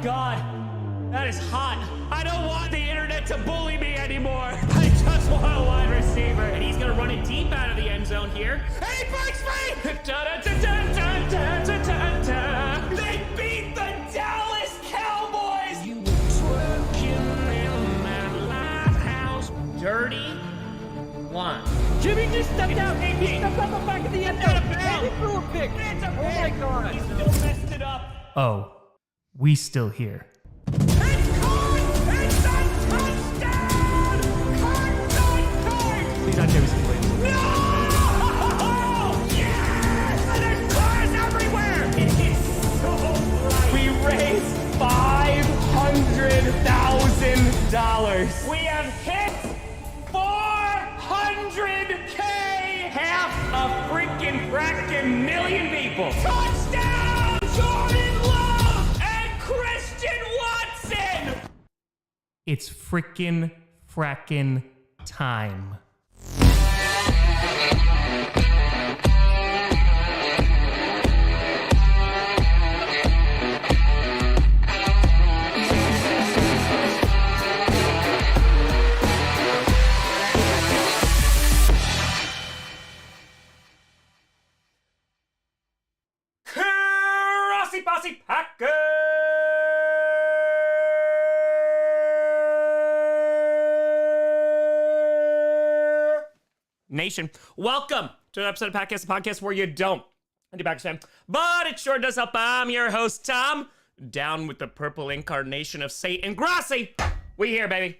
God. That is hot. I don't want the internet to bully me anymore. I just want a wide receiver. And he's going to run it deep out of the end zone here. And he breaks free. They beat the Dallas Cowboys. You were twerking in my lighthouse. Dirty one. Jimmy just stepped out. He stepped out the back of the end zone. He threw a pick. It's a pick. Oh my God. He still messed it up. Oh, we still here. It's caught! It's a touchdown! Cart! Please not Jefferson Valley. No! Yes! And there's cars everywhere! It is so bright. We raised $500,000. We have hit 400K! Half a freaking million people. Touchdown! Jordan Love and Christian Watson! It's frackin' time. Grossi Posse Packer Nation. Welcome to an episode of Podcast, a podcast where you don't anti-Packers fan, but it sure does help. I'm your host, Tom, down with the purple incarnation of Satan, Grossi. We here, baby.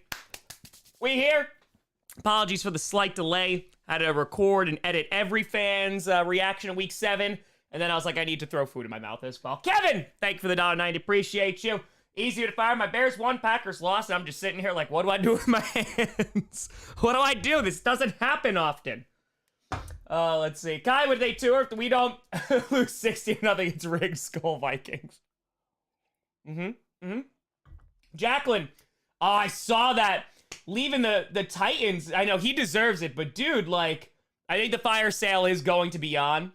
We here. Apologies for the slight delay. Had to record and edit every fan's reaction in week 7. And then I was like, I need to throw food in my mouth as well. Kevin, thank you for the $1.90. Appreciate you. Easier to fire. My Bears won, Packers lost. And I'm just sitting here like, what do I do with my hands? What do I do? This doesn't happen often. Let's see. Kai, would they tour if we don't lose 60-0 against rigged Skull Vikings? Jacqueline. Oh, I saw that. Leaving the Titans. I know he deserves it, but dude, like, I think the fire sale is going to be on,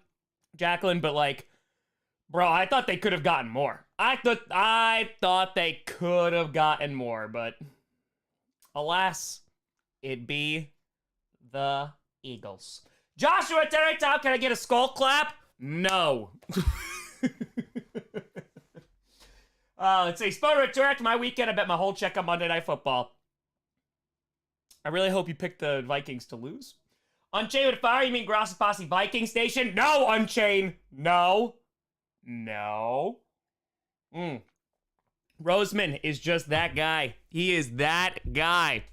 Jacqueline, but like, bro, I thought they could have gotten more. I thought they could have gotten more, but alas, it be the Eagles. Joshua Terry Tom, can I get a skull clap? No. Let's see. Spoiler return after my weekend. I bet my whole check on Monday Night Football. I really hope you picked the Vikings to lose. Unchained with fire, you mean Grossi Posse Viking Station? No, Unchained. No. Roseman is just that guy. He is that guy.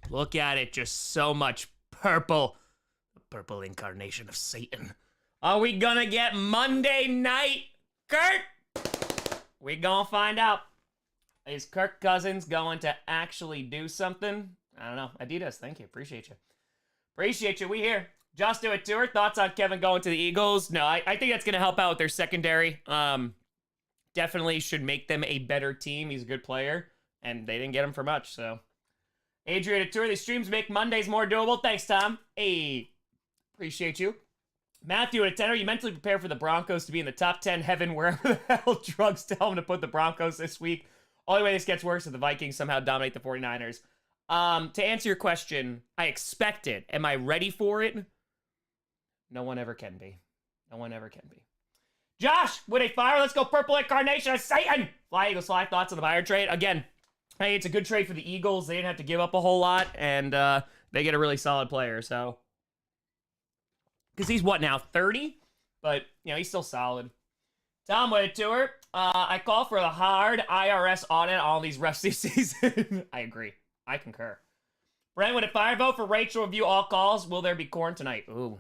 Look at it, just so much purple. The purple incarnation of Satan. Are we gonna get Monday night, Kurt? We gonna find out. Is Kirk Cousins going to actually do something? I don't know. Adidas, thank you. Appreciate you. Appreciate you. We here. Just do it to her. Thoughts on Kevin going to the Eagles? No, I think that's going to help out with their secondary. Definitely should make them a better team. He's a good player, and they didn't get him for much, so. Adrian at Tour, these streams make Mondays more doable. Thanks, Tom. Hey, appreciate you. Matthew at a 10, are you mentally prepared for the Broncos to be in the top 10 heaven wherever the hell drugs tell them to put the Broncos this week? Only way this gets worse is the Vikings somehow dominate the 49ers. To answer your question, I expect it. Am I ready for it? No one ever can be. No one ever can be. Josh, with a fire, let's go purple incarnation of Satan. Fly Eagles fly. Thoughts on the buyer trade? Again, hey, it's a good trade for the Eagles. They didn't have to give up a whole lot, and they get a really solid player, so. Because he's what now, 30? But, you know, he's still solid. Tom, with a tour. I call for a hard IRS audit on all these refs this season. I agree. I concur. Brent, would a fire vote for Rachel review all calls? Will there be corn tonight? Ooh.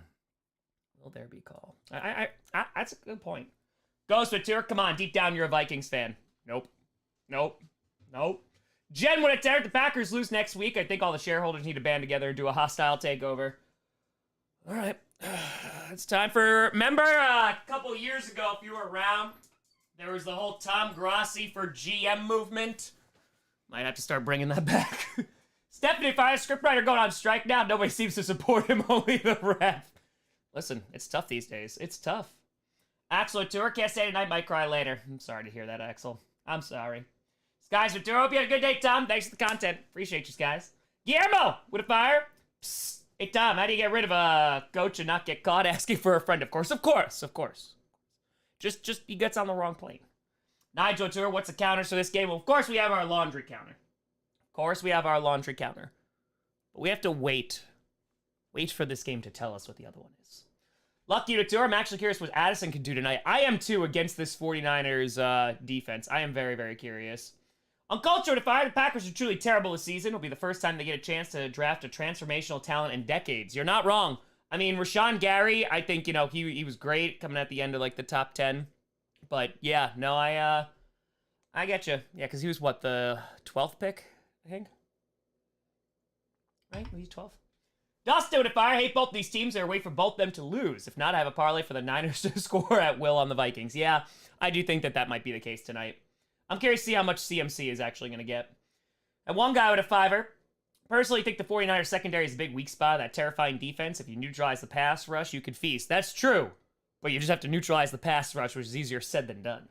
Will there be call? That's a good point. Ghost with tour. Come on, deep down you're a Vikings fan. Nope. Jen, would it the Packers lose next week? I think all the shareholders need to band together and do a hostile takeover. All right. It's time for... Remember a couple years ago, if you were around, there was the whole Tom Grossi for GM movement. Might have to start bringing that back. Stephanie Fire, scriptwriter going on strike now. Nobody seems to support him, only the ref. Listen, it's tough these days. It's tough. Axel Tour, can't say tonight, might cry later. I'm sorry to hear that, Axel. I'm sorry. Skies with Hope you had a good day, Tom. Thanks for the content. Appreciate you, Skies. Guillermo with a fire. Psst. Hey, Tom, how do you get rid of a coach and not get caught asking for a friend? Of course. Just he gets on the wrong plane. Nigel Tour, what's the counter for this game? Well, of course we have our laundry counter. But we have to wait. Wait for this game to tell us what the other one is. Lucky to Tour, I'm actually curious what Addison can do tonight. I am too against this 49ers defense. I am very, very curious. On culture to fire, the Packers are truly terrible this season. It'll be the first time they get a chance to draft a transformational talent in decades. You're not wrong. I mean, Rashawn Gary, I think, you know, he was great coming at the end of, like, the top 10. But, yeah, no, I get you. Yeah, because he was, what, the 12th pick, I think? Right? He's 12. Dustin with a fire. Hate both these teams. They're wait for both them to lose. If not, I have a parlay for the Niners to score at will on the Vikings. Yeah, I do think that might be the case tonight. I'm curious to see how much CMC is actually going to get. And one guy with a fiver. Personally think the 49ers secondary is a big weak spot. That terrifying defense. If you neutralize the pass rush, you could feast. That's true. But you just have to neutralize the pass rush, which is easier said than done.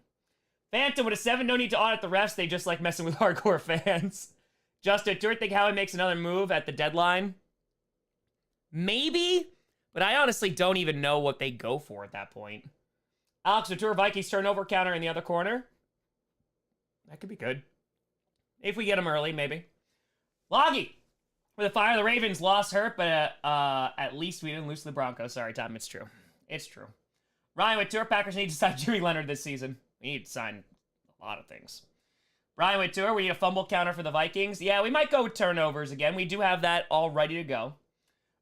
Phantom with a 7. No need to audit the refs. They just like messing with hardcore fans. Justin, do you think Howie makes another move at the deadline? Maybe. But I honestly don't even know what they go for at that point. Alex Ventura, Vikings turnover counter in the other corner. That could be good. If we get him early, maybe. Loggy. For the fire, the Ravens lost hurt, but at least we didn't lose to the Broncos. Sorry, Tom. It's true. It's true. Ryan with Tour, Packers need to sign Jimmy Leonard this season. We need to sign a lot of things. Brian with Tour, we need a fumble counter for the Vikings. Yeah, we might go with turnovers again. We do have that all ready to go.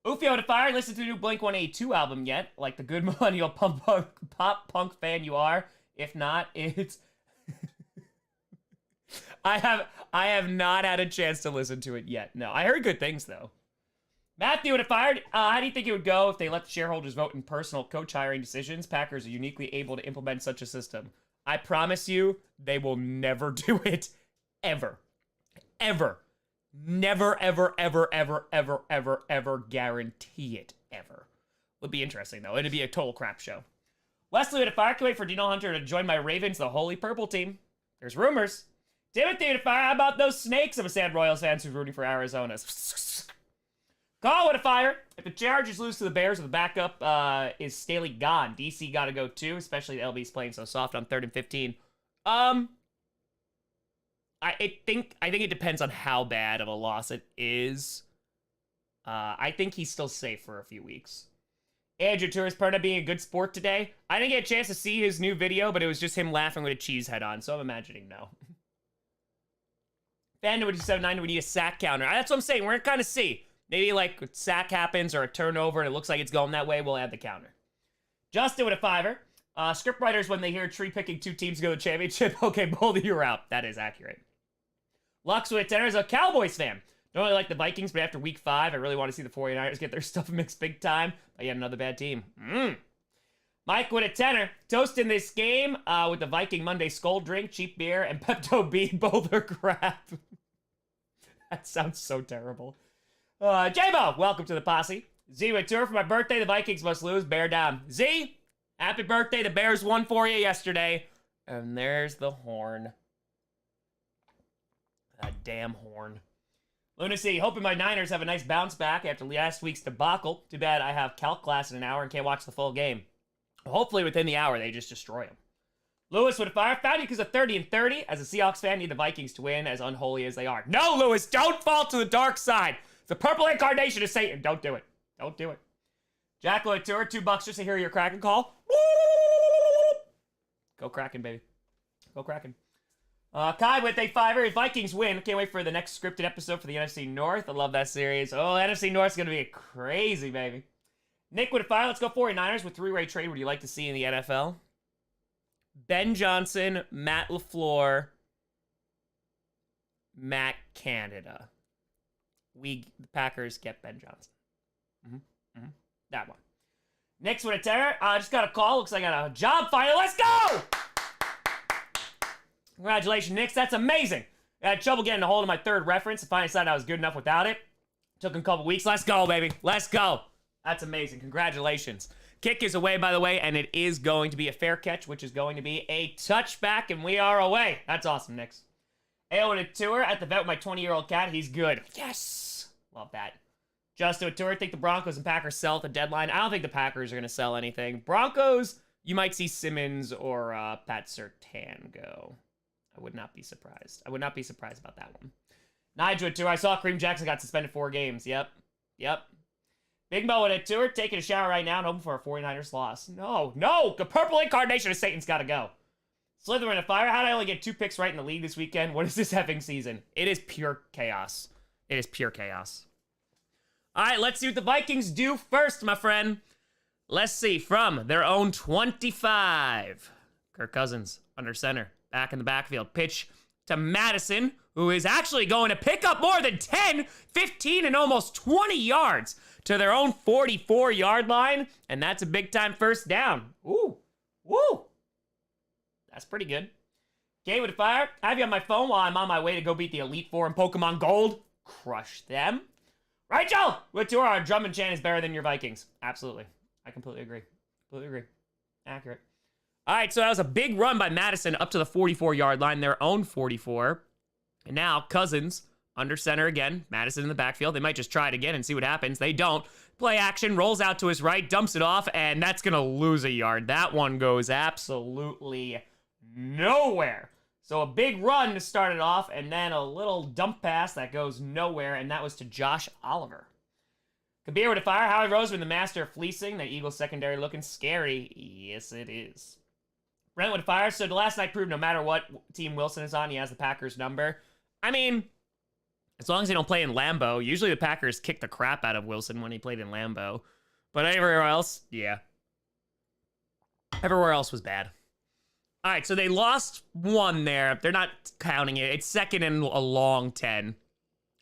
Ufio to fire, listen to the new Blink-182 album yet. Like the good millennial pop punk fan you are. If not, it's... I have not had a chance to listen to it yet. No, I heard good things, though. Matthew would have fired. How do you think it would go if they let the shareholders vote in personal coach hiring decisions? Packers are uniquely able to implement such a system. I promise you, they will never do it. Ever. Ever. Never, ever, ever, ever, ever, ever, ever guarantee it. Ever. Would be interesting, though. It'd be a total crap show. Wesley would have fired. Can wait for Dino Hunter to join my Ravens, the Holy Purple team. There's rumors. Timothy would have fired. How about those snakes? I'm a sad Royals fans who's rooting for Arizona. Call would have fired. If the Chargers lose to the Bears with the backup is Staley gone, DC got to go too, especially the LB's playing so soft on 3rd and 15. I think it depends on how bad of a loss it is. I think he's still safe for a few weeks. Andrew Tourist Perna being a good sport today. I didn't get a chance to see his new video, but it was just him laughing with a cheese head on, so I'm imagining no. Fandom with 7-9, we need a sack counter. That's what I'm saying. We're going to kind of see. Maybe like a sack happens or a turnover and it looks like it's going that way, we'll add the counter. Justin with a fiver. Script writers, when they hear tree picking 2 teams to go to the championship, okay, both of you are out. That is accurate. Lux with a 10 is a Cowboys fan. Don't really like the Vikings, but after week 5, I really want to see the 49ers get their stuff mixed big time. But yet another bad team. Mike with a 10er. Toast in this game with the Viking Monday Skull drink, cheap beer, and Pepto-B. Both are crap. That sounds so terrible. J-Bo, welcome to the posse. Z with tour for my birthday. The Vikings must lose. Bear down. Z, happy birthday. The Bears won for you yesterday. And there's the horn. A damn horn. Lunacy, hoping my Niners have a nice bounce back after last week's debacle. Too bad I have calc class in an hour and can't watch the full game. Hopefully within the hour, they just destroy him. Lewis with a fire. Found you because of 30 and 30. As a Seahawks fan, need the Vikings to win, as unholy as they are. No, Lewis, don't fall to the dark side. The purple incarnation of Satan. Don't do it. Don't do it. Jack Lloyd Tour, $2 just to hear your Kraken call. Go Kraken, baby. Go Kraken. Kai with a fiver. Vikings win. Can't wait for the next scripted episode for the NFC North. I love that series. Oh, NFC North's going to be crazy, baby. Nick with a fire. Let's go 49ers with 3-way trade. What do you like to see in the NFL? Ben Johnson, Matt LaFleur, Matt Canada. The Packers get Ben Johnson. That one. Nick's with a terror. I just got a call. Looks like I got a job finally. Let's go! Congratulations, Knicks. That's amazing. I had trouble getting a hold of my 3rd reference and finally decided I was good enough without it. Took a couple weeks. Let's go, baby. Let's go. That's amazing. Congratulations. Kick is away, by the way, and it is going to be a fair catch, which is going to be a touchback, and we are away. That's awesome, Knicks. AO with a tour at the vet with my 20-year-old cat. He's good. Yes! Love that. Just to a tour. Think the Broncos and Packers sell at the deadline. I don't think the Packers are going to sell anything. Broncos, you might see Simmons or Pat Surtain go. I would not be surprised. I would not be surprised about that one. Nigel tour. I saw Kareem Jackson got suspended 4 games. Yep. Big Mo with a tour. Taking a shower right now and hoping for a 49ers loss. No. The purple incarnation of Satan's got to go. Slytherin of fire. How did I only get 2 picks right in the league this weekend? What is this effing season? It is pure chaos. It is pure chaos. All right, let's see what the Vikings do first, my friend. Let's see. From their own 25. Kirk Cousins under center. Back in the backfield. Pitch to Madison, who is actually going to pick up more than 10, 15, and almost 20 yards to their own 44-yard line. And that's a big-time first down. Ooh. That's pretty good. Game with fire. I have you on my phone while I'm on my way to go beat the Elite Four in Pokemon Gold. Crush them. Rachel! With tour, our Drummond Chan is better than your Vikings. Absolutely. I completely agree. Accurate. All right, so that was a big run by Madison up to the 44-yard line, their own 44. And now Cousins under center again. Madison in the backfield. They might just try it again and see what happens. They don't. Play action, rolls out to his right, dumps it off, and that's going to lose a yard. That one goes absolutely nowhere. So a big run to start it off, and then a little dump pass that goes nowhere, and that was to Josh Oliver. Kabir with a fire. Howie Roseman, the master of fleecing. That Eagles secondary looking scary. Yes, it is. Brent with a fire. So the last night proved no matter what team Wilson is on, he has the Packers number. I mean, as long as they don't play in Lambeau. Usually the Packers kick the crap out of Wilson when he played in Lambeau. But everywhere else, yeah. Everywhere else was bad. All right, so they lost one there. They're not counting it. It's second and a long 10.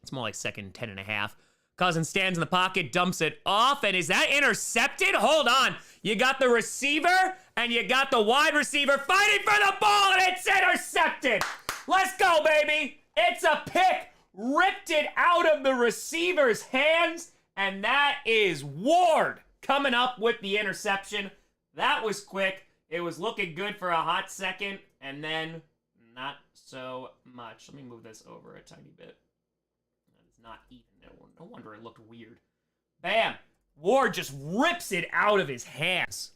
It's more like second 10 and a half. Cousins stands in the pocket, dumps it off, and is that intercepted? Hold on. You got the receiver, and you got the wide receiver fighting for the ball, and it's intercepted. Let's go, baby. It's a pick. Ripped it out of the receiver's hands, and that is Ward coming up with the interception. That was quick. It was looking good for a hot second, and then not so much. Let me move this over a tiny bit. That is not even. No wonder it looked weird. Bam! Ward just rips it out of his hands.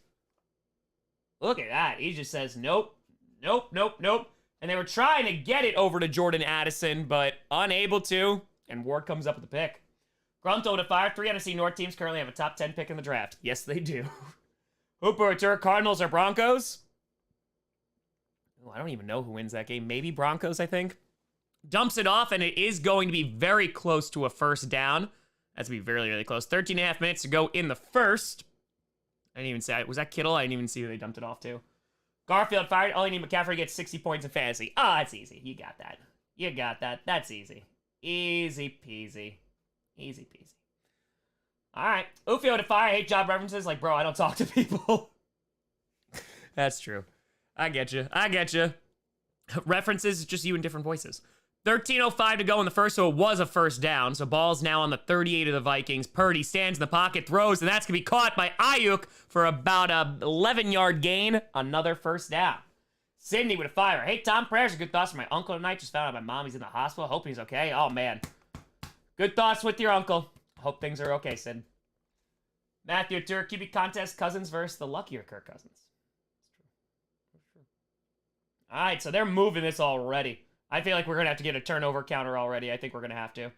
Look at that. He just says, nope. And they were trying to get it over to Jordan Addison, but unable to. And Ward comes up with the pick. Grunto to fire. 3 NFC North teams currently have a top 10 pick in the draft. Yes, they do. Hooper return. Cardinals or Broncos? Oh, I don't even know who wins that game. Maybe Broncos, I think. Dumps it off, and it is going to be very close to a first down. That's going to be very, really close. 13 and a half minutes to go in the first. I didn't even say, was that Kittle? I didn't even see who they dumped it off to. Garfield fired. All you need, McCaffrey gets 60 points in fantasy. Ah, it's easy. You got that. That's easy. Easy peasy. All right. Ufio to fire. I hate job references. Like, bro, I don't talk to people. That's true. I get you. References, just you in different voices. 13:05 to go in the first, so it was a first down. So ball's now on the 38 of the Vikings. Purdy stands in the pocket, throws, and that's going to be caught by Ayuk for about a 11-yard gain. Another first down. Sydney with a fire. Hey, Tom, prayers are good thoughts for my uncle tonight. Just found out my mom, he's in the hospital. Hoping he's okay. Oh, man. Good thoughts with your uncle. Hope things are okay, Sid. Matthew Tour, QB contest, Cousins versus the luckier Kirk Cousins. That's true. All right, so they're moving this already. I feel like we're going to have to get a turnover counter already. I think we're going to have to.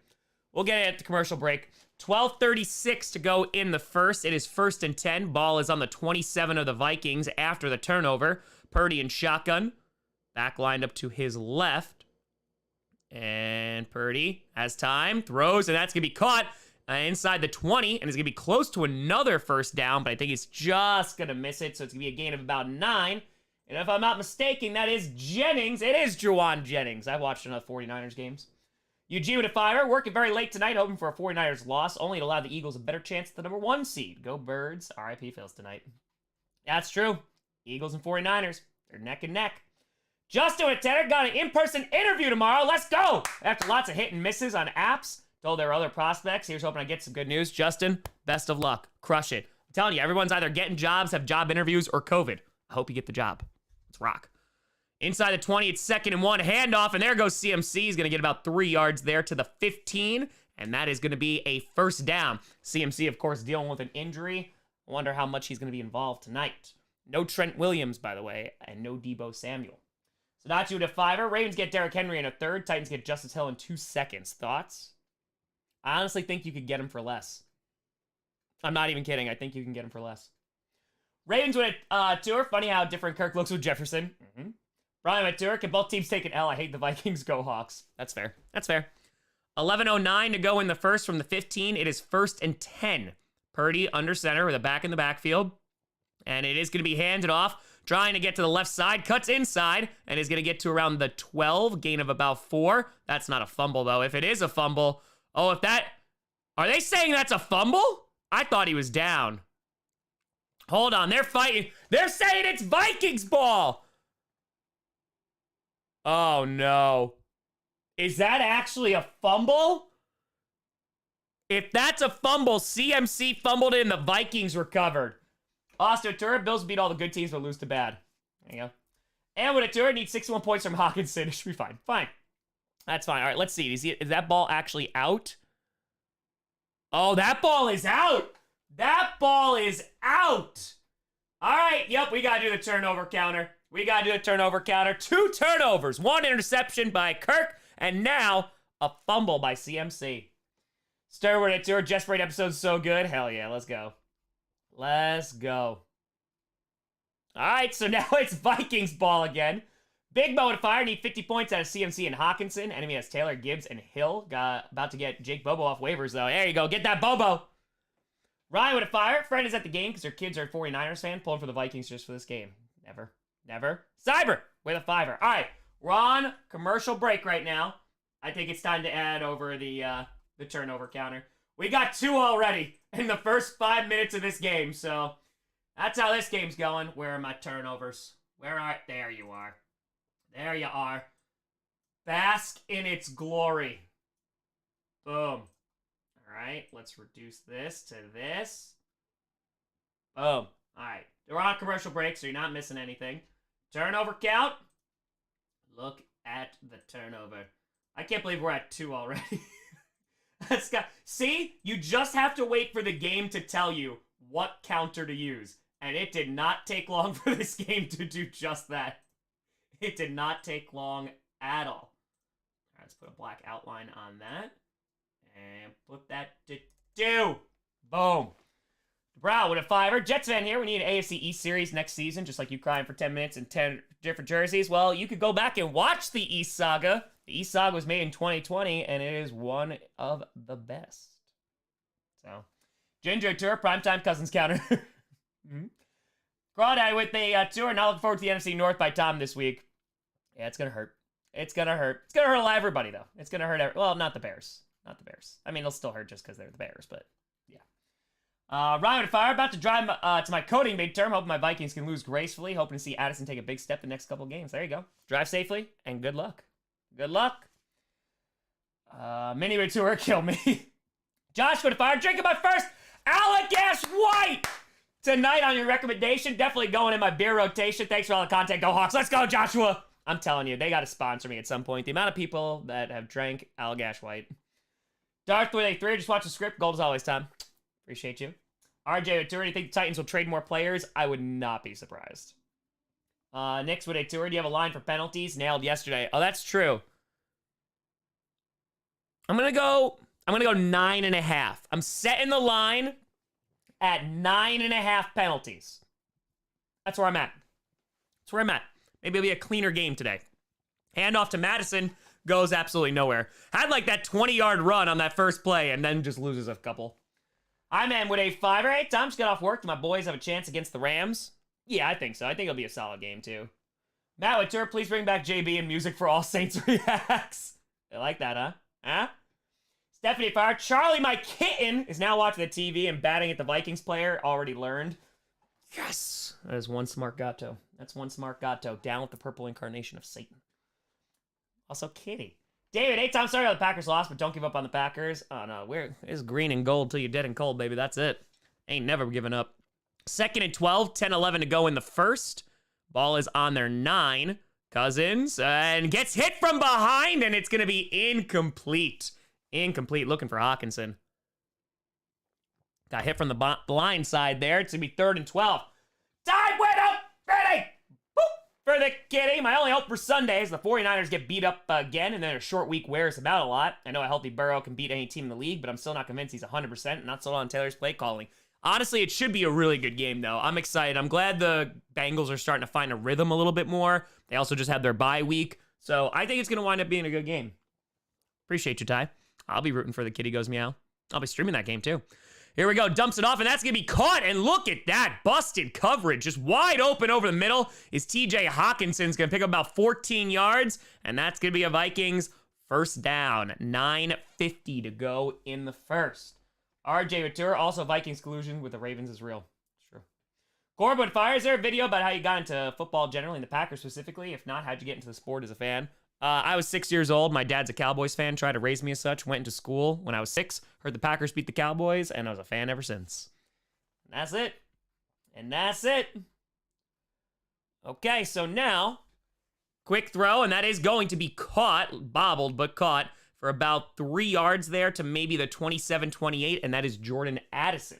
We'll get it at the commercial break. 12:36 to go in the first. It is 1st and 10. Ball is on the 27 of the Vikings after the turnover. Purdy in shotgun. Back lined up to his left. And Purdy has time. Throws, and that's going to be caught inside the 20. And it's going to be close to another first down, but I think he's just going to miss it. So it's going to be a gain of about 9. And if I'm not mistaken, that is Jennings. It is Juwan Jennings. I've watched enough 49ers games. Eugene with a fire. Working very late tonight, hoping for a 49ers loss, only to allow the Eagles a better chance at the number 1 seed. Go Birds. RIP Phils tonight. That's true. Eagles and 49ers. They're neck and neck. Justin with Tanner got an in-person interview tomorrow. Let's go. After lots of hit and misses on apps, told there were other prospects. Here's hoping I get some good news. Justin, best of luck. Crush it. I'm telling you, everyone's either getting jobs, have job interviews, or COVID. I hope you get the job. Let's rock. Inside the 20, it's 2nd and 1. Handoff, and there goes CMC. He's going to get about 3 yards there to the 15, and that is going to be a first down. CMC, of course, dealing with an injury. I wonder how much he's going to be involved tonight. No Trent Williams, by the way, and no Deebo Samuel. So Nacho with a 5er. Ravens get Derrick Henry in a 3rd. Titans get Justice Hill in 2 seconds. Thoughts? I honestly think you could get him for less. I'm not even kidding. I think you can get him for less. Ravens with a tour. Funny how different Kirk looks with Jefferson. Brian with tour. Can both teams take an L? I hate the Vikings. Go Hawks. That's fair. That's fair. 11:09 to go in the first from the 15. It is 1st and 10. Purdy under center with a back in the backfield. And it is going to be handed off. Trying to get to the left side. Cuts inside. And is going to get to around the 12. Gain of about 4. That's not a fumble, though. If it is a fumble. Oh, if that... Are they saying that's a fumble? I thought he was down. Hold on. They're fighting. They're saying it's Vikings ball. Oh, no. Is that actually a fumble? If that's a fumble, CMC fumbled it and the Vikings recovered. Austin Tour, Bills beat all the good teams but lose to bad. There you go. And with a Tour, needs 61 points from Hawkinson. It should be fine. Fine. That's fine. All right, let's see. Is that ball actually out? Oh, that ball is out. That ball is out. All right, yep, we got to do the turnover counter. We got to do the turnover counter. 2 turnovers, 1 interception by Kirk, and now a fumble by CMC. Starward at tour. Just Braid episode's so good. Hell yeah, let's go. Let's go. All right, so now it's Vikings ball again. Big Mo and Fire need 50 points out of CMC and Hawkinson. Enemy has Taylor, Gibbs, and Hill. About to get Jake Bobo off waivers, though. There you go. Get that Bobo. Ryan with a Fire. Friend is at the game because her kids are a 49ers fan. Pulling for the Vikings just for this game. Never. Never. Cyber with a 5er. All right. We're on commercial break right now. I think it's time to add over the turnover counter. We got 2 already in the first 5 minutes of this game, so that's how this game's going. Where are my turnovers? Where are... There you are. There you are. Bask in its glory. Boom. All right, let's reduce this to this. Boom. All right. We're on commercial break, so you're not missing anything. Turnover count. Look at the turnover. I can't believe we're at 2 already. See? You just have to wait for the game to tell you what counter to use. And it did not take long for this game to do just that. It did not take long at all. All right, let's put a black outline on that. And put that to 2. Boom. Brow with a 5er. Jets fan here. We need an AFC East series next season, just like you crying for 10 minutes and 10 different jerseys. Well, you could go back and watch the East Saga. The East Saga was made in 2020, and it is one of the best. So, Ginger Tour, primetime Cousins counter. Crawdad with a tour. Now looking forward to the NFC North by Tom this week. Yeah, it's going to hurt. It's going to hurt. It's going to hurt everybody, though. It's going to hurt well, not the Bears. Not the Bears. I mean, it'll still hurt just because they're the Bears, but yeah. Ryan with Fire. About to drive to my coding midterm. Hoping my Vikings can lose gracefully. Hoping to see Addison take a big step the next couple games. There you go. Drive safely, and good luck. Good luck. Mini with tour. Kill me. Josh with Fire. Drinking my first Allagash White tonight on your recommendation. Definitely going in my beer rotation. Thanks for all the content. Go Hawks. Let's go, Joshua. I'm telling you, they got to sponsor me at some point. The amount of people that have drank Allagash White. Darth with a 3. Just watch the script. Gold as always, Tom. Appreciate you. RJ with tour. Do you think the Titans will trade more players? I would not be surprised. Nick's with a tour. Do you have a line for penalties? Nailed yesterday. Oh, that's true. I'm gonna go 9.5. I'm setting the line at 9.5 penalties. That's where I'm at. That's where I'm at. Maybe it'll be a cleaner game today. Handoff to Madison. Goes absolutely nowhere. Had like that 20-yard run on that first play and then just loses a couple. I'm in with a 5er. Hey, Tom, just got off work. Do my boys have a chance against the Rams? Yeah, I think so. I think it'll be a solid game, too. Matt with tour. Please bring back JB and music for all Saints reacts. I like that, huh? Huh? Stephanie Fire. Charlie, my kitten, is now watching the TV and batting at the Vikings player. Already learned. Yes! That is one smart gato. That's one smart gato. Down with the purple incarnation of Satan. Also, Kitty. David, 8 times sorry how the Packers lost, but don't give up on the Packers. Oh, no. It's green and gold till you're dead and cold, baby. That's it. Ain't never giving up. 2nd and 12. 10-11 to go in the first. Ball is on their 9. Cousins, and gets hit from behind, and it's going to be incomplete. Incomplete. Looking for Hawkinson. Got hit from the blind side there. It's going to be 3rd and 12. Time winner! Ready! Boop! For the kitty. My only hope for Sunday is the 49ers get beat up again, and then a short week wears them out a lot. I know a healthy Burrow can beat any team in the league, but I'm still not convinced he's 100%. Not sold on Taylor's play calling. Honestly, it should be a really good game, though. I'm excited. I'm glad the Bengals are starting to find a rhythm a little bit more. They also just had their bye week. So I think it's going to wind up being a good game. Appreciate you, Ty. I'll be rooting for the kitty goes meow. I'll be streaming that game, too. Here we go. Dumps it off, and that's going to be caught. And look at that. Busted coverage. Just wide open over the middle is TJ Hawkinson's going to pick up about 14 yards. And that's going to be a Vikings first down. 9:50 to go in the first. RJ Mature, also Vikings collusion with the Ravens is real. It's true. Corbin Fire, is there a video about how you got into football generally, and the Packers specifically? If not, how'd you get into the sport as a fan? I was 6 years old. My dad's a Cowboys fan, tried to raise me as such. Went into school when I was 6, heard the Packers beat the Cowboys, and I was a fan ever since. And that's it. And that's it. Okay, so now, quick throw, and that is going to be caught, bobbled, but caught, for about 3 yards there to maybe the 27-28, and that is Jordan Addison.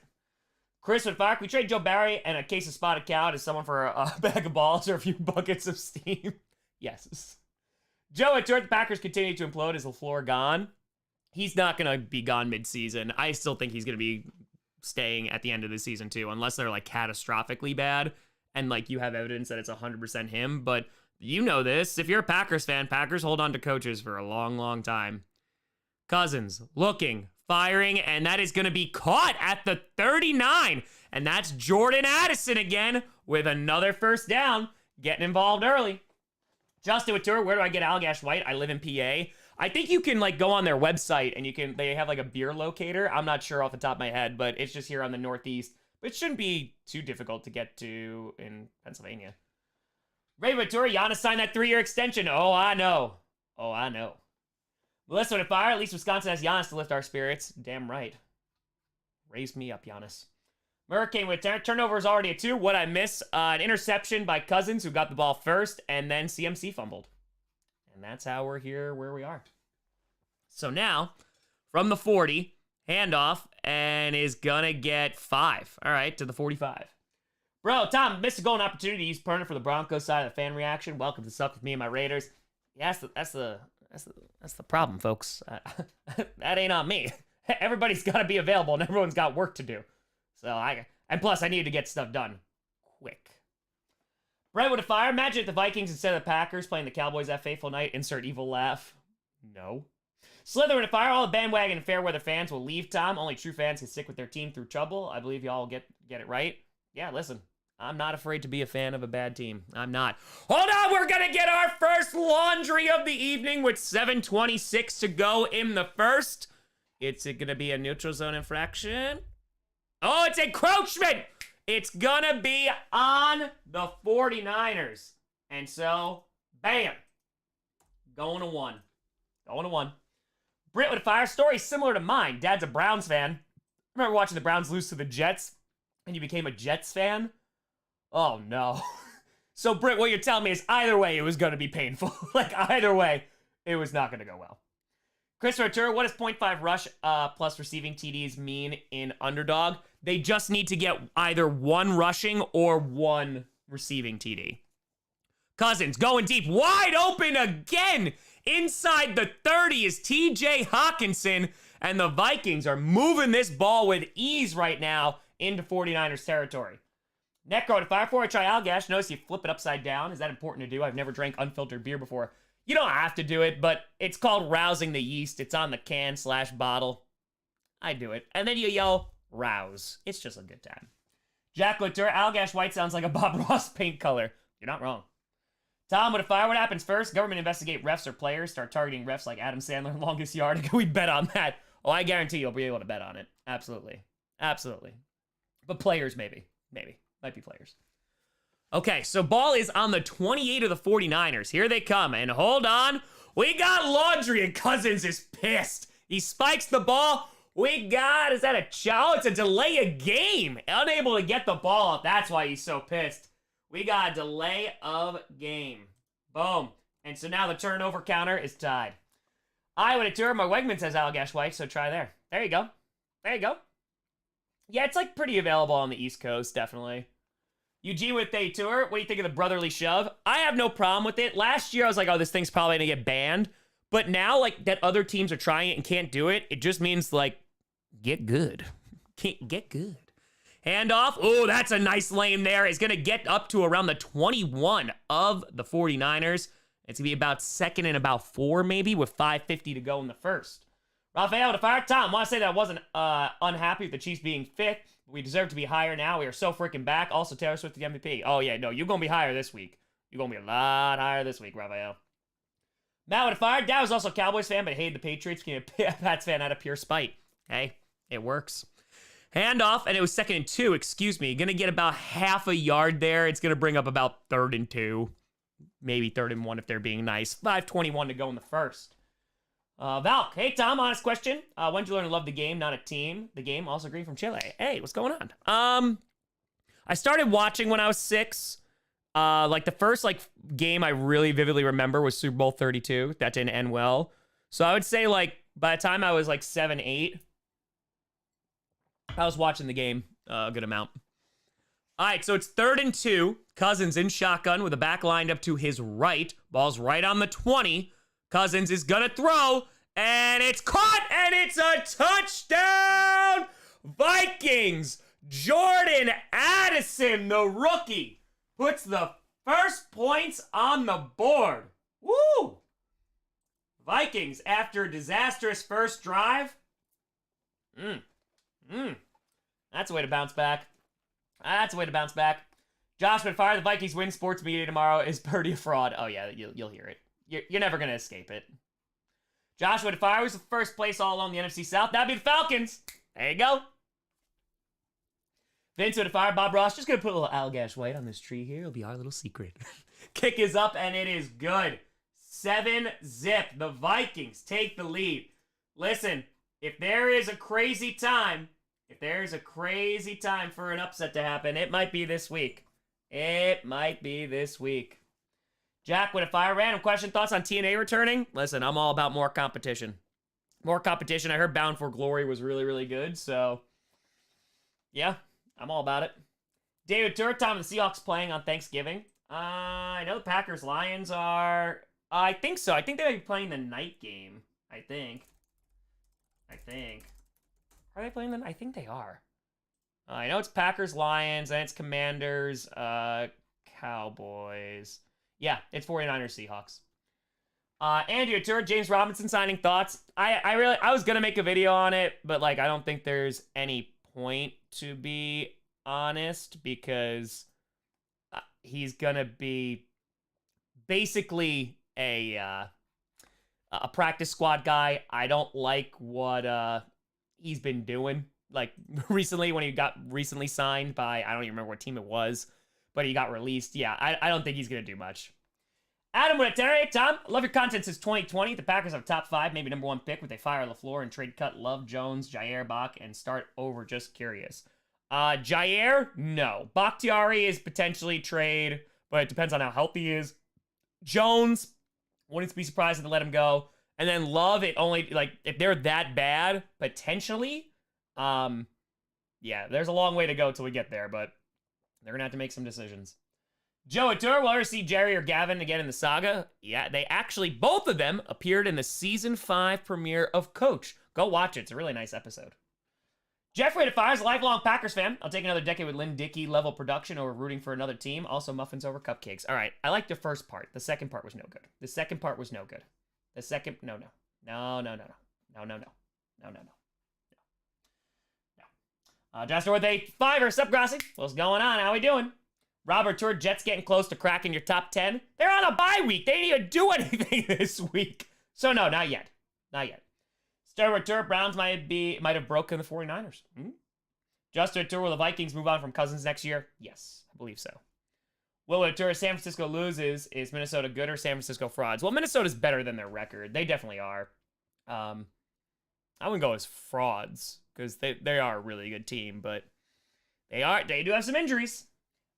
Chris with Fire, we trade Joe Barry and a case of spotted cow to someone for a bag of balls or a few buckets of steam? Yes. Joe at the Packers continue to implode. Is LaFleur gone? He's not going to be gone mid-season. I still think he's going to be staying at the end of the season, too, unless they're, like, catastrophically bad and, like, you have evidence that it's 100% him. But you know this. If you're a Packers fan, Packers hold on to coaches for a long, long time. Cousins looking, firing, and that is going to be caught at the 39. And that's Jordan Addison again with another first down, getting involved early. Justin with Tour, where do I get Allagash White? I live in PA. I think you can like go on their website and they have like a beer locator. I'm not sure off the top of my head, but it's just here on the Northeast. But it shouldn't be too difficult to get to in Pennsylvania. Ray with Tour, Giannis signed that 3-year extension. Oh, I know. Oh, I know. Melissa with Fire, at least Wisconsin has Giannis to lift our spirits. Damn right. Raise me up, Giannis. Hurricane with turnover is already a 2. What I miss? An interception by Cousins, who got the ball first, and then CMC fumbled. And that's how we're here where we are. So now, from the 40, handoff, and is gonna get 5. All right, to the 45. Bro, Tom, missed a golden opportunity to use Perna for the Broncos side of the fan reaction. Welcome to Suck With Me and My Raiders. Yeah, that's the problem, folks. That ain't on me. Everybody's got to be available, and everyone's got work to do. And plus, I need to get stuff done quick. Brentwood of Fire. Imagine if the Vikings instead of the Packers playing the Cowboys that fateful night. Insert evil laugh. No. Slytherin of Fire. All the bandwagon and fair weather fans will leave, Tom. Only true fans can stick with their team through trouble. I believe y'all get it right. Yeah, listen. I'm not afraid to be a fan of a bad team. I'm not. Hold on, we're going to get our first laundry of the evening with 7:26 to go in the first. It's going to be a neutral zone infraction. Oh, it's encroachment. It's going to be on the 49ers. And so, bam. Going to 1. Going to 1. Britt with a Fire story similar to mine. Dad's a Browns fan. Remember watching the Browns lose to the Jets? And you became a Jets fan? Oh, no. So, Britt, what you're telling me is either way, it was going to be painful. Like, either way, it was not going to go well. Chris Artur, what does 0.5 rush plus receiving TDs mean in underdog? They just need to get either 1 rushing or 1 receiving TD. Cousins going deep, wide open again. Inside the 30 is TJ Hawkinson, and the Vikings are moving this ball with ease right now into 49ers territory. Necro to Fire 4, I try Allagash. Notice you flip it upside down. Is that important to do? I've never drank unfiltered beer before. You don't have to do it, but it's called rousing the yeast. It's on the can/bottle. I do it. And then you yell, rouse. It's just a good time. Jack Latour, Allagash White sounds like a Bob Ross paint color. You're not wrong. Tom with a Fire, what happens first? Government investigate refs or players. Start targeting refs like Adam Sandler, longest yard. Can we bet on that? Oh, I guarantee you'll be able to bet on it. Absolutely. Absolutely. But players, maybe. Maybe. Might be players. Okay, so ball is on the 28 of the 49ers. Here they come, and hold on. We got laundry, and Cousins is pissed. He spikes the ball. We got, is that a chow? It's a delay of game. Unable to get the ball out. That's why he's so pissed. We got a delay of game. Boom. And so now the turnover counter is tied. Iowa to tour. My Wegmans has Allagash White, so try there. There you go. There you go. Yeah, it's like pretty available on the East Coast, definitely. Eugene with a tour. What do you think of the brotherly shove? I have no problem with it. Last year, I was like, oh, this thing's probably going to get banned. But now, like, that other teams are trying it and can't do it, it just means, like, get good. Get good. Handoff. Oh, that's a nice lane there. It's going to get up to around the 21 of the 49ers. It's going to be about second and about 4, maybe, with 5:50 to go in the first. Raphael to fire. Tom, I want to say that I wasn't unhappy with the Chiefs being 5th. We deserve to be higher now. We are so freaking back. Also, Taylor Swift, the MVP. Oh, yeah, no, you're going to be higher this week. You're going to be a lot higher this week, Raphael. Matt would have fired. Dad was also a Cowboys fan, but hated the Patriots. Became a Pats fan out of pure spite. Hey, it works. Handoff, and it was 2nd and 2, excuse me. Gonna get about half a yard there. It's gonna bring up about 3rd and 2. Maybe 3rd and 1 if they're being nice. 5:21 to go in the first. Valk, hey Tom, honest question. When did you learn to love the game, not a team? The game, also green from Chile. Hey, what's going on? I started watching when I was 6. Like the first game I really vividly remember was Super Bowl 32. That didn't end well. So I would say like by the time I was like 7, 8, I was watching the game a good amount. All right, so it's 3rd and 2. Cousins in shotgun with a back lined up to his right. Ball's right on the 20. Cousins is gonna throw, and it's caught, and it's a touchdown! Vikings! Jordan Addison, the rookie, puts the first points on the board. Woo! Vikings, after a disastrous first drive. That's a way to bounce back. That's a way to bounce back. Josh would fire. The Vikings win. Sports media tomorrow. Is Purdy a fraud? Oh, yeah, you'll hear it. You're never going to escape it. Josh would fire. Who's the first place all along the NFC South? That'd be the Falcons. There you go. Vince would fire. Bob Ross. Just going to put a little Allagash White on this tree here. It'll be our little secret. Kick is up, and it is good. 7-zip. The Vikings take the lead. Listen, if there is a crazy time for an upset to happen, it might be this week. It might be this week. Jack with a fire. Random question. Thoughts on TNA returning? Listen, I'm all about more competition. More competition. I heard Bound for Glory was really, really good. So, yeah, I'm all about it. David Turk, time of the Seahawks playing on Thanksgiving. I know the Packers-Lions are... I think so. I think they might be playing the night game. I think. Are they playing the... I think they are. I know it's Packers-Lions, and it's Commanders, Cowboys... Yeah, it's 49ers Seahawks. Andrew Tour, James Robinson signing thoughts. I was gonna make a video on it, but like I don't think there's any point, to be honest, because he's gonna be basically a practice squad guy. I don't like what he's been doing. Like recently when he got recently signed by, I don't even remember what team it was, but he got released. Yeah, I don't think he's going to do much. Adam with a 10. Hey, Tom, I love your content since 2020. The Packers have top 5, maybe number 1 pick with a fire LaFleur and trade cut Love, Jones, Jair, Bach, and start over. Just curious. Jair, no. Bakhtiari is potentially trade, but it depends on how healthy he is. Jones, wouldn't be surprised if they let him go. And then Love, it only, like, if they're that bad, potentially, yeah, there's a long way to go till we get there, but they're going to have to make some decisions. Joe Atur, will ever see Jerry or Gavin again in the saga? Yeah, they actually, both of them appeared in the Season 5 premiere of Coach. Go watch it. It's a really nice episode. Jeffrey DeFires, lifelong Packers fan. I'll take another decade with Lynn Dickey level production over rooting for another team. Also, muffins over cupcakes. All right, I like the first part. The second part was no good. The second, no. Justin with a 5. Sup, Grossi? What's going on? How we doing? Robert Tour, Jets getting close to cracking your top 10. They're on a bye week. They didn't even do anything this week. So no, not yet. Starboard Tour, Browns might have broken the 49ers. Justin Tour, will the Vikings move on from Cousins next year? Yes, I believe so. Will Tour, San Francisco loses. Is Minnesota good or San Francisco frauds? Well, Minnesota's better than their record. They definitely are. I wouldn't go as frauds because they are a really good team, but they do have some injuries.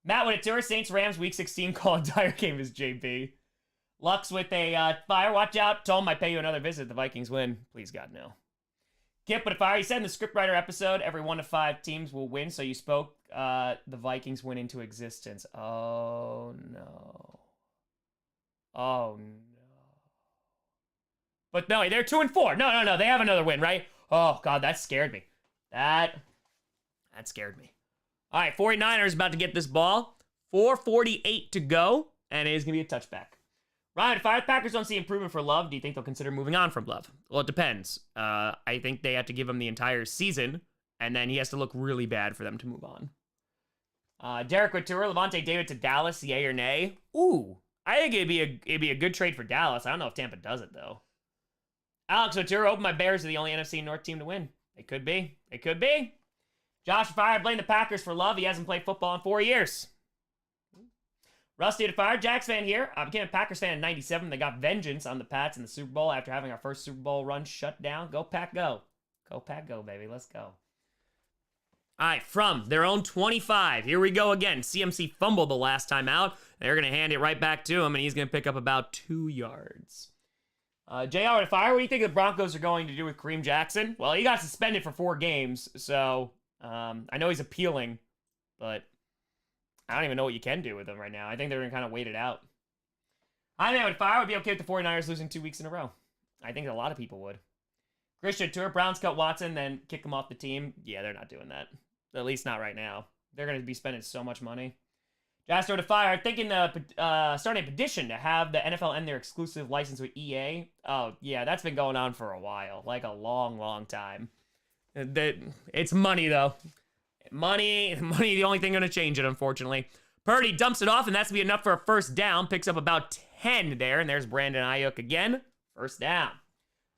Matt with a tour, Saints Rams week 16 call a dire game as JB. Lux with a fire. Watch out. Tom might pay you another visit. The Vikings win. Please, God, no. Kip with a fire. He said in the scriptwriter episode, every 1 to 5 teams will win. So you spoke the Vikings win into existence. Oh, no. Oh, no. But no, they're 2-4. No. They have another win, right? Oh, God, that scared me. That scared me. All right, 49ers about to get this ball. 4:48 to go, and it is going to be a touchback. Ryan, if the Packers don't see improvement for Love, do you think they'll consider moving on from Love? Well, it depends. I think they have to give him the entire season, and then he has to look really bad for them to move on. Derek with tour, Levante David to Dallas, yay or nay? Ooh, I think it'd be a good trade for Dallas. I don't know if Tampa does it, though. Alex Otura, open my Bears are the only NFC North team to win. It could be. It could be. Josh Fire, blame the Packers for Love. He hasn't played football in 4 years. Rusty to Fire, Jax fan here. I became a Packers fan in 97. They got vengeance on the Pats in the Super Bowl after having our first Super Bowl run shut down. Go Pack, go. Go Pack, go, baby. Let's go. All right, from their own 25. Here we go again. CMC fumbled the last time out. They're going to hand it right back to him, and he's going to pick up about 2 yards. JR to Fire, what do you think the Broncos are going to do with Kareem Jackson? Well, he got suspended for 4 games, so I know he's appealing, but I don't even know what you can do with him right now. I think they're going to kind of wait it out. I think Fire would be okay with the 49ers losing 2 weeks in a row. I think a lot of people would. Christian Tour, Browns cut Watson, then kick him off the team. Yeah, they're not doing that. At least not right now. They're going to be spending so much money. Jastro to Fire, thinking starting a petition to have the NFL end their exclusive license with EA. Oh, yeah, that's been going on for a while. Like a long, long time. It's money, though. Money, the only thing going to change it, unfortunately. Purdy dumps it off, and that's going to be enough for a first down. Picks up about 10 there, and there's Brandon Ayuk again. First down.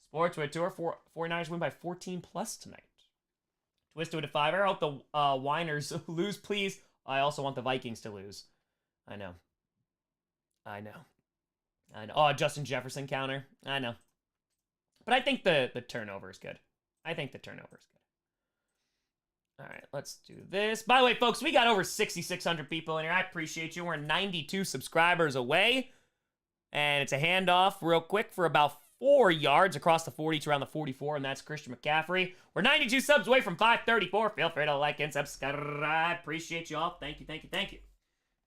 Sports with Tour, 49ers win by 14 plus tonight. Twisted with a Fiver. I hope the Winers lose, please. I also want the Vikings to lose. I know. Oh, Justin Jefferson counter. I know. But I think the turnover is good. All right, let's do this. By the way, folks, we got over 6,600 people in here. I appreciate you. We're 92 subscribers away. And it's a handoff real quick for about 4 yards across the 40 to around the 44, and that's Christian McCaffrey. We're 92 subs away from 534. Feel free to like and subscribe. Appreciate you all. Thank you.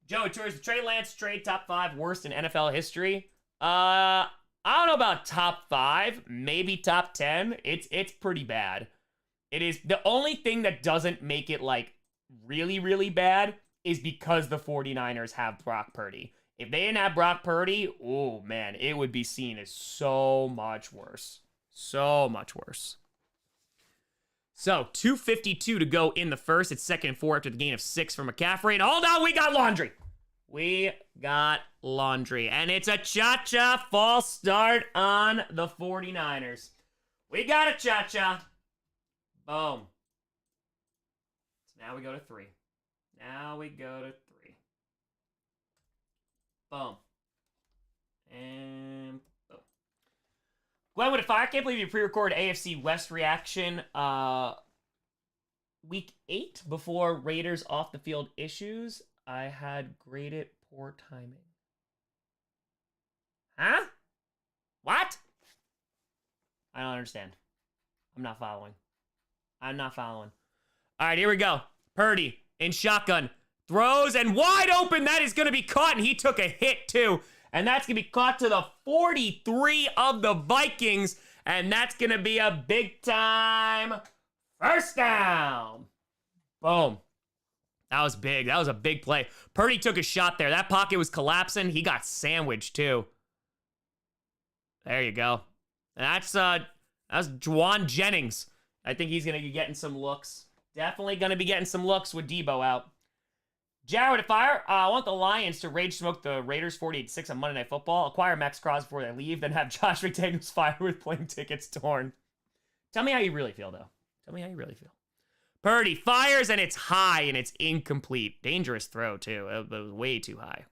Joe Tours, the Trey Lance trade top 5 worst in NFL history. I don't know about top 5, maybe top 10. It's pretty bad. It is the only thing that doesn't make it like really, really bad is because the 49ers have Brock Purdy. If they didn't have Brock Purdy, oh man, it would be seen as so much worse. So 2:52 to go in the first. It's 2nd and 4 after the gain of 6 for McCaffrey. And hold on, we got laundry. And it's a cha-cha false start on the 49ers. We got a cha-cha. Boom. So now we go to 3. Boom. And boom. Glenn with a Fire. I can't believe you pre-recorded AFC West reaction week 8 before Raiders off the field issues. I had graded poor timing. Huh? What? I don't understand. I'm not following. All right, here we go. Purdy in shotgun. Throws and wide open. That is going to be caught, and he took a hit too. And that's going to be caught to the 43 of the Vikings. And that's going to be a big time first down. Boom. That was big. That was a big play. Purdy took a shot there. That pocket was collapsing. He got sandwiched too. There you go. And that's Juwan Jennings. I think he's going to be getting some looks. Definitely going to be getting some looks with Debo out. Jared Fire, I want the Lions to rage smoke the Raiders 48-6 on Monday Night Football. Acquire Max Crosby before they leave, then have Josh McDaniels fired with plane tickets torn. Tell me how you really feel, though. Purdy fires, and it's high, and it's incomplete. Dangerous throw, too. It was way too high.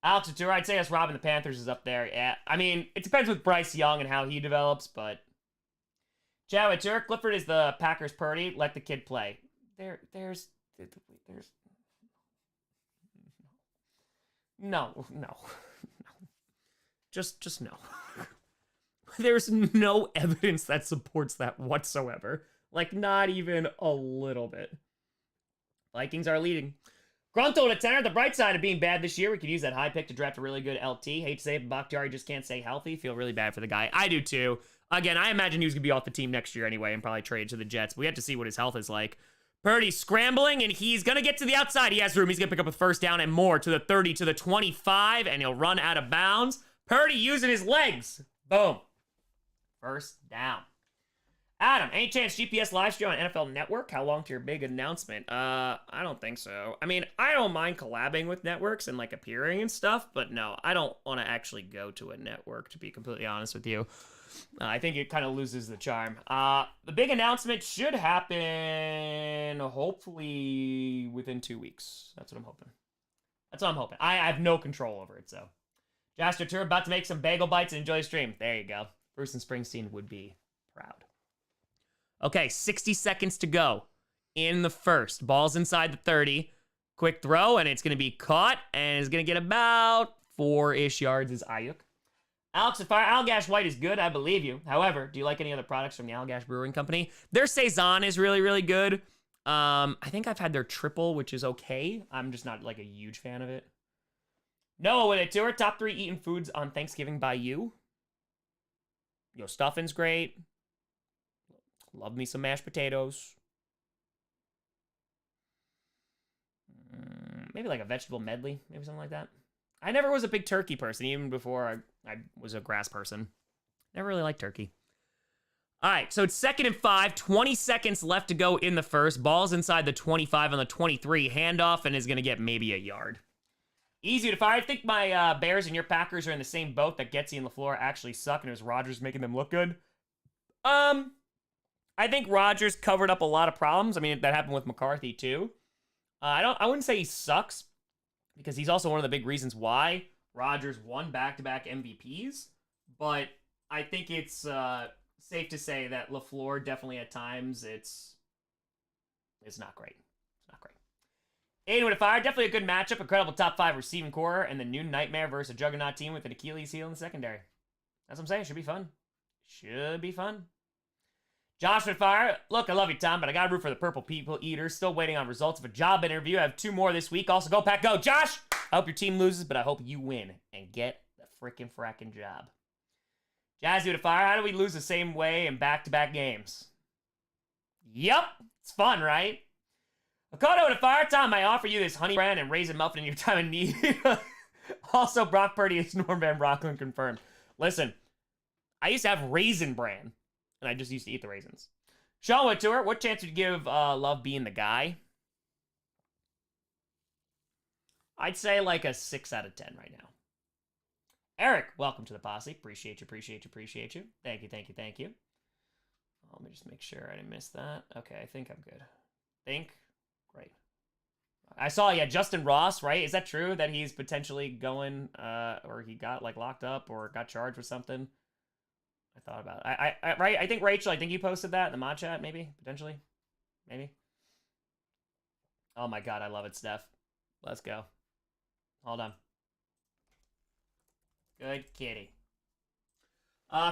Alex Atura, I'd say us robbing the Panthers is up there. Yeah, I mean, it depends with Bryce Young and how he develops, but... Chad Atura, Clifford is the Packers Purdy. Let the kid play. There's... No. Just no. There's no evidence that supports that whatsoever. Like, not even a little bit. Vikings are leading. Gruntle to tenor. The bright side of being bad this year, we could use that high pick to draft a really good LT. Hate to say it, Bakhtiari just can't stay healthy. Feel really bad for the guy. I do too. Again, I imagine he was going to be off the team next year anyway and probably trade to the Jets. But we have to see what his health is like. Purdy's scrambling, and he's going to get to the outside. He has room. He's going to pick up a first down and more to the 30, to the 25, and he'll run out of bounds. Purdy using his legs. Boom. First down. Adam, any chance GPS live stream on NFL Network? How long to your big announcement? I don't think so. I mean, I don't mind collabing with networks and like appearing and stuff, but no, I don't want to actually go to a network, to be completely honest with you. I think it kind of loses the charm. The big announcement should happen hopefully within 2 weeks. That's what I'm hoping. That's what I'm hoping. I have no control over it, so. Josh Turturro about to make some bagel bites and enjoy the stream. There you go. Bruce and Springsteen would be proud. Okay, 60 seconds to go in the first. Ball's inside the 30. Quick throw, and it's going to be caught, and it's going to get about 4-ish yards is Ayuk. Alex of Fire, Allagash White is good, I believe you. However, do you like any other products from the Allagash Brewing Company? Their Saison is really, really good. I think I've had their triple, which is okay. I'm just not like a huge fan of it. Noah with a tour. Top 3 eaten foods on Thanksgiving by you. Yo, stuffing's great. Love me some mashed potatoes. Maybe like a vegetable medley. Maybe something like that. I never was a big turkey person, even before I was a grass person. Never really liked turkey. All right, so it's 2nd and 5. 20 seconds left to go in the first. Ball's inside the 25 on the 23. Handoff and is going to get maybe a yard. Easy to fire. I think my Bears and your Packers are in the same boat that Getsy and LaFleur actually suck, and it was Rodgers making them look good. I think Rodgers covered up a lot of problems. I mean, that happened with McCarthy too. I wouldn't say he sucks, because he's also one of the big reasons why Rodgers won back-to-back MVPs. But I think it's safe to say that LaFleur definitely at times it's not great. It's not great. Aiden with a fire, definitely a good matchup. Incredible top 5 receiving core, and the new nightmare versus a juggernaut team with an Achilles heel in the secondary. That's what I'm saying. Should be fun. Should be fun. Josh with fire. Look, I love you, Tom, but I got to root for the Purple People Eaters. Still waiting on results of a job interview. I have 2 more this week. Also, go Pack, go. Josh, I hope your team loses, but I hope you win and get the fracking job. Jazzy with fire. How do we lose the same way in back-to-back games? Yep. It's fun, right? Makoto with fire. Tom, I offer you this honey bran and raisin muffin in your time of need. Also, Brock Purdy is Norm Van Brocklin confirmed. Listen, I used to have raisin bran. And I just used to eat the raisins. Sean went to her. What chance would you give Love being the guy? I'd say like a 6 out of 10 right now. Eric, welcome to the posse. Appreciate you. Thank you. Let me just make sure I didn't miss that. Okay, I think I'm good. Great. I saw, yeah, Justin Ross, right? Is that true that he's potentially going, or he got like locked up or got charged with something? I thought about it. Right? I think Rachel, I think you posted that in the mod chat, maybe, potentially. Maybe. Oh my god, I love it, Steph. Let's go. Hold on. Good kitty.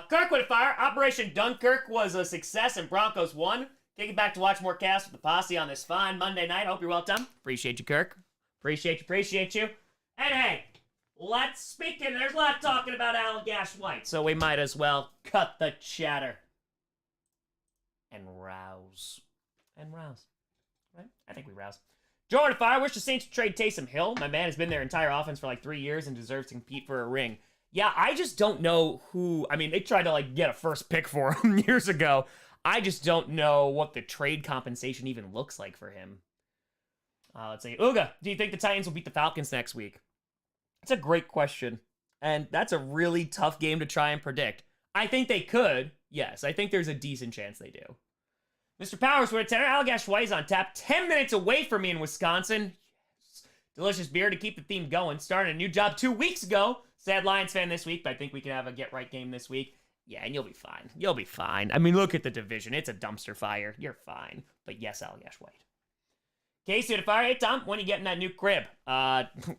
Kirkwood Fire. Operation Dunkirk was a success and Broncos won. Kicking back to watch more casts with the posse on this fine Monday night. Hope you're well, Tom. Appreciate you, Kirk. Appreciate you. And hey, there's a lot talking about Allagash White, so we might as well cut the chatter. And rouse. Right? I think we rouse. Jordan Fire, wish the Saints would trade Taysom Hill. My man has been their entire offense for like 3 years and deserves to compete for a ring. Yeah, I just don't know who. I mean, they tried to like get a first pick for him years ago. I just don't know what the trade compensation even looks like for him. Let's see. Uga, do you think the Titans will beat the Falcons next week? That's a great question. And that's a really tough game to try and predict. I think they could. Yes, I think there's a decent chance they do. Mr. Powers with a tenor. Allagash White is on tap. 10 minutes away from me in Wisconsin. Yes. Delicious beer to keep the theme going. Started a new job 2 weeks ago. Sad Lions fan this week, but I think we can have a get-right game this week. Yeah, and you'll be fine. You'll be fine. I mean, look at the division. It's a dumpster fire. You're fine. But yes, Allagash White. Casey to fire. Hey, Tom, when are you getting that new crib?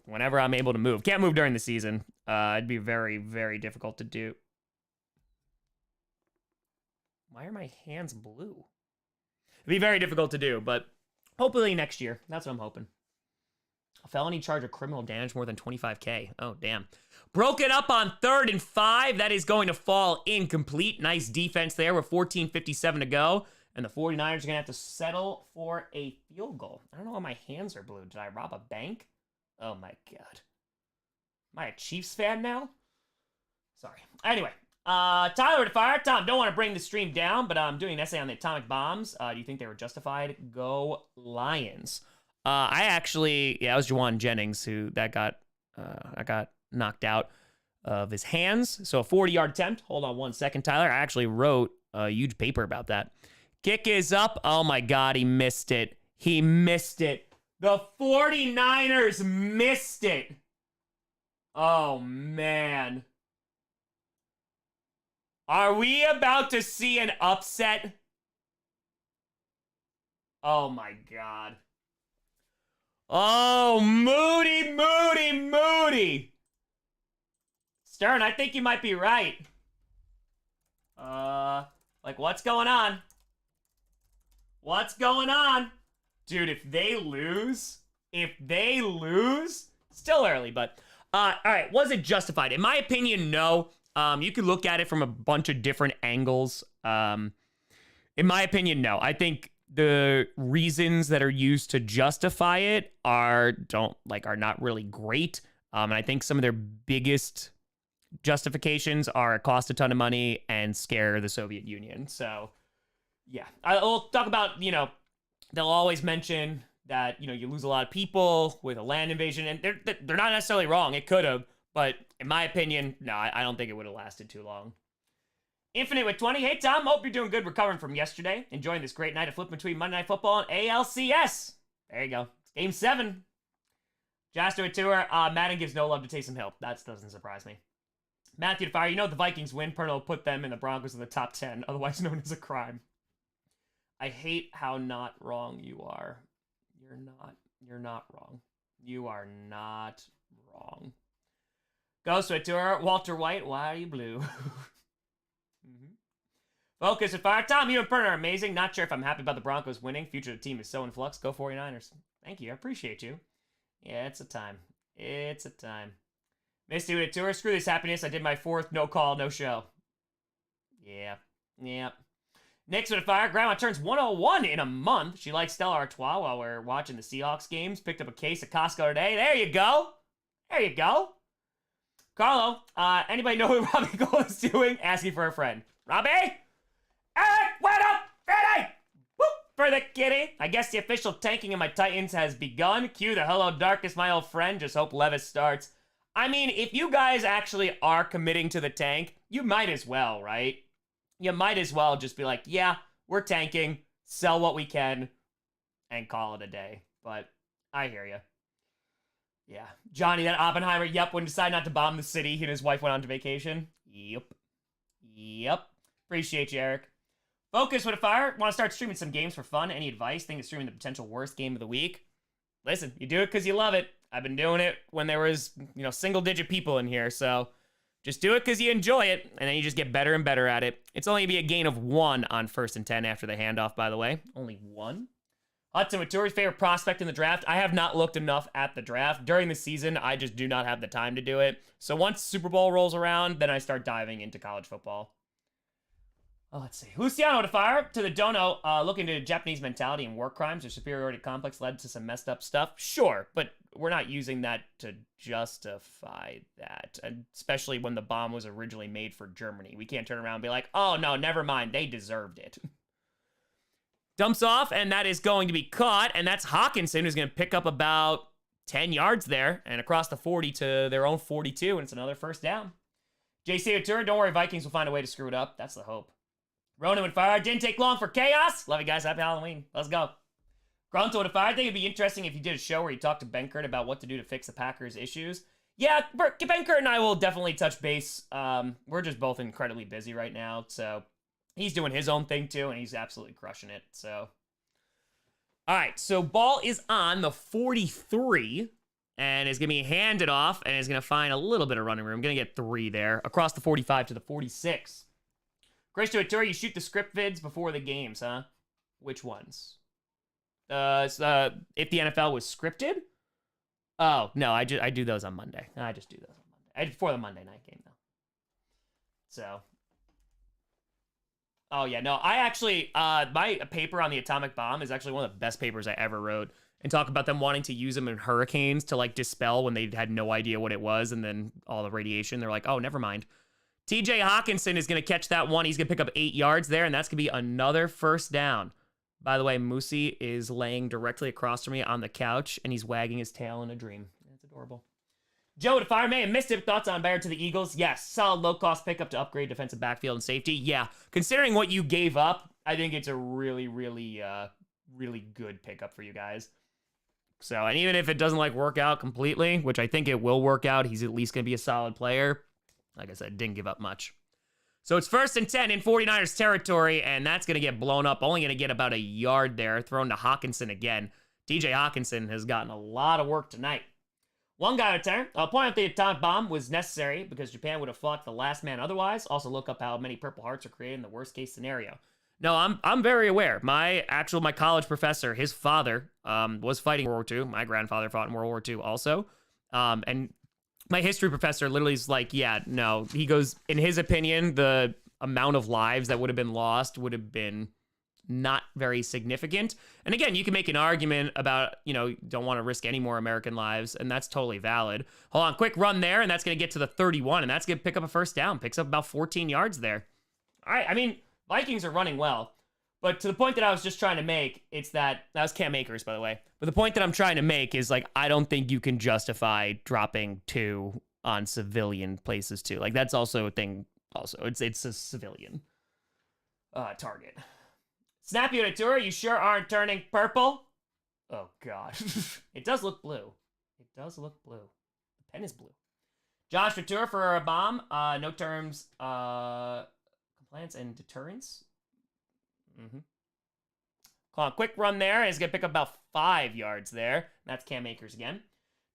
Whenever I'm able to move. Can't move during the season. It'd be very, very difficult to do. Why are my hands blue? It'd be very difficult to do, but hopefully next year. That's what I'm hoping. A felony charge of criminal damage more than 25K. Oh, damn. Broken up on 3rd and 5. That is going to fall incomplete. Nice defense there with 14:57 to go. And the 49ers are going to have to settle for a field goal. I don't know why my hands are blue. Did I rob a bank? Oh, my God. Am I a Chiefs fan now? Sorry. Anyway, Tyler to fire. Tom, don't want to bring the stream down, but I'm doing an essay on the atomic bombs. Do you think they were justified? Go Lions. It was Juwan Jennings I got knocked out of his hands. So a 40-yard attempt. Hold on one second, Tyler. I actually wrote a huge paper about that. Kick is up. Oh my God, he missed it. He missed it. The 49ers missed it. Oh man. Are we about to see an upset? Oh my God. Oh, Moody. Stern, I think you might be right. What's going on? What's going on? Dude, if they lose, still early, but, all right, was it justified? In my opinion, no. You could look at it from a bunch of different angles. In my opinion, no. I think the reasons that are used to justify it are not really great. And I think some of their biggest justifications are cost a ton of money and scare the Soviet Union. So, yeah. I'll talk about, they'll always mention that, you lose a lot of people with a land invasion, and they're not necessarily wrong. It could have, but in my opinion, no, I don't think it would have lasted too long. Infinite with 20. Hey, Tom, hope you're doing good recovering from yesterday. Enjoying this great night of flip between Monday Night Football and ALCS. There you go. It's Game 7. Jaster with tour. Madden gives no love to Taysom Hill. That doesn't surprise me. Matthew to fire. The Vikings win. Purtle put them in the Broncos in the top 10, otherwise known as a crime. I hate how not wrong you are. You're not wrong. You are not wrong. Ghost with tour. Walter White, why are you blue? Focus and fire. Tom, you and Pern are amazing. Not sure if I'm happy about the Broncos winning. Future of the team is so in flux. Go 49ers. Thank you. I appreciate you. Yeah, it's a time. It's a time. Misty with a tour. Screw this happiness. I did my 4th no call, no show. Yeah. Nick's with a fire. Grandma turns 101 in a month. She likes Stella Artois while we're watching the Seahawks games. Picked up a case at Costco today. There you go. Carlo, anybody know what Robbie Gold is doing? Asking for a friend. Robbie? Eric, what up? Ready? Whoop for the kitty. I guess the official tanking of my Titans has begun. Cue the hello darkness, my old friend. Just hope Levis starts. I mean, if you guys actually are committing to the tank, you might as well, right? You might as well just be like, yeah, we're tanking, sell what we can, and call it a day. But I hear you. Yeah. Johnny, that Oppenheimer, when decided not to bomb the city, he and his wife went on to vacation. Yep. Appreciate you, Eric. Focus with a fire. Want to start streaming some games for fun? Any advice? Think of streaming the potential worst game of the week? Listen, you do it because you love it. I've been doing it when there was, single-digit people in here, so just do it because you enjoy it, and then you just get better and better at it. It's only going to be a gain of 1 on 1st and 10 after the handoff, by the way. Only 1. Hudson with Tour's favorite prospect in the draft. I have not looked enough at the draft. During the season, I just do not have the time to do it. So once Super Bowl rolls around, then I start diving into college football. Oh, let's see. Luciano to fire. To the dono, looking into Japanese mentality and war crimes or superiority complex led to some messed up stuff. Sure, but we're not using that to justify that, especially when the bomb was originally made for Germany. We can't turn around and be like, oh, no, never mind. They deserved it. Dumps off, and that is going to be caught, and that's Hawkinson, who's going to pick up about 10 yards there and across the 40 to their own 42, and it's another first down. JC O'Toole, don't worry, Vikings will find a way to screw it up. That's the hope. Ronan with fire. Didn't take long for chaos. Love you guys. Happy Halloween. Let's go. Grunto with fire. I think it'd be interesting if you did a show where you talked to Benkert about what to do to fix the Packers' issues. Yeah, Benkert and I will definitely touch base. We're just both incredibly busy right now, so he's doing his own thing too, and he's absolutely crushing it. So, All right, so ball is on the 43 and is going to be handed off and is going to find a little bit of running room. Going to get 3 there across the 45 to the 46. Grace to a tour, you shoot the script vids before the games, huh? Which ones? If the NFL was scripted? Oh, no, I do those on Monday. I just do those on Monday. Before the Monday night game, though. So. Oh, yeah, no, I actually, my paper on the atomic bomb is actually one of the best papers I ever wrote. And talk about them wanting to use them in hurricanes to, like, dispel when they had no idea what it was. And then all the radiation, they're like, oh, never mind. TJ Hawkinson is going to catch that one. He's going to pick up 8 yards there, and that's going to be another first down. By the way, Moosey is laying directly across from me on the couch, and he's wagging his tail in a dream. That's adorable. Joe, the Fire May, missed it. Thoughts on Baird to the Eagles? Yes. Solid low-cost pickup to upgrade defensive backfield and safety. Yeah. Considering what you gave up, I think it's a really, really, really good pickup for you guys. So, and even if it doesn't, like, work out completely, which I think it will work out, he's at least going to be a solid player. Like I said, didn't give up much. So it's 1st and 10 in 49ers territory, and that's going to get blown up. Only going to get about a yard there, thrown to Hawkinson again. DJ Hawkinson has gotten a lot of work tonight. One guy return. I'll point out the atomic bomb was necessary because Japan would have fought the last man otherwise. Also look up how many Purple Hearts are created in the worst case scenario. No, I'm very aware. My college professor, his father, was fighting World War II. My grandfather fought in World War II also. And my history professor literally is like, yeah, no. He goes, in his opinion, the amount of lives that would have been lost would have been not very significant. And again, you can make an argument about, don't want to risk any more American lives, and that's totally valid. Hold on, quick run there, and that's going to get to the 31, and that's going to pick up a first down. Picks up about 14 yards there. All right, I mean, Vikings are running well. But to the point that I was just trying to make, it's that was Cam Akers, by the way. But the point that I'm trying to make is, like, I don't think you can justify dropping 2 on civilian places, too. Like, that's also a thing. Also, it's a civilian target. Snappy on a tour, you sure aren't turning purple? Oh, God. It does look blue. It does look blue. The pen is blue. Josh Couture for a bomb. No terms, compliance and deterrence. Call a quick run there. He's going to pick up about 5 yards there. That's Cam Akers again.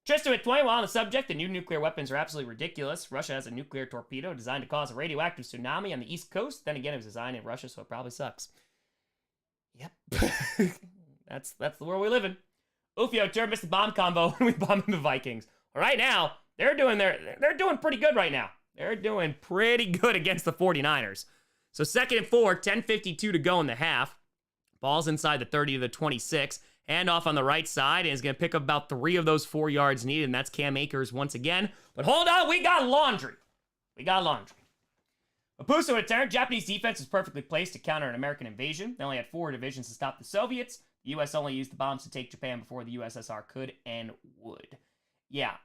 Tristan with 20, while on the subject, the new nuclear weapons are absolutely ridiculous. Russia has a nuclear torpedo designed to cause a radioactive tsunami on the East Coast. Then again, it was designed in Russia, so it probably sucks. Yep. That's the world we live in. Ufio Tur missed the bomb combo when we bombed the Vikings. Right now, they're doing pretty good right now. They're doing pretty good against the 49ers. So 2nd and 4, 10:52 to go in the half. Ball's inside the 30 to the 26. Handoff on the right side, and is going to pick up about 3 of those 4 yards needed, and that's Cam Akers once again. But hold on, we got laundry. Mapuso returned. Japanese defense is perfectly placed to counter an American invasion. They only had 4 divisions to stop the Soviets. The U.S. only used the bombs to take Japan before the USSR could and would. Yeah,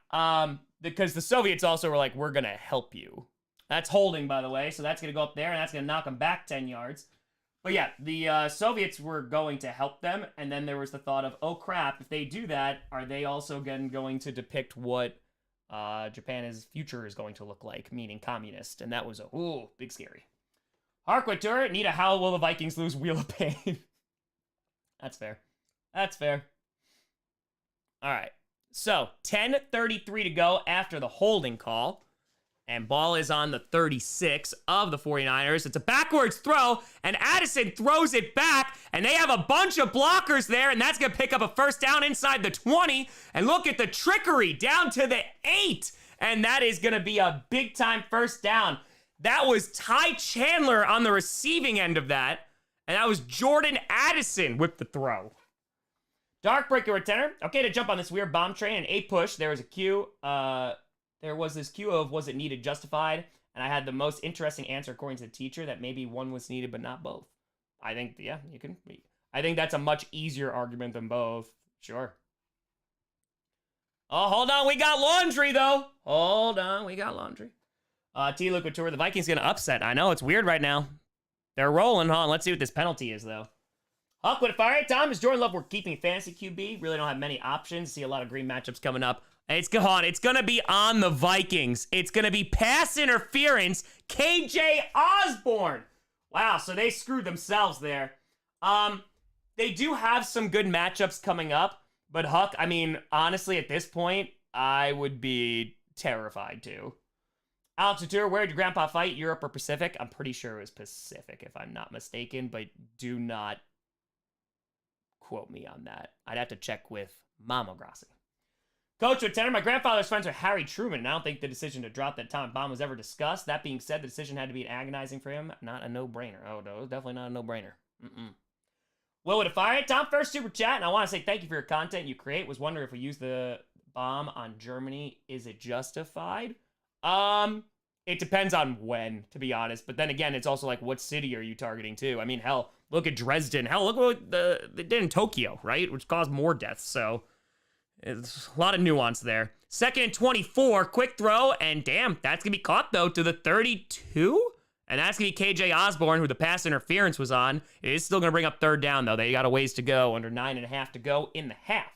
because the Soviets also were like, we're going to help you. That's holding, by the way, so that's going to go up there, and that's going to knock them back 10 yards. But yeah, the Soviets were going to help them, and then there was the thought of, oh crap, if they do that, are they also again going to depict what Japan's future is going to look like, meaning communist? And that was big scary. Harquatur, Nita, how will the Vikings lose Wheel of Pain? That's fair. All right, so 10:33 to go after the holding call. And ball is on the 36 of the 49ers. It's a backwards throw, and Addison throws it back, and they have a bunch of blockers there, and that's going to pick up a first down inside the 20. And look at the trickery down to the 8. And that is going to be a big-time first down. That was Ty Chandler on the receiving end of that, and that was Jordan Addison with the throw. Darkbreaker returner. Okay, to jump on this weird bomb train and 8 push. There was a cue. There was this cue of was it needed justified, and I had the most interesting answer according to the teacher that maybe one was needed but not both. I think, yeah, you can. I think that's a much easier argument than both. Sure. Oh, hold on, we got laundry though. T. Luke Couture, the Vikings gonna upset. I know it's weird right now. They're rolling, huh? Let's see what this penalty is though. Huck with a fire time. Is Jordan Love worth keeping fantasy QB? Really don't have many options. See a lot of green matchups coming up. It's going to be on the Vikings. It's going to be pass interference. KJ Osborne. Wow, so they screwed themselves there. They do have some good matchups coming up, but Huck, I mean, honestly, at this point, I would be terrified too. Alex Couture, where did your grandpa fight? Europe or Pacific? I'm pretty sure it was Pacific, if I'm not mistaken, but do not quote me on that. I'd have to check with Mama Grossi. Coach with tenor, my grandfather's friends are Harry Truman, and I don't think the decision to drop that atomic bomb was ever discussed. That being said, the decision had to be agonizing for him. Not a no-brainer. Oh, no, it was definitely not a no-brainer. Will with a fire. Tom, first super chat, and I want to say thank you for your content you create. Was wondering if we use the bomb on Germany, is it justified? It depends on when, to be honest. But then again, it's also like, what city are you targeting too? I mean, hell, look at Dresden. Hell, look what they did in Tokyo, right? Which caused more deaths. So it's a lot of nuance there. 2nd and 24, quick throw, and damn, that's gonna be caught though to the 32. And that's gonna be KJ Osborne, who the pass interference was on. It is still gonna bring up 3rd down though. They got a ways to go, under 9.5 to go in the half.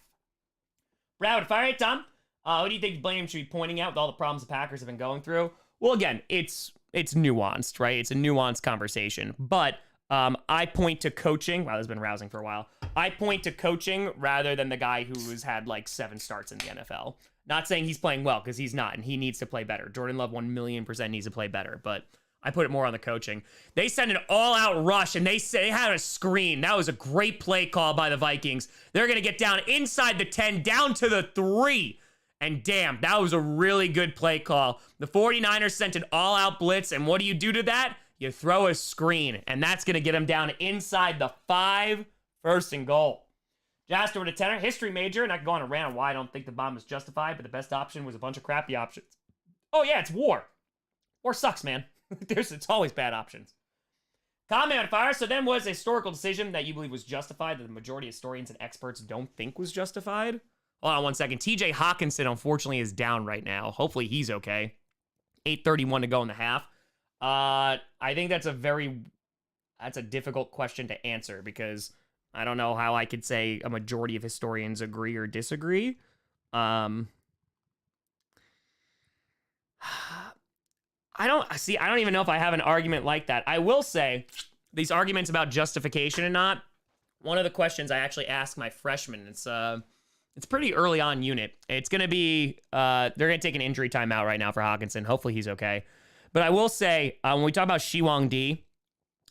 Brad, fire it, Tom. What do you think blame should be pointing out with all the problems the Packers have been going through? Well, again, it's nuanced, right? It's a nuanced conversation. But I point to coaching. Wow, this has been rousing for a while. I point to coaching rather than the guy who's had like 7 starts in the NFL. Not saying he's playing well, because he's not, and he needs to play better. Jordan Love 1,000,000% needs to play better, but I put it more on the coaching. They sent an all-out rush, and they had a screen. That was a great play call by the Vikings. They're going to get down inside the 10, down to the 3. And damn, that was a really good play call. The 49ers sent an all-out blitz, and what do you do to that? You throw a screen, and that's going to get them down inside the 5, 1st and goal. Jasper with a tenor, history major, and I could go on a rant on why I don't think the bomb was justified, but the best option was a bunch of crappy options. Oh yeah, it's war. War sucks, man. It's always bad options. Comment on fire. So then was a historical decision that you believe was justified that the majority of historians and experts don't think was justified? Hold on one second. TJ Hawkinson, unfortunately, is down right now. Hopefully he's okay. 8:31 to go in the half. I think that's a difficult question to answer because I don't know how I could say a majority of historians agree or disagree. I don't even know if I have an argument like that. I will say these arguments about justification and not, one of the questions I actually asked my freshmen, it's pretty early on unit. It's going to be, they're going to take an injury timeout right now for Hawkinson. Hopefully he's okay. But I will say, when we talk about Shi Huangdi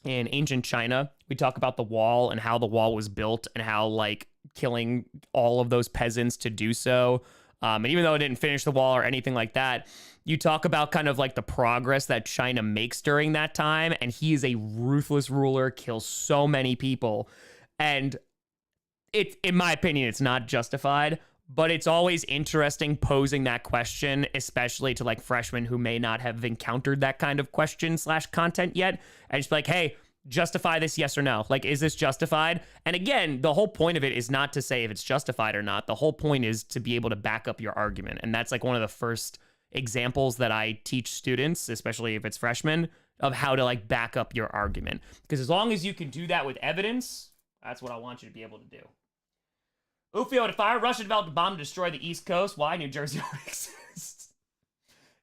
in ancient China, we talk about the wall and how the wall was built and how, like, killing all of those peasants to do so. And even though it didn't finish the wall or anything like that, you talk about kind of like the progress that China makes during that time. And he is a ruthless ruler, kills so many people. And in my opinion, it's not justified, but it's always interesting posing that question, especially to like freshmen who may not have encountered that kind of question / content yet. And just be like, hey, justify this, yes or no? Like, is this justified? And again, the whole point of it is not to say if it's justified or not. The whole point is to be able to back up your argument. And that's like one of the first examples that I teach students, especially if it's freshmen, of how to like back up your argument. Because as long as you can do that with evidence, that's what I want you to be able to do. Ufio to fire. Russia developed a bomb to destroy the East Coast. Why? New Jersey already exists.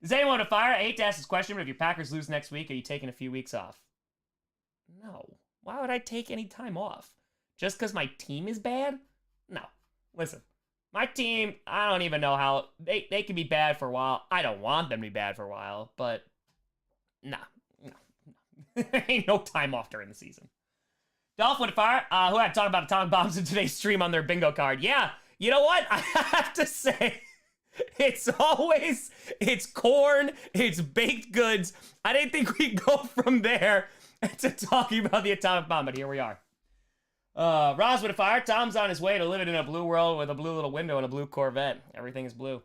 Is anyone to fire? I hate to ask this question, but if your Packers lose next week, are you taking a few weeks off? No. Why would I take any time off? Just because my team is bad? No. Listen, my team, I don't even know how, they can be bad for a while. I don't want them to be bad for a while, but no. Ain't no time off during the season. Dolphin Fire, who had talked about atomic bombs in today's stream on their bingo card. Yeah, you know what? I have to say, it's corn, it's baked goods. I didn't think we'd go from there to talking about the atomic bomb, but here we are. Roz with a fire. Tom's on his way to living in a blue world with a blue little window and a blue Corvette. Everything is blue.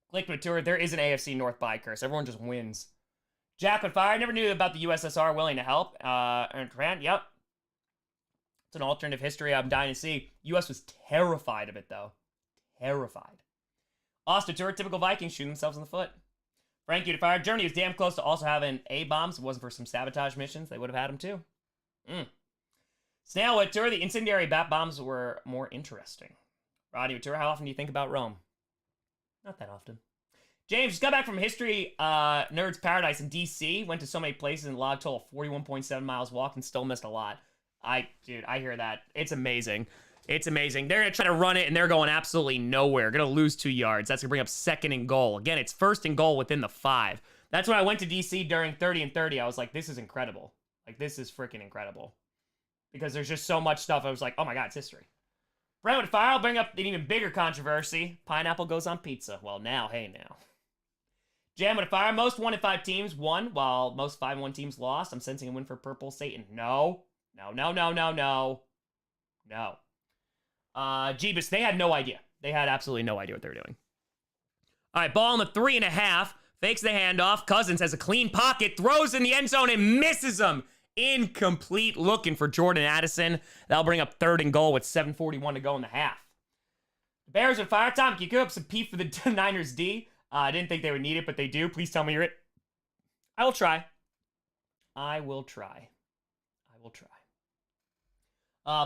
Click with a tour. There is an AFC North bye curse. Everyone just wins. Jack with fire. Never knew about the USSR willing to help. Aaron Grant, yep. It's an alternative history I'm dying to see. U.S. was terrified of it, though. Terrified. Austin Tour, typical Vikings shooting themselves in the foot. Frank, you to fire. Germany was damn close to also having A-bombs. If it wasn't for some sabotage missions, they would have had them, too. Snail with Tour, the incendiary bat bombs were more interesting. Rodney with Tour, how often do you think about Rome? Not that often. James just got back from History Nerds Paradise in D.C. Went to so many places and logged total of 41.7 miles walked and still missed a lot. Dude, I hear that. It's amazing. It's amazing. They're going to try to run it, and they're going absolutely nowhere. Going to lose 2 yards. That's going to bring up 2nd and goal. Again, it's 1st and goal within the 5. That's when I went to DC during 30 and 30. I was like, this is incredible. Like, this is freaking incredible. Because there's just so much stuff. I was like, oh my God, it's history. Brentwood Fire, I'll bring up an even bigger controversy. Pineapple goes on pizza. Well, now, hey now. Jam with a Fire, most 1-5 teams won, while most 5-1 teams lost. I'm sensing a win for Purple Satan. No. No, no, no, no, no. No. Jeebus, they had no idea. They had absolutely no idea what they were doing. All right, ball in the 3.5. Fakes the handoff. Cousins has a clean pocket. Throws in the end zone and misses him. Incomplete, looking for Jordan Addison. That'll bring up 3rd and goal with 7:41 to go in the half. The Bears are fire. Tom, can you give up some P for the Niners D? I didn't think they would need it, but they do. Please tell me you're it. I will try. I will try. I will try.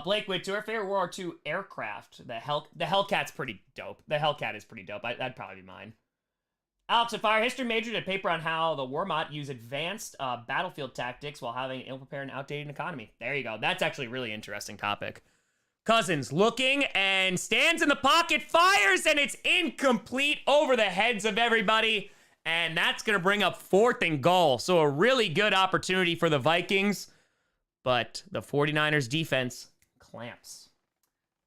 Blake Whittour, favorite World War II aircraft. The Hellcat's pretty dope. The Hellcat is pretty dope. That'd probably be mine. Alex of Fire, history major, did a paper on how the Wehrmacht use advanced battlefield tactics while having an ill-prepared and outdated economy. There you go. That's actually a really interesting topic. Cousins looking and stands in the pocket, fires, and it's incomplete over the heads of everybody. And that's going to bring up 4th and goal. So a really good opportunity for the Vikings. But the 49ers defense clamps.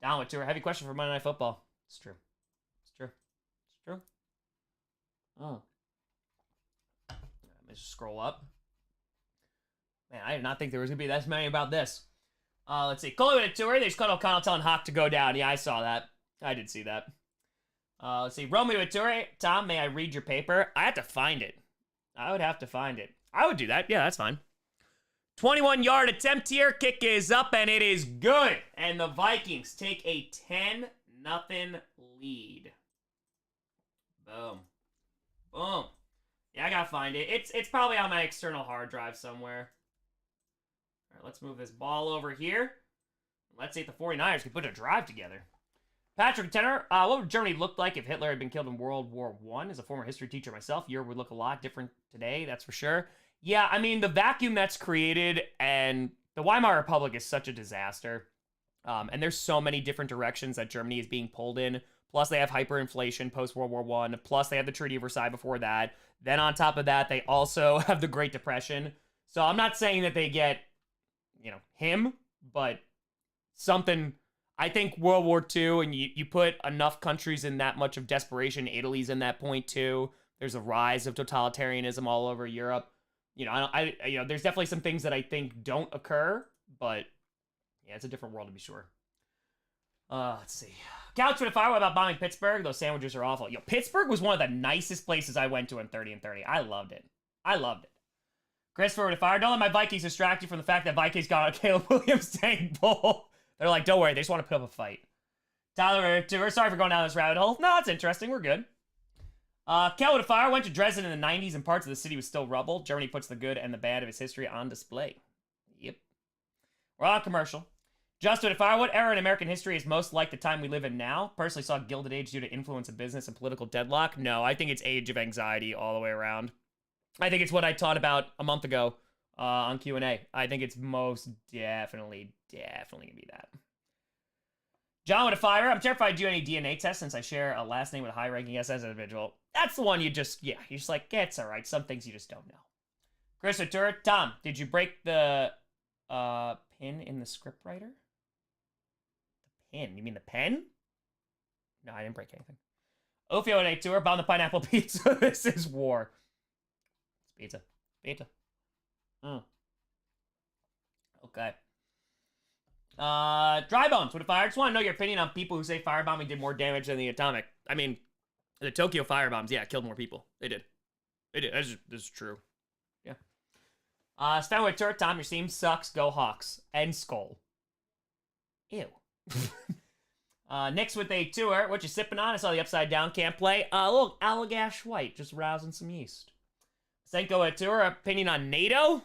Down with 2. Heavy question for Monday Night Football. It's true. It's true. It's true. Oh. Let me just scroll up. Man, I did not think there was going to be that many about this. Let's see. Coley with a tour. They just called O'Connell telling Hawk to go down. Yeah, I saw that. I did see that. Let's see. Romeo with a tour. Tom, may I read your paper? I have to find it. I would have to find it. I would do that. Yeah, that's fine. 21-yard attempt here. Kick is up, and it is good. And the Vikings take a 10-0 lead. Boom. Boom. Yeah, I gotta find it. It's probably on my external hard drive somewhere. All right, let's move this ball over here. Let's see if the 49ers can put a drive together. Patrick Tenner, what would Germany look like if Hitler had been killed in World War I? As a former history teacher myself, Europe would look a lot different today, that's for sure. Yeah, I mean, the vacuum that's created, and the Weimar Republic is such a disaster. And there's so many different directions that Germany is being pulled in. Plus, they have hyperinflation post-World War I. Plus, they have the Treaty of Versailles before that. Then on top of that, they also have the Great Depression. So I'm not saying that they get, him, but something. I think World War II, and you put enough countries in that much of desperation. Italy's in that point too. There's a rise of totalitarianism all over Europe. There's definitely some things that I think don't occur, but yeah, it's a different world to be sure. Let's see. Couch with a Fire, what about bombing Pittsburgh? Those sandwiches are awful. Pittsburgh was one of the nicest places I went to in 30 and 30. I loved it. Christopher with a Fire, don't let my Vikings distract you from the fact that Vikings got a Caleb Williams tank bull. They're like, don't worry, they just want to put up a fight. Tyler, sorry for going down this rabbit hole. No, it's interesting. We're good. Kel with a Fire went to Dresden in the 90s and parts of the city was still rubble. Germany puts the good and the bad of its history on display. Yep. We're on commercial. Just with a Fire, what era in American history is most like the time we live in now? Personally saw Gilded Age due to influence of business and political deadlock. No, I think it's Age of Anxiety all the way around. I think it's what I taught about a month ago on Q&A. I think it's most definitely gonna be that. John with a Fire, I'm terrified to do any DNA tests since I share a last name with a high-ranking SS individual. That's the one you're just like, yeah, it's all right. Some things you just don't know. Chris O'Toole, Tom, did you break the pin in the scriptwriter? The pin? You mean the pen? No, I didn't break anything. Ophio and A Tour, bomb the pineapple pizza. This is war. It's pizza. Okay. Dry Bones with a Fire. I just want to know your opinion on people who say firebombing did more damage than the atomic. I mean, the Tokyo firebombs, killed more people. They did. This is true. Yeah. Stanway Turret, Tom, your team sucks. Go Hawks. And Skull. Ew. Nick's with a tour. What you sipping on? I saw the Upside Down can't play. A little Allagash White, just rousing some yeast. Senko a tour. Opinion on NATO?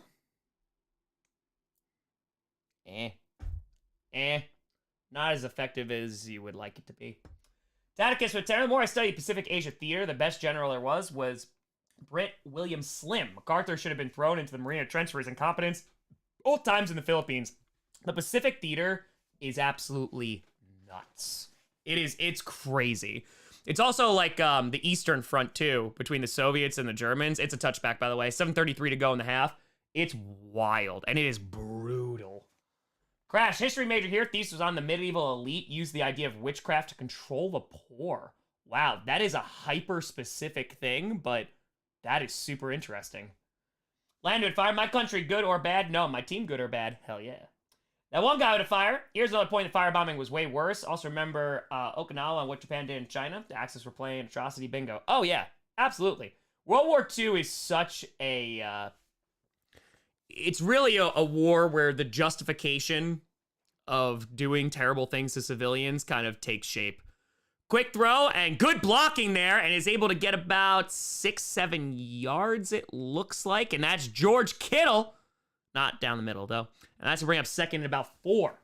Not as effective as you would like it to be. Taticus with Terror. The more I study Pacific Asia theater, the best general there was Britt William Slim. MacArthur should have been thrown into the Marina Trench for his incompetence. Old times in the Philippines. The Pacific Theater is absolutely nuts. It's crazy. It's also like the Eastern Front too, between the Soviets and the Germans. It's a touchback, by the way. 7:33 to go in the half. It's wild, and it is brutal. Crash, history major here. Thesis was on the medieval elite used the idea of witchcraft to control the poor. Wow, that is a hyper-specific thing, but that is super interesting. Landed fire, my country good or bad? No, my team good or bad? Hell yeah. That one guy with a fire. Here's another point, the firebombing was way worse. Also remember Okinawa and what Japan did in China. The Axis were playing atrocity bingo. Oh yeah, absolutely. World War II is such a... it's really a war where the justification of doing terrible things to civilians kind of takes shape. Quick throw and good blocking there, and is able to get about 6-7 yards, it looks like. And that's George Kittle. Not down the middle, though. And that's to bring up second in about 4.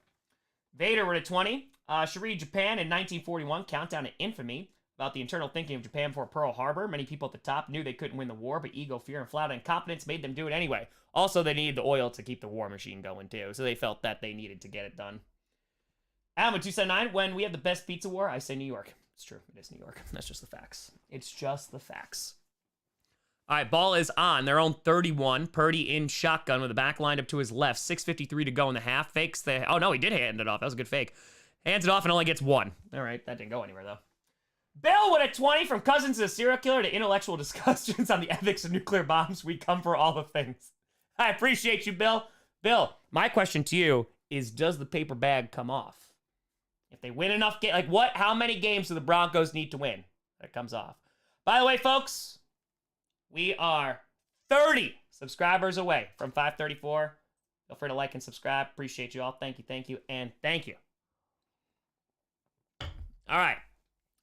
Vader with a 20. Shiri, Japan in 1941, countdown to infamy. About the internal thinking of Japan before Pearl Harbor. Many people at the top knew they couldn't win the war, but ego, fear, and flat incompetence made them do it anyway. Also, they needed the oil to keep the war machine going, too. So they felt that they needed to get it done. Alma 279, when we have the best pizza war, I say New York. It's true. It is New York. That's just the facts. It's just the facts. All right, ball is on. Their own 31. Purdy in shotgun with the back lined up to his left. 6:53 to go in the half. Fakes the... Oh, no, he did hand it off. That was a good fake. Hands it off and only gets 1. All right, that didn't go anywhere, though. Bill with a 20. From cousins to serial killer to intellectual discussions on the ethics of nuclear bombs. We come for all the things. I appreciate you, Bill. Bill, my question to you is, does the paper bag come off? If they win enough games, like how many games do the Broncos need to win that it comes off? By the way, folks, we are 30 subscribers away from 534. Feel free to like and subscribe. Appreciate you all. Thank you, and thank you. All right.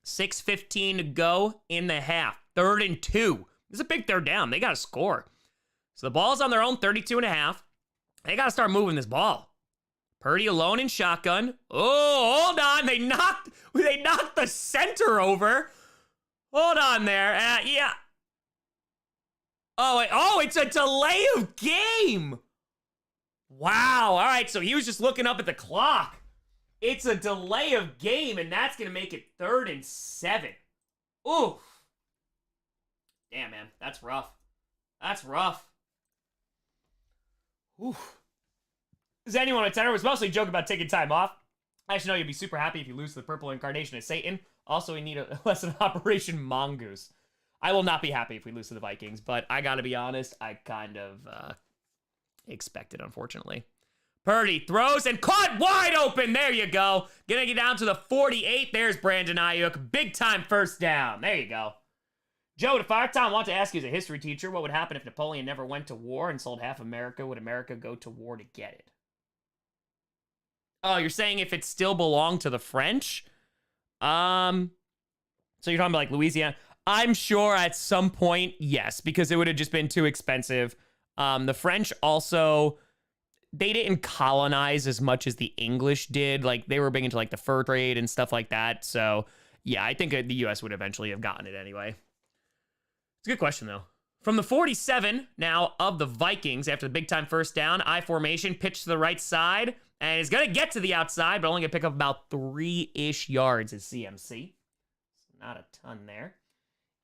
6:15 to go in the half. 3rd and 2. This is a big third down. They got to score. So the ball's on their own 32 and a half. They got to start moving this ball. Purdy alone in shotgun. Oh, hold on. They knocked the center over. Hold on there. Yeah. Oh, it's a delay of game. Wow. All right, so he was just looking up at the clock. It's a delay of game, and that's going to make it 3rd and 7. Oof. Damn, man. That's rough. That's rough. Oof. Is anyone a tenor? Was mostly a joke about taking time off. I actually know you'd be super happy if you lose to the purple incarnation of Satan. Also, we need a lesson in Operation Mongoose. I will not be happy if we lose to the Vikings, but I gotta be honest, I kind of expect it, unfortunately. Purdy throws and caught wide open. There you go. Gonna get down to the 48. There's Brandon Ayuk. Big time first down. There you go. Joe, to Fire Tom, I want to ask you as a history teacher, what would happen if Napoleon never went to war and sold half America? Would America go to war to get it? Oh, you're saying if it still belonged to the French? So you're talking about like Louisiana? I'm sure at some point, yes, because it would have just been too expensive. The French also, they didn't colonize as much as the English did. Like, they were big into like the fur trade and stuff like that. So yeah, I think the U.S. would eventually have gotten it anyway. It's a good question, though. From the 47 now of the Vikings, after the big-time first down, I formation, pitch to the right side, and is going to get to the outside, but only going to pick up about 3-ish yards as CMC. So not a ton there.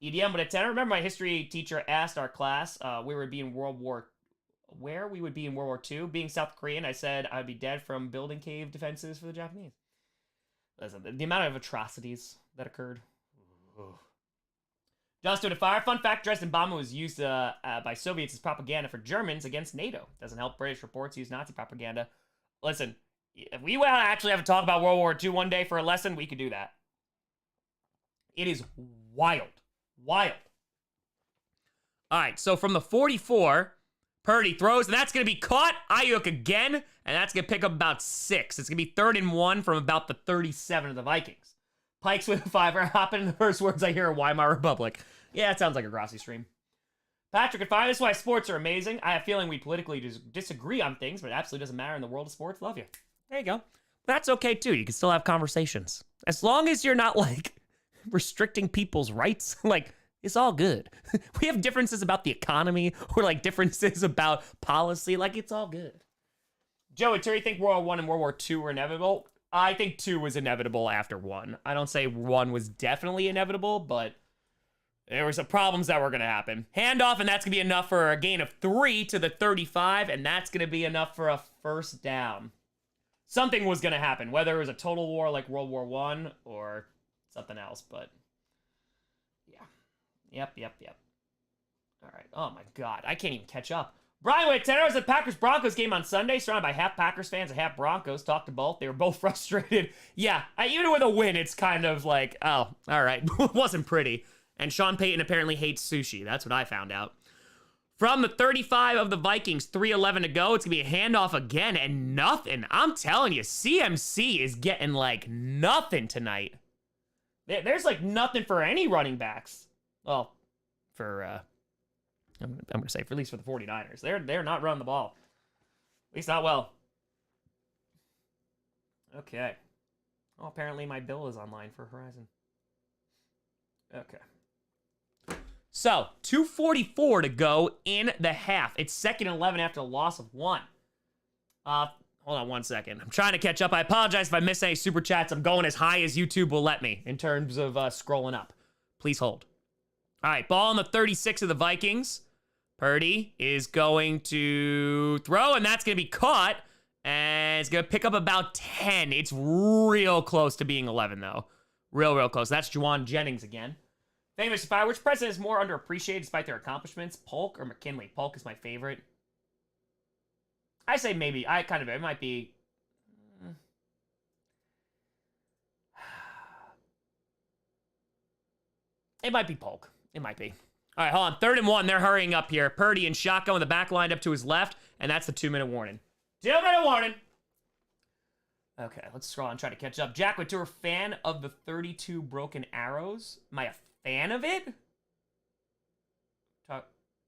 EDM with a 10. Remember my history teacher asked our class where we would be in World War II. Being South Korean, I said I would be dead from building cave defenses for the Japanese. Listen, the amount of atrocities that occurred. Ugh. Just to fire. Fun fact, Dresden Bomber was used by Soviets as propaganda for Germans against NATO. Doesn't help British reports use Nazi propaganda. Listen, if we want to actually have to talk about World War II one day for a lesson, we could do that. It is wild. Wild. All right, so from the 44, Purdy throws, and that's going to be caught. Ayuk again, and that's going to pick up about 6. It's going to be 3rd and 1 from about the 37 of the Vikings. Pikes with a 5er, hopping in the first words I hear of Weimar Republic. Yeah, it sounds like a Grossi stream. Patrick and Fire, this is why sports are amazing. I have a feeling we politically disagree on things, but it absolutely doesn't matter in the world of sports. Love you. There you go. That's okay, too. You can still have conversations. As long as you're not, like, restricting people's rights, like, it's all good. We have differences about the economy or, like, differences about policy. Like, it's all good. Joe, do you think World War I and World War II were inevitable? I think 2 was inevitable after 1. I don't say 1 was definitely inevitable, but there were some problems that were going to happen. Handoff, and that's going to be enough for a gain of 3 to the 35, and that's going to be enough for a first down. Something was going to happen, whether it was a total war like World War I or something else, but yeah. Yep. All right. Oh, my God. I can't even catch up. Brian with 10 hours at Packers-Broncos game on Sunday, surrounded by half Packers fans and half Broncos. Talked to both. They were both frustrated. Yeah, even with a win, it's kind of like, oh, all right. It wasn't pretty. And Sean Payton apparently hates sushi. That's what I found out. From the 35 of the Vikings, 3:11 to go. It's going to be a handoff again and nothing. I'm telling you, CMC is getting like nothing tonight. There's like nothing for any running backs. Well, for, I'm going to say, for at least for the 49ers. They're not running the ball. At least not well. Okay. Oh, apparently my bill is online for Horizon. Okay. So, 2:44 to go in the half. It's 2nd and 11 after a loss of 1. Hold on 1 second. I'm trying to catch up. I apologize if I miss any super chats. I'm going as high as YouTube will let me in terms of scrolling up. Please hold. All right, ball on the 36 of the Vikings. Purdy is going to throw, and that's going to be caught, and it's going to pick up about 10. It's real close to being 11, though. Real close. That's Juwan Jennings again. Famous fire. Which president is more underappreciated despite their accomplishments? Polk or McKinley? Polk is my favorite. I say maybe. It might be. It might be Polk. It might be. All right, hold on. 3rd and 1. They're hurrying up here. Purdy and shotgun with the back lined up to his left, and that's the 2-minute warning. 2-minute warning. Okay, let's scroll and try to catch up. Jack Couture, fan of the 32 broken arrows. Am I a fan of it?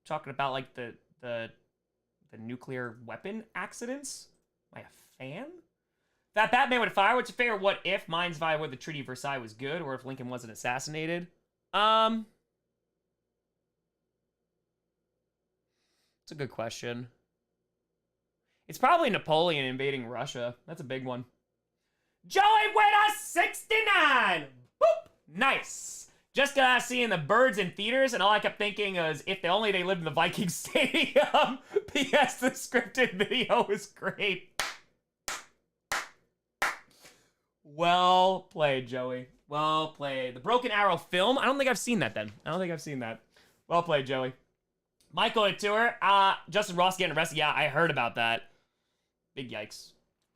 Talking about like the nuclear weapon accidents. Am I a fan? That Batman would fire. What's your favorite? What if? Mine's vibe whether the Treaty of Versailles was good or if Lincoln wasn't assassinated. It's a good question. It's probably Napoleon invading Russia. That's a big one. Joey Buena 69! Boop! Nice. Just seeing the birds in theaters, and all I kept thinking was, if they lived in the Vikings stadium. P.S. The scripted video was great. Well played, Joey. Well played. The Broken Arrow film? I don't think I've seen that then. Well played, Joey. Michael at tour. Justin Ross getting arrested. Yeah, I heard about that. Big yikes.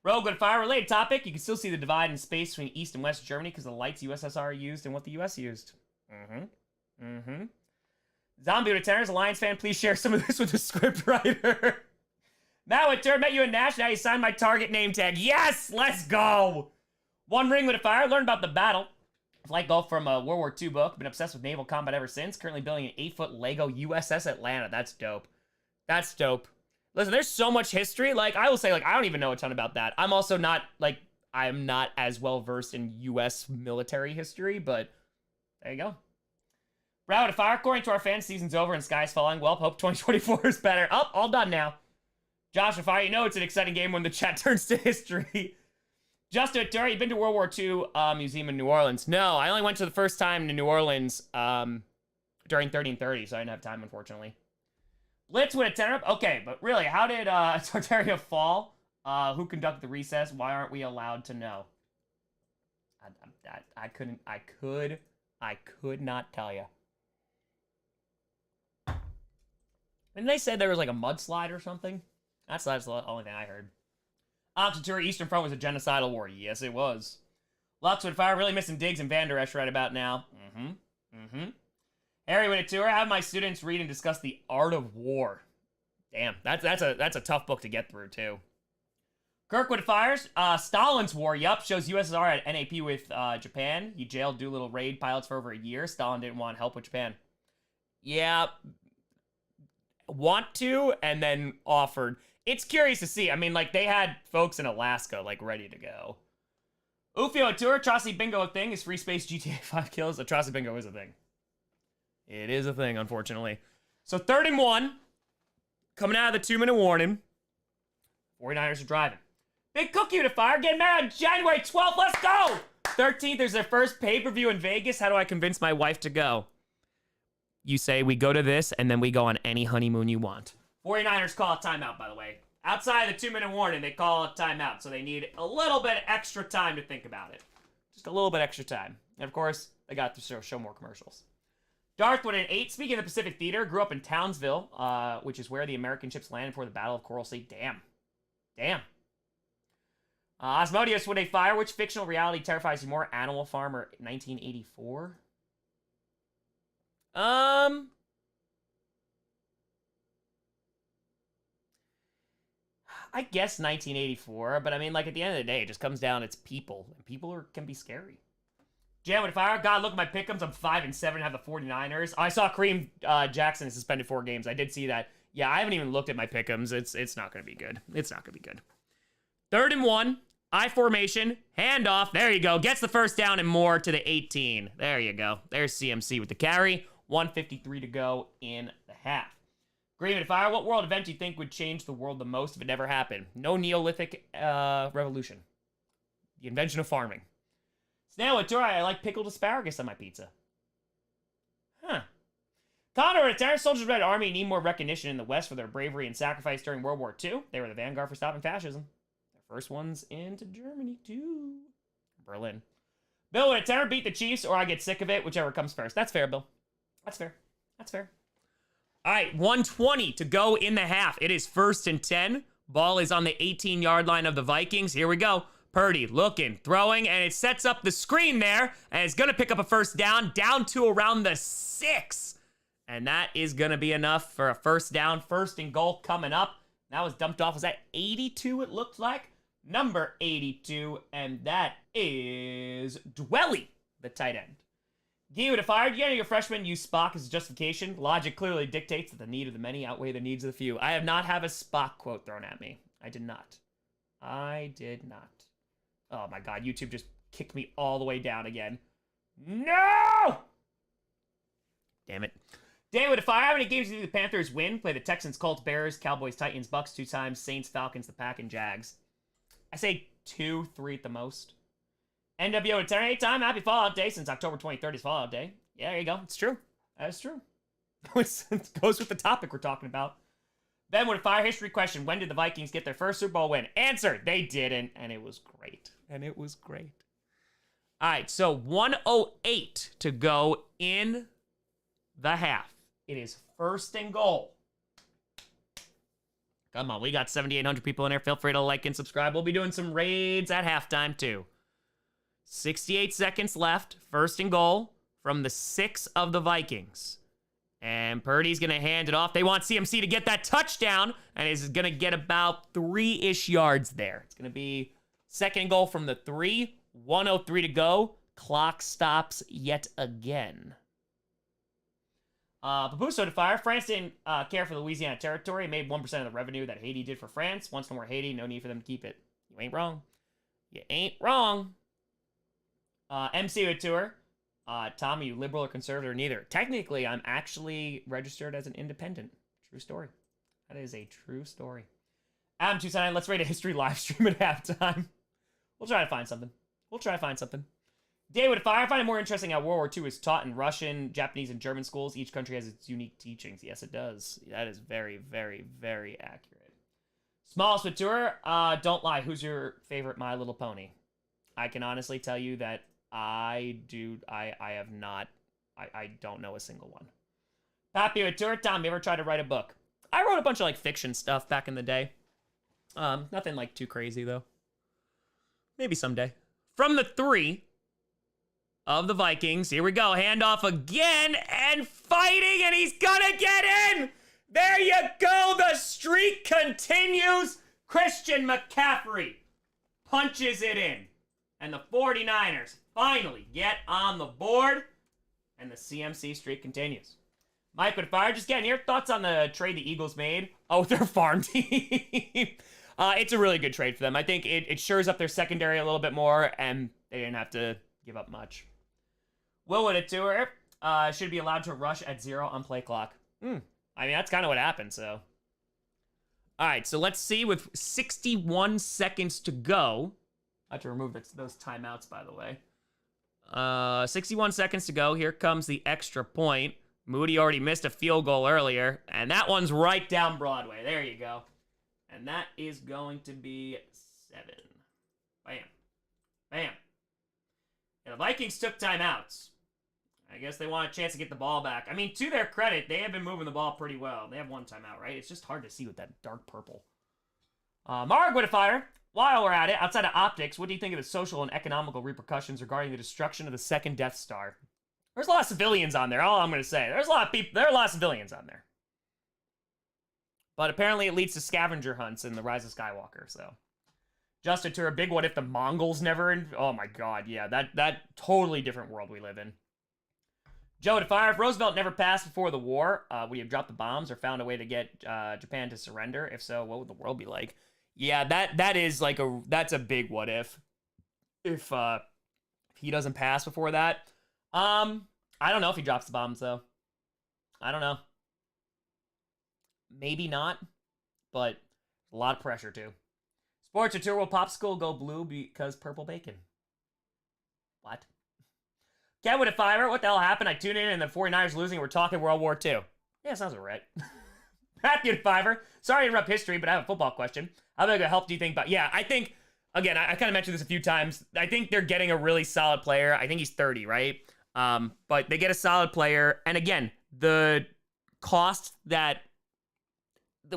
Rogue with fire. Related topic. You can still see the divide in space between East and West Germany because the lights USSR used and what the US used. Zombie with tenors. Alliance fan, please share some of this with the scriptwriter. Matt with tour. Met you in Nash. Now you signed my Target name tag. Yes! Let's go! One ring with a fire. Learned about the battle. Flight golf from a World War II book. Been obsessed with naval combat ever since. Currently building an 8-foot Lego USS Atlanta. That's dope. That's dope. Listen, there's so much history. Like, I will say, like, I don't even know a ton about that. I'm also not, like, I'm not as well versed in U.S. military history, but there you go. Broward, fire. According to our fans, season's over and sky's falling. Well, hope 2024 is better. Oh, all done now. Josh, fire. You know it's an exciting game when the chat turns to history. Justin, Terry, you been to World War II museum in New Orleans? No, I only went to the first time to New Orleans during 30 and 30, so I didn't have time, unfortunately. Blitz with a 10 up? Okay, but really, how did Tartaria fall? Who conducted the recess? Why aren't we allowed to know? I could not tell you. Didn't they say there was like a mudslide or something? That's the only thing I heard. Oxentura Eastern Front was a genocidal war. Yes, it was. Luxwood Fire really missing Diggs and Van Der Esch right about now. Harry with a tour. Have my students read and discuss the art of war. Damn, that's a tough book to get through too. Kirkwood Fires. Stalin's War. Yup, shows USSR at NAP with Japan. He jailed Doolittle raid pilots for over a year. Stalin didn't want help with Japan. Yeah, want to and then offered. It's curious to see. I mean, like, they had folks in Alaska, like, ready to go. Ufio Tour, Atrocity Bingo a thing. Is Free Space GTA 5 kills? Atrocity Bingo is a thing. It is a thing, unfortunately. So 3rd and 1. Coming out of the 2-minute warning. 49ers are driving. Big Cookie to fire. Getting married on January 12th. Let's go. 13th, there's their first pay-per-view in Vegas. How do I convince my wife to go? You say we go to this, and then we go on any honeymoon you want. 49ers call a timeout, by the way. Outside of the 2-minute warning, they call a timeout. So they need a little bit extra time to think about it. Just a little bit extra time. And, of course, they got to show more commercials. Darth with an 8. Speaking of the Pacific Theater, grew up in Townsville, which is where the American ships landed for the Battle of Coral Sea. Damn. Osmodius with a fire. Which fictional reality terrifies you more, Animal Farm or 1984? I guess 1984, but I mean, like, at the end of the day, it just comes down, it's people, and people can be scary. Jam with fire. God, look at my pick'ems. I'm 5-7, have the 49ers. I saw Kareem Jackson is suspended 4 games. I did see that. Yeah, I haven't even looked at my pick'ems. It's not going to be good. It's not going to be good. 3rd and 1. I formation, handoff, there you go. Gets the first down and more to the 18. There you go. There's CMC with the carry. 1:53 to go in the half. Green and fire. What world event do you think would change the world the most if it never happened? No Neolithic revolution. The invention of farming. Snail with I like pickled asparagus on my pizza. Huh. Condor retired. Soldiers of the Red Army need more recognition in the West for their bravery and sacrifice during World War II. They were the vanguard for stopping fascism. First ones into Germany, too. Berlin. Bill, would a tenor beat the Chiefs or I get sick of it? Whichever comes first. That's fair, Bill. That's fair. That's fair. All right, 1:20 to go in the half. It is 1st and 10. Ball is on the 18-yard line of the Vikings. Here we go. Purdy looking, throwing, and it sets up the screen there, and it's going to pick up a first down to around the 6. And that is going to be enough for a first down. 1st and goal coming up. That was dumped off. Was that 82, it looked like? Number 82, and that is Dwelly, the tight end. Gee, with a fire, you get your freshman use Spock as a justification. Logic clearly dictates that the need of the many outweigh the needs of the few. I have not had a Spock quote thrown at me. I did not. Oh my god, YouTube just kicked me all the way down again. No! Damn it. Day with a fire. How many games do the Panthers win? Play the Texans, Colts, Bears, Cowboys, Titans, Bucks 2 times, Saints, Falcons, the Pack, and Jags. I say 2, 3 at the most. NWO Eternity time. Happy Fallout Day since October 23rd is Fallout Day. Yeah, there you go. It's true. That is true. It goes with the topic we're talking about. Then with a fire history question. When did the Vikings get their first Super Bowl win? Answer. They didn't. And it was great. All right, so 1:08 to go in the half. It is 1st and goal. Come on, we got 7,800 people in there. Feel free to like and subscribe. We'll be doing some raids at halftime, too. 68 seconds left. 1st and goal from the 6 of the Vikings. And Purdy's going to hand it off. They want CMC to get that touchdown, and is going to get about 3-ish yards there. It's going to be 2nd and goal from the 3. 1:03 to go. Clock stops yet again. Papuso to fire. France didn't care for the Louisiana territory. It made 1% of the revenue that Haiti did for France. Once no more Haiti, no need for them to keep it. You ain't wrong. MC with tour. Tom, are you liberal or conservative or neither? Technically, I'm actually registered as an independent. True story. That is a true story. Adam 279, let's rate a history live stream at halftime. We'll try to find something. Day with a fire. I find it more interesting how World War II is taught in Russian, Japanese, and German schools. Each country has its unique teachings. Yes, it does. That is very, very, very accurate. Smallest with tour. Don't lie. Who's your favorite My Little Pony? I can honestly tell you that I don't know a single one. Pappy with tour. Tom, you ever tried to write a book? I wrote a bunch of like fiction stuff back in the day. Nothing like too crazy though. Maybe someday. From the 3 of the Vikings. Here we go. Handoff again and fighting, and he's gonna get in. There you go. The streak continues. Christian McCaffrey punches it in. And the 49ers finally get on the board. And the CMC streak continues. Mike with fire. Just getting your thoughts on the trade the Eagles made. Oh, their farm team. It's a really good trade for them. I think it shores up their secondary a little bit more, and they didn't have to give up much. Will with a tour. Should be allowed to rush at 0 on play clock. I mean, that's kind of what happened, so. All right, so let's see with 61 seconds to go. I have to remove those timeouts, by the way. 61 seconds to go. Here comes the extra point. Moody already missed a field goal earlier, and that one's right down Broadway. There you go. And that is going to be 7. Bam. Bam. Yeah, the Vikings took timeouts. I guess they want a chance to get the ball back. I mean, to their credit, they have been moving the ball pretty well. They have one timeout, right? It's just hard to see with that dark purple. Marg with a fire. While we're at it, outside of optics, what do you think of the social and economical repercussions regarding the destruction of the second Death Star? There's a lot of civilians on there. All I'm going to say. There's a lot of people. There are a lot of civilians on there. But apparently it leads to scavenger hunts in The Rise of Skywalker, so. Justin to a big what if the Mongols never... Oh my god, yeah. That totally different world we live in. Joe to fire. If Roosevelt never passed before the war, would he have dropped the bombs or found a way to get Japan to surrender? If so, what would the world be like? Yeah, that is like that's a big what if. If he doesn't pass before that. I don't know if he drops the bombs though. I don't know. Maybe not, but a lot of pressure too. Sports or tour will popsicle go blue because purple bacon. What? Ken with a fiver. What the hell happened? I tuned in and the 49ers losing. We're talking World War II. Yeah, sounds alright. Matthew with a fiver. Sorry to interrupt history, but I have a football question. How big a help do you think about? Yeah, I think, again, I kind of mentioned this a few times. I think they're getting a really solid player. I think he's 30, right? But they get a solid player. And again, the cost that,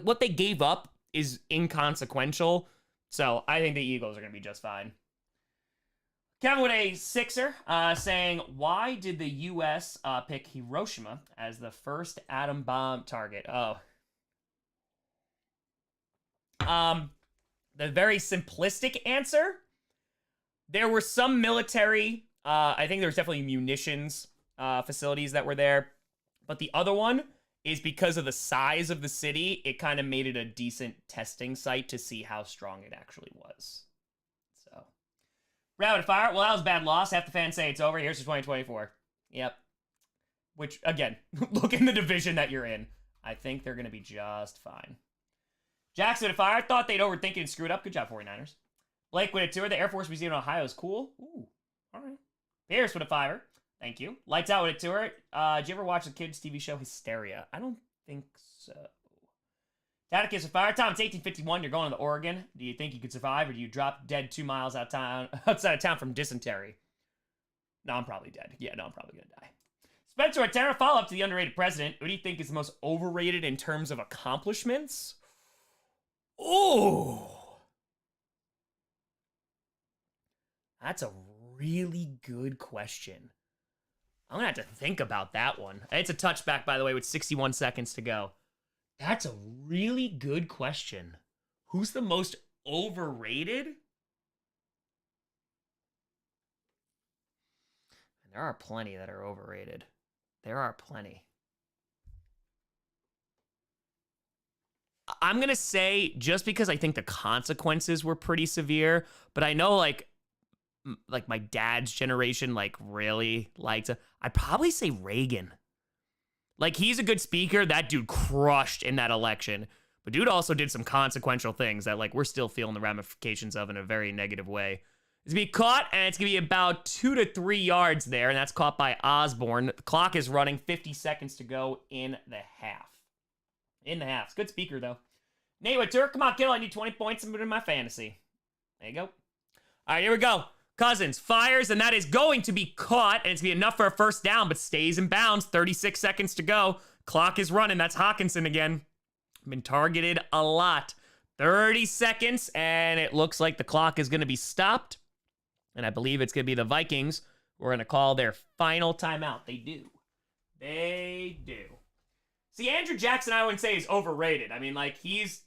what they gave up is inconsequential. So I think the Eagles are going to be just fine. Kevin with a sixer saying, why did the U.S. Pick Hiroshima as the first atom bomb target? Oh. The very simplistic answer, there were some military, I think there was definitely munitions facilities that were there. But the other one is because of the size of the city, it kind of made it a decent testing site to see how strong it actually was. So, rapid fire. Well, that was a bad loss. Half the fans say it's over. Here's to 2024. Yep. Which, again, look in the division that you're in. I think they're going to be just fine. Jackson with a fire. Thought they'd overthink it and screw it up. Good job, 49ers. Blake with a tour. The Air Force Museum in Ohio is cool. Ooh. All right. Pierce with a fiver. Thank you. Lights out with a tour. Did you ever watch the kids' TV show Hysteria? I don't think so. Taticus with fire. Tom, it's 1851. You're going to Oregon. Do you think you could survive, or do you drop dead 2 miles outside of town from dysentery? No, I'm probably dead. Yeah, no, I'm probably going to die. Spencer with Terra. Follow-up to the underrated president. Who do you think is the most overrated in terms of accomplishments? Ooh. That's a really good question. I'm going to have to think about that one. It's a touchback, by the way, with 61 seconds to go. That's a really good question. Who's the most overrated? And there are plenty that are overrated. There are plenty. I'm going to say, just because I think the consequences were pretty severe, but I know, like my dad's generation, like, really liked it. I'd probably say Reagan. Like, he's a good speaker. That dude crushed in that election. But dude also did some consequential things that, like, we're still feeling the ramifications of in a very negative way. It's going to be caught, and it's going to be about 2 to 3 yards there, and that's caught by Osborne. The clock is running. 50 seconds to go in the half. In the half. It's a good speaker, though. Nate with Turk. Come on, kiddo. I need 20 points in my fantasy. There you go. All right, here we go. Cousins fires, and that is going to be caught, and it's going to be enough for a first down, but stays in bounds. 36 seconds to go. Clock is running. That's Hawkinson again. Been targeted a lot. 30 seconds, and it looks like the clock is going to be stopped. And I believe it's going to be the Vikings who are going to call their final timeout. They do. They do. See, Andrew Jackson, I wouldn't say is overrated. I mean, like, he's,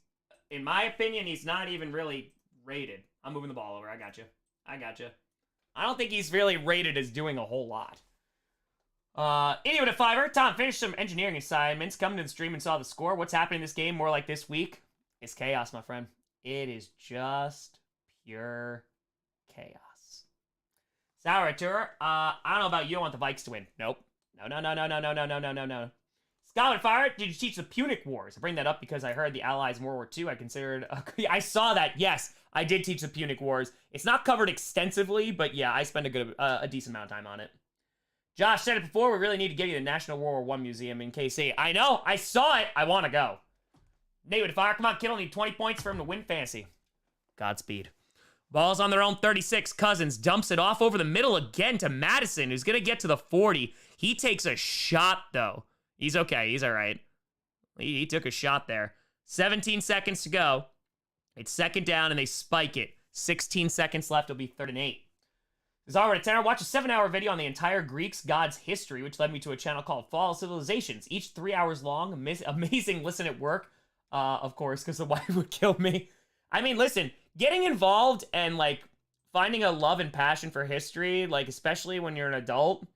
in my opinion, he's not even really rated. I'm moving the ball over. I got you. I don't think he's really rated as doing a whole lot. Idiot with a fiver. Tom, finished some engineering assignments. Come to the stream and saw the score. What's happening in this game more like this week? It's chaos, my friend. It is just pure chaos. Sour tour. I don't know about you. I want the Vikes to win. Nope. No. Scotland Fire, did you teach the Punic Wars? I bring that up because I heard the Allies in World War II. I considered... I saw that, yes. I did teach the Punic Wars. It's not covered extensively, but yeah, I spent a decent amount of time on it. Josh said it before, we really need to give you the National World War I Museum in KC. I know, I saw it. I want to go. Nate with fire. Come on, kid, only 20 points for him to win fantasy. Godspeed. Ball's on their own 36. Cousins dumps it off over the middle again to Madison, who's going to get to the 40. He takes a shot, though. He's okay. He's all right. He took a shot there. 17 seconds to go. It's second down, and they spike it. 16 seconds left. It'll be 3rd and 8. This is already 10. Watch a 7-hour video on the entire Greeks gods history, which led me to a channel called Fall of Civilizations. Each 3 hours long. Amazing listen at work. Of course, because the wife would kill me. I mean, listen, getting involved and, like, finding a love and passion for history, like, especially when you're an adult,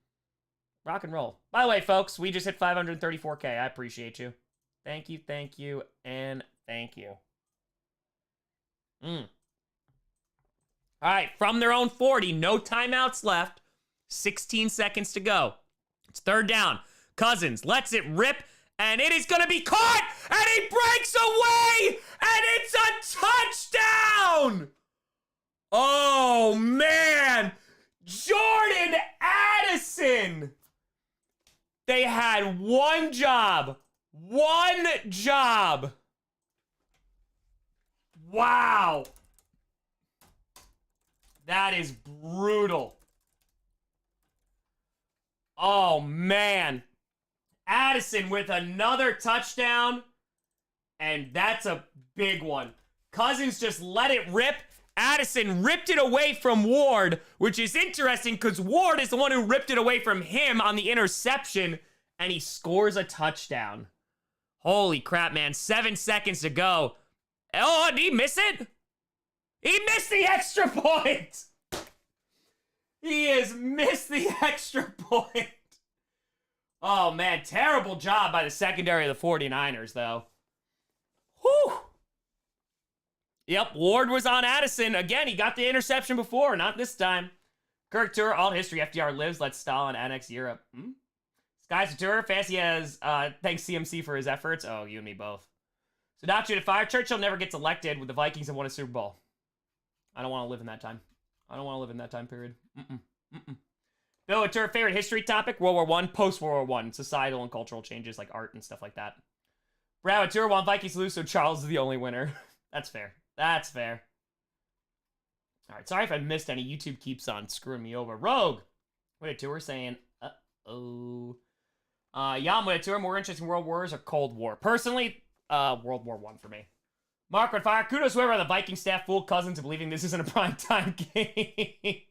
rock and roll. By the way, folks, we just hit 534K. I appreciate you. Thank you, and thank you. All right, from their own 40, no timeouts left. 16 seconds to go. It's 3rd down. Cousins lets it rip, and it is going to be caught, and he breaks away, and it's a touchdown! Oh, man! Jordan Addison! They had one job. One job. Wow. That is brutal. Oh, man. Addison with another touchdown. And that's a big one. Cousins just let it rip. Addison ripped it away from Ward, which is interesting because Ward is the one who ripped it away from him on the interception, and he scores a touchdown. Holy crap, man. 7 seconds to go. Oh, did he miss it? He missed the extra point. He has missed the extra point. Oh, man. Terrible job by the secondary of the 49ers, though. Whew. Yep, Ward was on Addison. Again, he got the interception before, not this time. Kirk Tour, all history, FDR lives, let Stalin annex Europe. Skies Tour, Fancy has, thanks CMC for his efforts. Oh, you and me both. So not you to fire. Churchill never gets elected with the Vikings and won a Super Bowl. I don't want to live in that time. I don't want to live in that time period. Bill, what's your favorite history topic? World War I, post-World War I, societal and cultural changes like art and stuff like that. Brad, Tour, want Vikings lose, so Charles is the only winner. That's fair. That's fair. All right, sorry if I missed any. YouTube keeps on screwing me over. Rogue, what a tour saying, uh-oh. Yam, what a tour, more interesting World Wars or Cold War? Personally, World War I for me. Mark with fire. Kudos whoever the Viking staff fooled Cousins into believing this isn't a primetime game.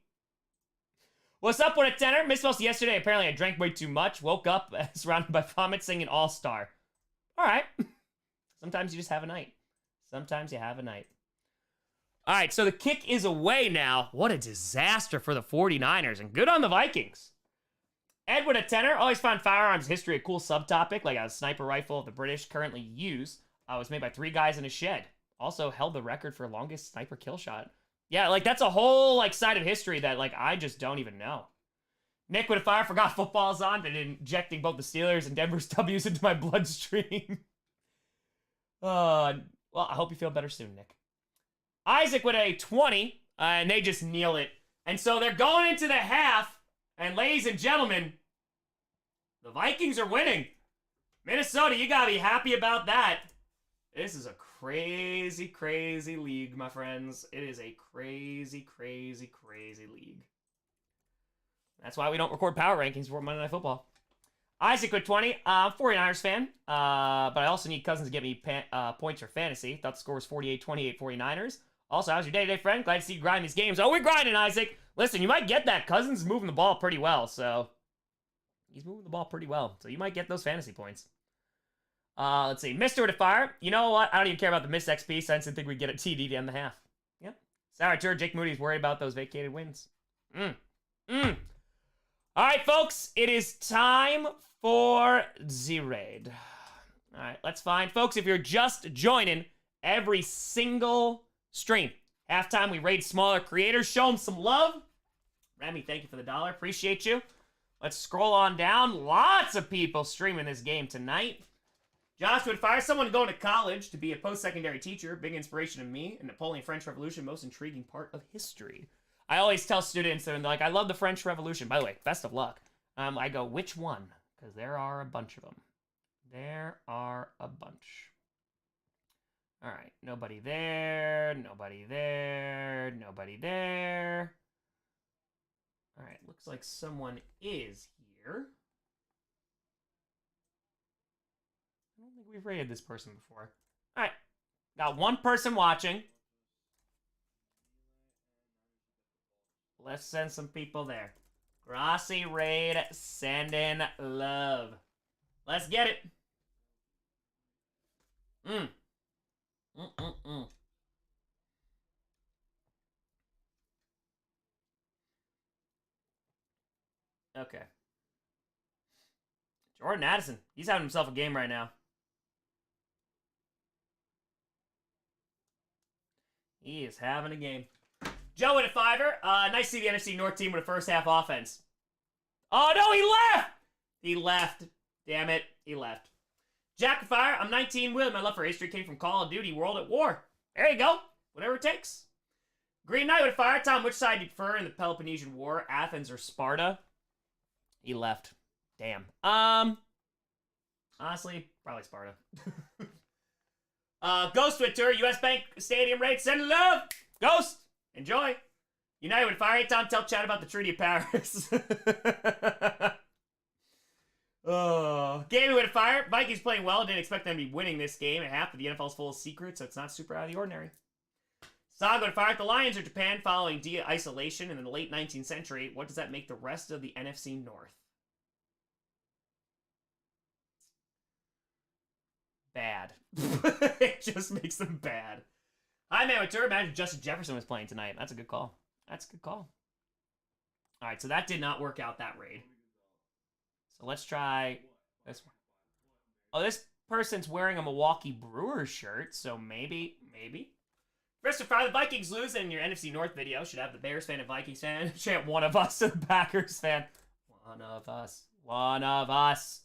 What's up with a tenor? Missed most yesterday. Apparently I drank way too much. Woke up surrounded by vomit singing All-Star. All right. Sometimes you just have a night. Sometimes you have a night. All right, so the kick is away now. What a disaster for the 49ers, and good on the Vikings. Edward a tenor. Always found firearms history a cool subtopic, like a sniper rifle the British currently use. Was made by 3 guys in a shed. Also held the record for longest sniper kill shot. Yeah, like that's a whole like side of history that like I just don't even know. Nick with a fire forgot football's on, but injecting both the Steelers and Denver's W's into my bloodstream. Well, I hope you feel better soon, Nick. Isaac with a 20, and they just kneel it. And so they're going into the half, and ladies and gentlemen, the Vikings are winning. Minnesota, you gotta be happy about that. This is a crazy, crazy league, my friends. It is a crazy, crazy, crazy league. That's why we don't record power rankings for Monday Night Football. Isaac with 20. I'm a 49ers fan, but I also need Cousins to get me points for fantasy. Thought the score was 48-28 49ers. Also, how's your day-to-day friend? Glad to see you grind these games. Oh, we're grinding, Isaac. Listen, you might get that. Cousins is moving the ball pretty well, so he's moving the ball pretty well. So you might get those fantasy points. Let's see. Mr. with a fire. You know what? I don't even care about the missed XP since I think we'd get a TD to end the half. Yep. Sour Tour. Jake Moody's worried about those vacated wins. All right, folks. It is time for Z-Raid. All right, let's find. Folks, if you're just joining, every single stream, halftime, we raid smaller creators. Show them some love. Remy, thank you for the $1. Appreciate you. Let's scroll on down. Lots of people streaming this game tonight. Josh would fire someone going to college to be a post-secondary teacher. Big inspiration to me. And Napoleon French Revolution, most intriguing part of history. I always tell students, and they're like, I love the French Revolution. By the way, best of luck. I go, which one? Because there are a bunch of them. There are a bunch. All right, nobody there, nobody there, nobody there. All right, looks like someone is here. I don't think we've raided this person before. All right, got one person watching. Let's send some people there. Grossi raid, send in love. Let's get it. Okay. Jordan Addison. He's having himself a game right now. He is having a game. Joe with a fiver. Nice to see the NFC North team with a first half offense. Oh, no, he left! He left. Damn it. He left. Jack of Fire. I'm 19 with my love for history came from Call of Duty World at War. There you go. Whatever it takes. Green Knight with fire. Tom, which side do you prefer in the Peloponnesian War? Athens or Sparta? He left. Damn. Honestly, probably Sparta. Ghost with tour. US Bank Stadium raid. Send love. Ghost. Enjoy. United with fire. Hey, Tom, tell chat about the Treaty of Paris. Oh, Gaming with a fire. Vikings playing well. Didn't expect them to be winning this game at half, but the NFL's full of secrets, so it's not super out of the ordinary. Saga with fire. The Lions are Japan following de-isolation in the late 19th century. What does that make the rest of the NFC North? Bad. It just makes them bad. Hi, man. With imagine Justin Jefferson was playing tonight. That's a good call. That's a good call. All right, so that did not work out, that raid. So let's try this one. Oh, this person's wearing a Milwaukee Brewers shirt, so maybe. Christopher, the Vikings lose, and your NFC North video should have the Bears fan and Vikings fan chant one of us and the Packers fan. One of us. One of us.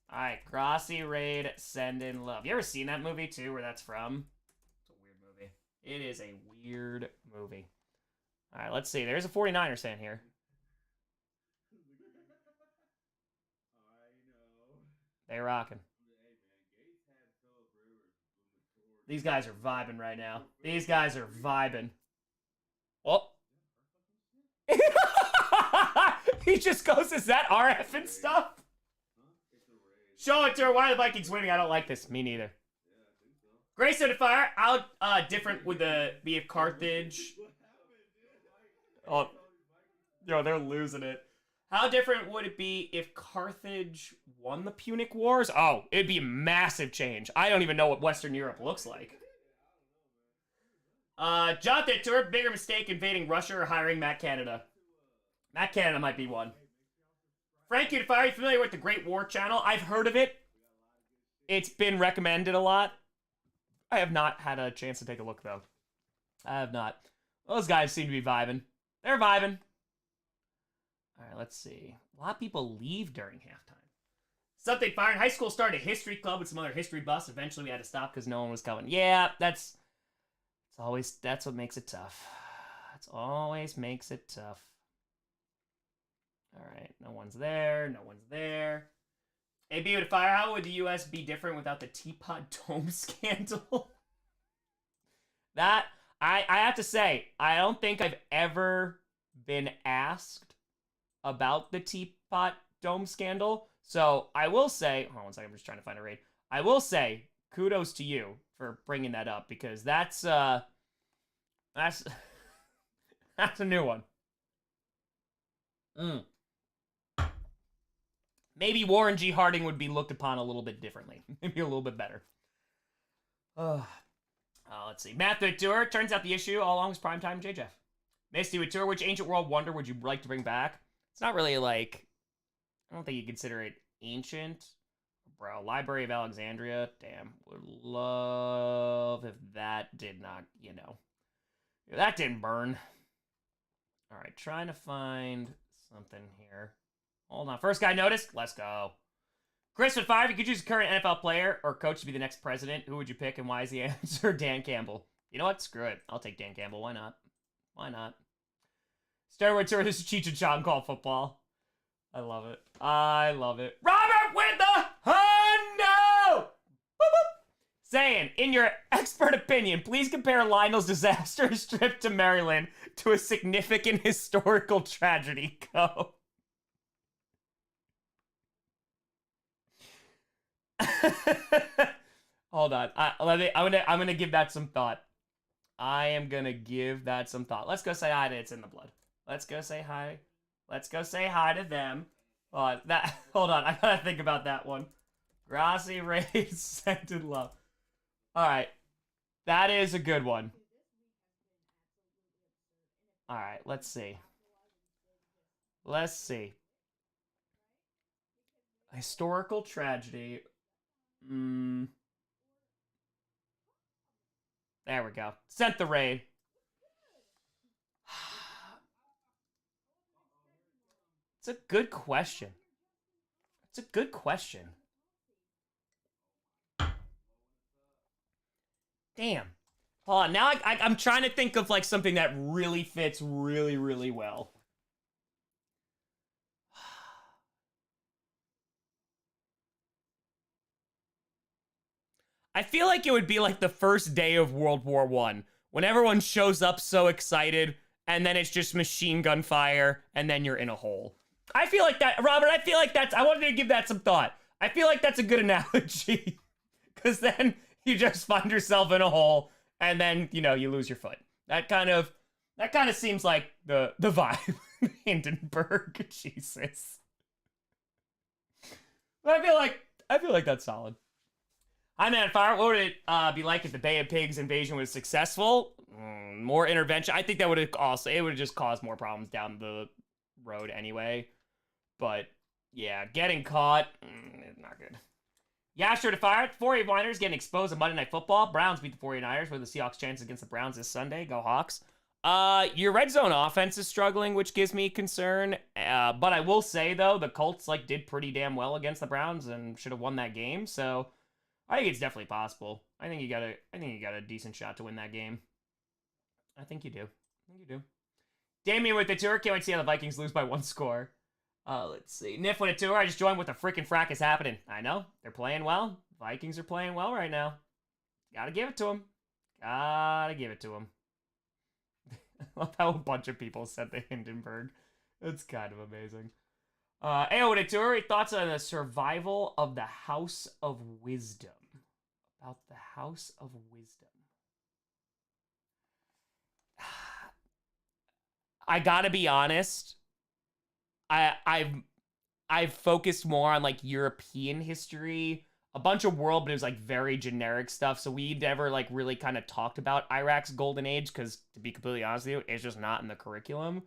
All right, Grossi raid, send in love. You ever seen that movie, too, where that's from? It's a weird movie. It is a weird movie. All right, let's see. There's a 49ers fan here. They rocking. These guys are vibing right now. These guys are vibing. Oh. He just goes, is that RF and stuff? Show it to her. Why are the Vikings winning? I don't like this. Me neither. Grace of the Fire. How different would the be if Carthage... Oh. Yo, they're losing it. How different would it be if Carthage won the Punic Wars? Oh, it'd be a massive change. I don't even know what Western Europe looks like. Jonathan Tour, bigger mistake invading Russia or hiring Matt Canada? Matt Canada might be one. Frankie Fire, are you familiar with the Great War channel? I've heard of it. It's been recommended a lot. I have not had a chance to take a look, though. I have not. Those guys seem to be vibing. They're vibing. All right, let's see. A lot of people leave during halftime. Something Fire in high school started a history club with some other history buffs. Eventually, we had to stop because no one was coming. Yeah, that's what makes it tough. That's always makes it tough. All right, no one's there. No one's there. AB with a fire. How would the U.S. be different without the Teapot Dome scandal? That I have to say, I don't think I've ever been asked about the Teapot Dome scandal. So I will say, hold on one second, I'm just trying to find a raid. I will say kudos to you for bringing that up because that's that's a new one. Maybe Warren G. Harding would be looked upon a little bit differently. Maybe a little bit better. Let's see. Matt the Tour. Turns out the issue all along was primetime JJF. Misty with Tour. Which ancient world wonder would you like to bring back? It's not really like... I don't think you consider it ancient. Bro, Library of Alexandria. Damn. Would love if that did not, you know. If that didn't burn. Alright, trying to find something here. Hold on. First guy noticed. Let's go. Chris with 5. You could choose a current NFL player or coach to be the next president. Who would you pick and why is the answer Dan Campbell? You know what? Screw it. I'll take Dan Campbell. Why not? Why not? Steroid tour is Cheech and Chong call football. I love it. I love it. Robert with the hundo! Boop, boop. Saying, in your expert opinion, please compare Lionel's disastrous trip to Maryland to a significant historical tragedy. Go. Hold on. I'm gonna give that some thought. I am gonna give that some thought. Let's go say hi to It's in the Blood. Let's go say hi. Let's go say hi to them. Hold on. I gotta think about that one. Grossi raised scented love. All right, that is a good one. All right, let's see. Let's see. Historical tragedy. There we go. Sent the raid. It's a good question. It's a good question. Damn. Hold on. Now I'm trying to think of like something that really fits really, really well. I feel like it would be like the first day of World War I, when everyone shows up so excited, and then it's just machine gun fire, and then you're in a hole. I feel like that, Robert, I feel like I wanted to give that some thought. I feel like that's a good analogy, because then you just find yourself in a hole, and then, you know, you lose your foot. That kind of seems like the vibe. Hindenburg, Jesus. But I feel like that's solid. Hi, man. Fire. What would it be like if the Bay of Pigs invasion was successful? More intervention. I think that would have just caused more problems down the road anyway. But yeah, getting caught, not good. Yeah, sure to fire. 49ers getting exposed on Monday Night Football. Browns beat the 49ers. What are the Seahawks' chances against the Browns this Sunday? Go Hawks. Your red zone offense is struggling, which gives me concern. But I will say though, the Colts did pretty damn well against the Browns and should have won that game. So I think it's definitely possible. I think you got a decent shot to win that game. I think you do. Damien with the tour. Can't wait to see how the Vikings lose by 1 score. Let's see. Niff with a tour. I just joined. What the frickin' frack is happening? I know. They're playing well. Vikings are playing well right now. Gotta give it to them. I love how a bunch of people said the Hindenburg. It's kind of amazing. Ayo with a tour. Thoughts on the survival of the House of Wisdom. About the House of Wisdom. I gotta be honest. I've focused more on like European history, a bunch of world, but it was like very generic stuff. So we never like really kind of talked about Iraq's golden age because, to be completely honest with you, it's just not in the curriculum.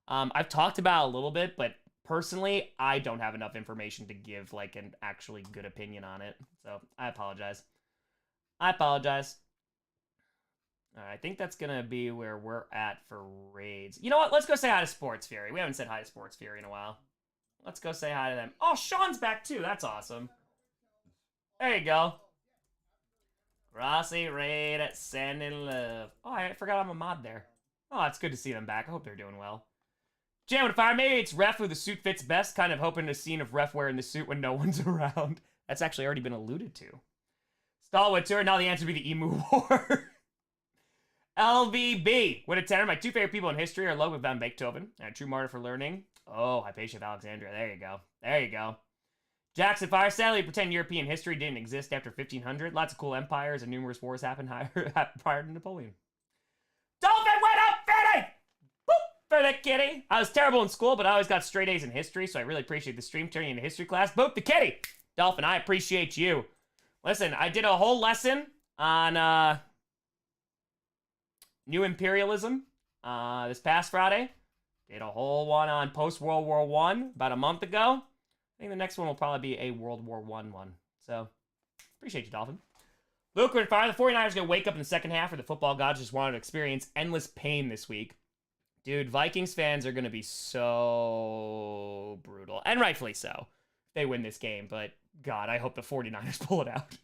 I've talked about it a little bit, but personally, I don't have enough information to give like an actually good opinion on it. So I apologize. All right, I think that's going to be where we're at for raids. You know what? Let's go say hi to Sports Fury. We haven't said hi to Sports Fury in a while. Let's go say hi to them. Oh, Sean's back too. That's awesome. There you go. Grossi raid at Sending Love. Oh, I forgot I'm a mod there. Oh, it's good to see them back. I hope they're doing well. Jam with fire. Maybe it's Ref who the suit fits best. Kind of hoping to scene of Ref wearing the suit when no one's around. That's actually already been alluded to. Stalwood tour. Now the answer would be the Emu War. LVB. With a 10. My 2 favorite people in history are Ludwig van Beethoven and a true martyr for learning. Oh, Hypatia of Alexandria. There you go. Jackson Fire. Sadly, pretend European history didn't exist after 1500. Lots of cool empires and numerous wars happened prior to Napoleon. Dolphin went up, Fitty! Boop for the kitty. I was terrible in school, but I always got straight A's in history, so I really appreciate the stream turning into history class. Boop the kitty! Dolphin, I appreciate you. Listen, I did a whole lesson on New Imperialism this past Friday. Did a whole one on post-World War I about a month ago. I think the next one will probably be a World War I one. So, appreciate you, Dolphin. Luke and Fire. The 49ers are going to wake up in the second half, or the football gods just wanted to experience endless pain this week. Dude, Vikings fans are going to be so brutal. And rightfully so. They win this game, but God, I hope the 49ers pull it out.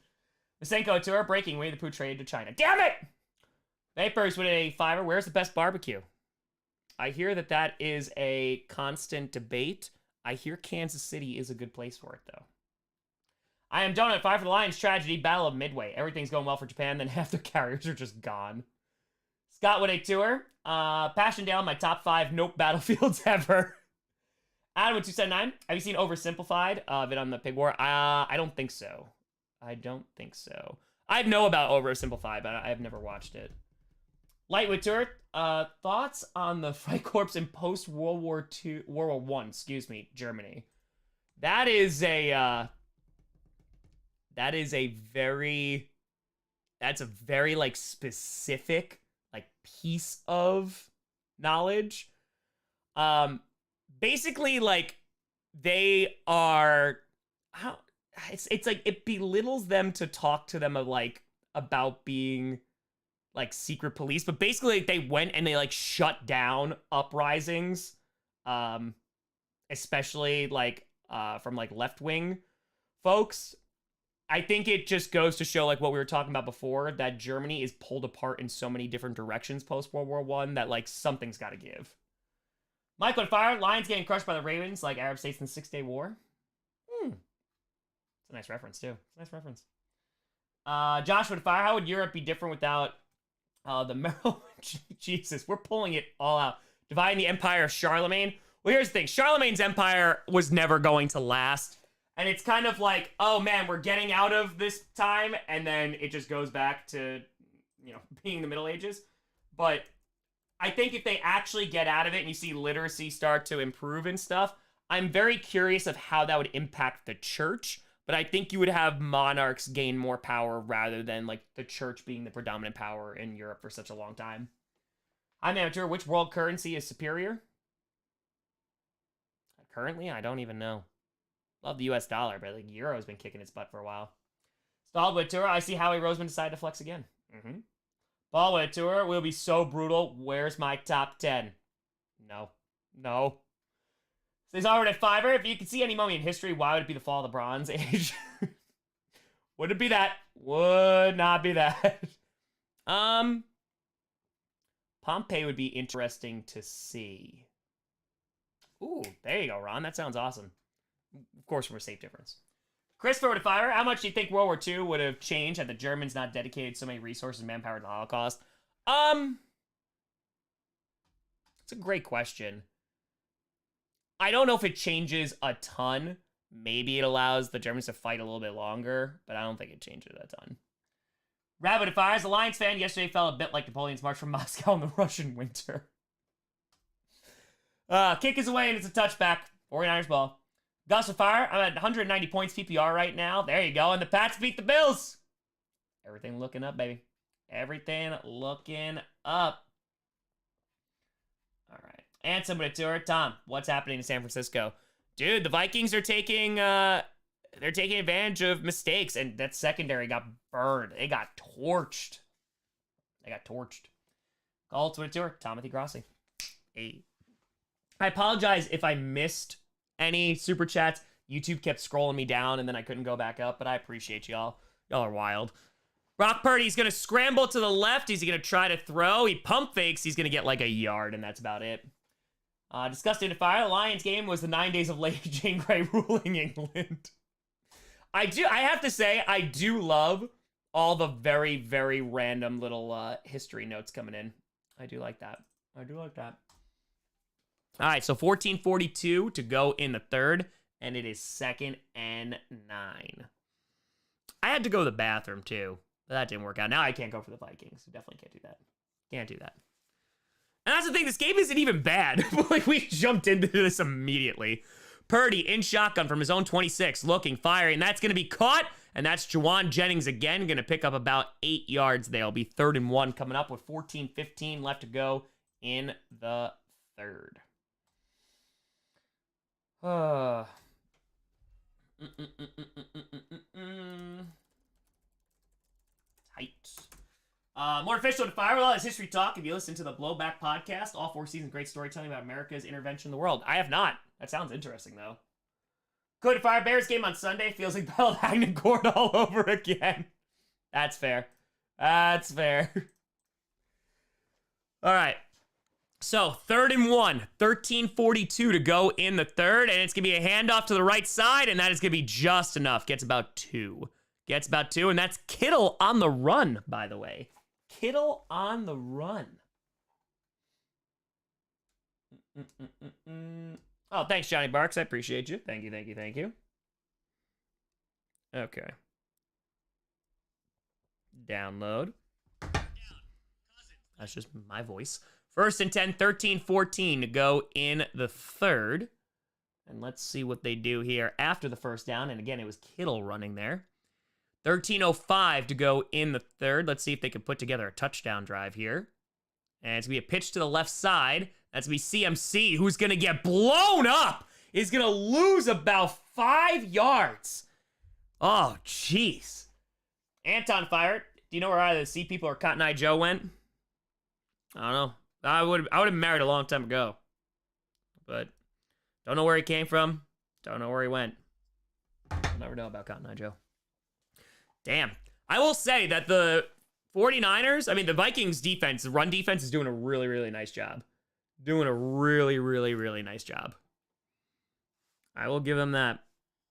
Masenko Tour breaking Winnie the Pooh trade to China. Damn it! Vapors with a fiver. Where's the best barbecue? I hear that that is a constant debate. I hear Kansas City is a good place for it, though. I am Donut 5 for the Lions tragedy. Battle of Midway. Everything's going well for Japan, then half the carriers are just gone. Scott with a tour. Passchendaele, my top 5 nope battlefields ever. Adam with 279. Have you seen Oversimplified of it on the Pig War? I don't think so. I don't think so. I know about Oversimplified, but I have never watched it. Light with tour. Thoughts on the Freikorps in post-World War II, World War I, excuse me, Germany. That is a very like specific like piece of knowledge. Basically like they are it's like it belittles them to talk to them of like about being like secret police, but basically they went and they like shut down uprisings, especially like from like left-wing folks. I think it just goes to show like what we were talking about before, that Germany is pulled apart in so many different directions post World War I that like something's got to give. Michael and Fire, Lions getting crushed by the Ravens like Arab states in the 6-Day War. It's a nice reference too. It's a nice reference. Joshua and Fire, how would Europe be different without the Merrill? Jesus, we're pulling it all out. Dividing the empire of Charlemagne. Well, here's the thing. Charlemagne's empire was never going to last. And it's kind of like, oh man, we're getting out of this time, and then it just goes back to, you know, being the Middle Ages. But I think if they actually get out of it and you see literacy start to improve and stuff, I'm very curious of how that would impact the church. But I think you would have monarchs gain more power rather than like the church being the predominant power in Europe for such a long time. I'm amateur. Which world currency is superior? Currently, I don't even know. Love the US dollar, but like Euro's been kicking its butt for a while. Stallwood Tour. I see Howie Roseman decided to flex again. Ballwood Tour will be so brutal. Where's my top 10? No. No. Stays already at Fiverr. If you could see any moment in history, why would it be the fall of the Bronze Age? Would it be that? Would not be that. Pompeii would be interesting to see. Ooh, there you go, Ron. That sounds awesome. Of course, from a safe difference. Christopher with a Fire. How much do you think World War II would have changed had the Germans not dedicated so many resources and manpower to the Holocaust? It's a great question. I don't know if it changes a ton. Maybe it allows the Germans to fight a little bit longer, but I don't think it changes a ton. Rabbit of Fire. As a Lions fan, yesterday felt a bit like Napoleon's march from Moscow in the Russian winter. Kick is away and it's a touchback. 49ers ball. Gus of Fire. I'm at 190 points PPR right now. There you go. And the Pats beat the Bills. Everything looking up, baby. Everything looking up. All right. And somebody to her. Tom, what's happening in San Francisco? Dude, the Vikings are taking they're taking advantage of mistakes, and that secondary got burned. They got torched. Call to a tour. Timothy Grossi. Hey. I apologize if I missed any super chats. YouTube kept scrolling me down, and then I couldn't go back up, but I appreciate y'all. Y'all are wild. Brock Purdy's going to scramble to the left. Is he going to try to throw? He pump fakes. He's going to get like a yard, and that's about it. Disgusting to Fire. The Lions game was the 9 days of Lady Jane Grey ruling England. I have to say, I do love all the very, very random little history notes coming in. I do like that. All right, so 14:42 to go in the third, and it is 2nd and 9. I had to go to the bathroom, too, but that didn't work out. Now I can't go for the Vikings. Definitely can't do that. Can't do that. And that's the thing, this game isn't even bad. Like, we jumped into this immediately. Purdy in shotgun from his own 26, looking, firing, and that's going to be caught, and that's Jawan Jennings again, going to pick up about 8 yards there. It'll be 3rd and 1 coming up with 14:15 left to go in the third. Tight. More official to Firewall is History Talk. If you listen to the Blowback podcast, all 4 seasons, great storytelling about America's intervention in the world. I have not. That sounds interesting, though. Could Fire Bears game on Sunday feels like Battle of Hagnon Court all over again. That's fair. That's fair. All right. So, 3rd and 1, 13:42 to go in the third, and it's going to be a handoff to the right side, and that is going to be just enough. Gets about 2. Gets about 2, and that's Kittle on the run, by the way. Kittle on the run. Oh, thanks, Johnny Barks. I appreciate you. Thank you, thank you, thank you. Okay. Download. That's just my voice. 1st and 10, 13-14 to go in the third. And let's see what they do here after the first down. And again, it was Kittle running there. 13:05 to go in the third. Let's see if they can put together a touchdown drive here. And it's going to be a pitch to the left side. That's going to be CMC, who's going to get blown up. He's going to lose about 5 yards. Oh, jeez. Anton fired. Do you know where either the Sea People or Cotton Eye Joe went? I don't know. I would have married a long time ago. But don't know where he came from. Don't know where he went. I'll never know about Cotton Eye Joe. Damn. I will say that the 49ers, I mean, the Vikings defense, the run defense is doing a really, really nice job. Doing a really, really, really nice job. I will give them that.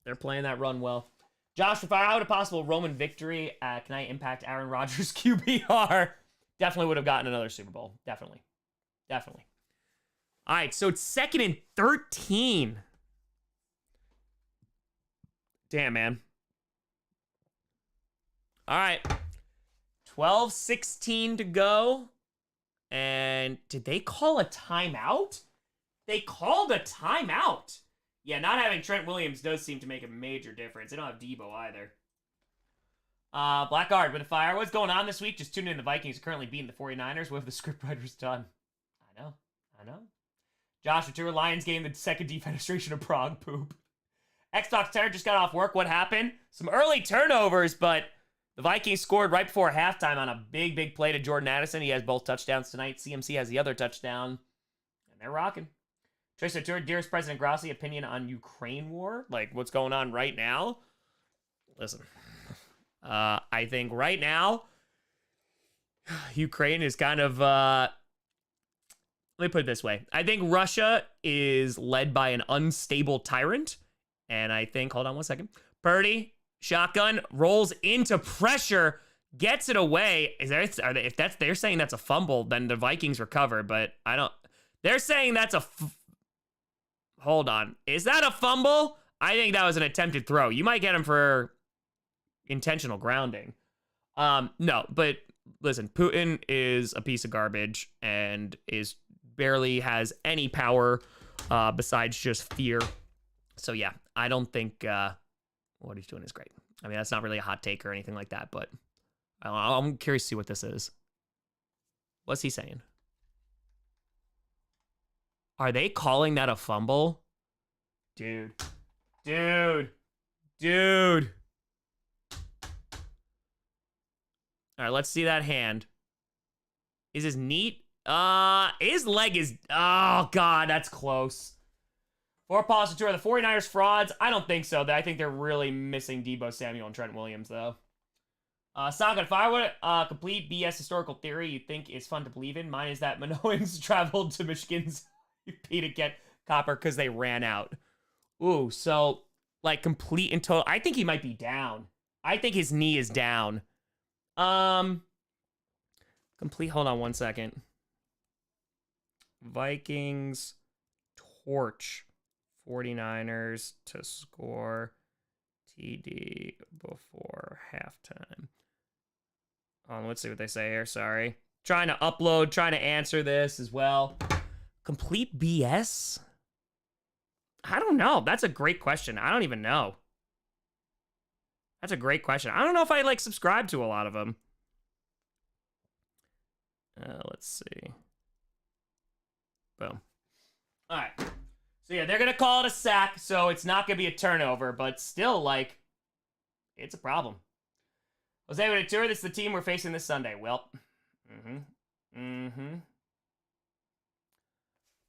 They're playing that run well. Josh, if I had a possible Roman victory, can I impact Aaron Rodgers' QBR? Definitely would have gotten another Super Bowl. Definitely. Definitely. All right, so it's 2nd and 13. Damn, man. All right. 12:16 to go. And did they call a timeout? They called a timeout. Yeah, not having Trent Williams does seem to make a major difference. They don't have Debo either. Blackguard with a fire. What's going on this week? Just tuning in. The Vikings are currently beating the 49ers. What have the scriptwriters done? I know. Josh, Tour Lions game, the second defenestration of Prague poop. Xbox 10 just got off work. What happened? Some early turnovers, but the Vikings scored right before halftime on a big, big play to Jordan Addison. He has both touchdowns tonight. CMC has the other touchdown. And they're rocking. Tracer Tour, dearest President Grossi, opinion on Ukraine war? Like, what's going on right now? Listen. I think right now, Ukraine is kind of, let me put it this way. I think Russia is led by an unstable tyrant. And I think, hold on 1 second. Purdy, shotgun, rolls into pressure, gets it away. If they're saying that's a fumble, then the Vikings recover. But I don't, they're saying that's hold on. Is that a fumble? I think that was an attempted throw. You might get him for intentional grounding. No, but listen, Putin is a piece of garbage and barely has any power besides just fear. So yeah, I don't think what he's doing is great. I mean, that's not really a hot take or anything like that, but I'm curious to see what this is. What's he saying? Are they calling that a fumble? Dude. All right, let's see that hand. Is his knee? His leg is... Oh, God, that's close. For Paulson Tour, the 49ers frauds? I don't think so. I think they're really missing Debo Samuel and Trent Williams, though. Saga, if I were complete BS historical theory you think is fun to believe in, mine is that Minoans traveled to Michigan's UP to get copper because they ran out. Ooh, so, like, complete and total... I think he might be down. I think his knee is down. Complete, hold on 1 second. Vikings torch 49ers to score TD before halftime. Let's see what they say here, sorry. Trying to upload, trying to answer this as well. Complete BS? I don't know. That's a great question. I don't even know. That's a great question. I don't know if I, like, subscribe to a lot of them. Let's see. Boom. All right. So, yeah, they're going to call it a sack, so it's not going to be a turnover, but still, like, it's a problem. Jose Ventura, this is the team we're facing this Sunday. Well,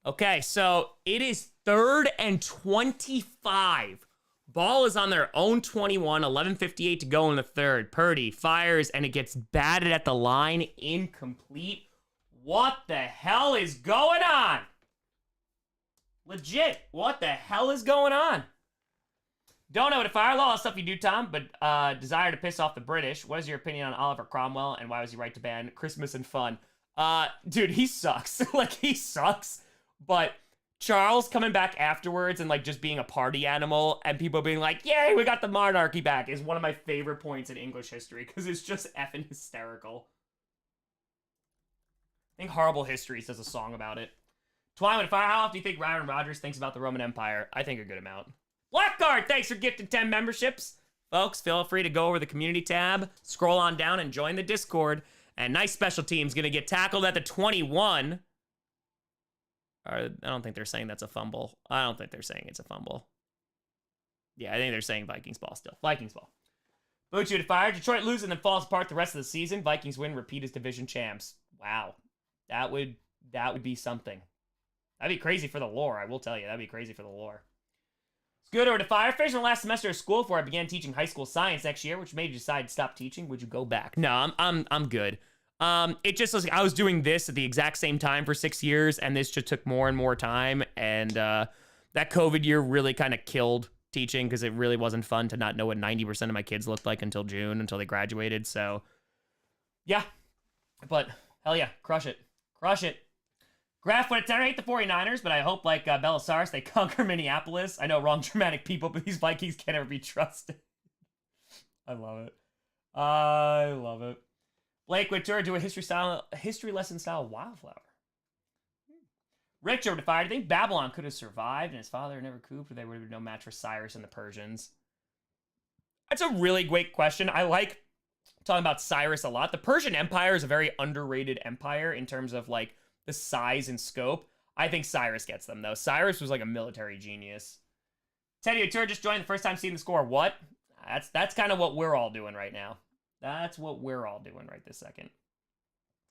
Okay, so it is 3rd and 25. Ball is on their own 21, 11:58 to go in the third. Purdy fires, and it gets batted at the line, incomplete. What the hell is going on? Legit, what the hell is going on? Don't know what a fire law stuff you do, Tom, but desire to piss off the British. What is your opinion on Oliver Cromwell, and why was he right to ban Christmas and fun? Dude, he sucks. Like, he sucks. But Charles coming back afterwards and, like, just being a party animal and people being like, yay, we got the monarchy back is one of my favorite points in English history because it's just effing hysterical. I think Horrible Histories does a song about it. Twine with Fire, how often do you think Ryan Rogers thinks about the Roman Empire? I think a good amount. Blackguard, thanks for gifting 10 memberships. Folks, feel free to go over the community tab, scroll on down, and join the Discord. And nice special team's gonna get tackled at the 21. I don't think they're saying that's a fumble. I don't think they're saying it's a fumble. Yeah, I think they're saying Vikings ball still. Vikings ball. Boot you to fire. Detroit loses and then falls apart the rest of the season. Vikings win, repeat as division champs. Wow. That would be something. That'd be crazy for the lore, I will tell you. That'd be crazy for the lore. Scooter to fire. Finished my last semester of school before I began teaching high school science next year, which made you decide to stop teaching. Would you go back? No, I'm good. It just was like I was doing this at the exact same time for 6 years, and this just took more and more time. And that COVID year really kind of killed teaching because it really wasn't fun to not know what 90% of my kids looked like until June, until they graduated. So, yeah. But hell yeah, crush it. Crush it. Graph would I hate the 49ers, but I hope, like Belisarius, they conquer Minneapolis. I know, wrong dramatic people, but these Vikings can't ever be trusted. I love it. I love it. Blake would do a history lesson style wildflower. Richard defied. I think Babylon could have survived, and his father never cooped, or they would have been no match for Cyrus and the Persians. That's a really great question. I like talking about Cyrus a lot. The Persian Empire is a very underrated empire in terms of, like, the size and scope. I think Cyrus gets them, though. Cyrus was like a military genius. Teddy O'Toole just joined the first time seeing the score. What? That's kind of what we're all doing right now. That's what we're all doing right this second.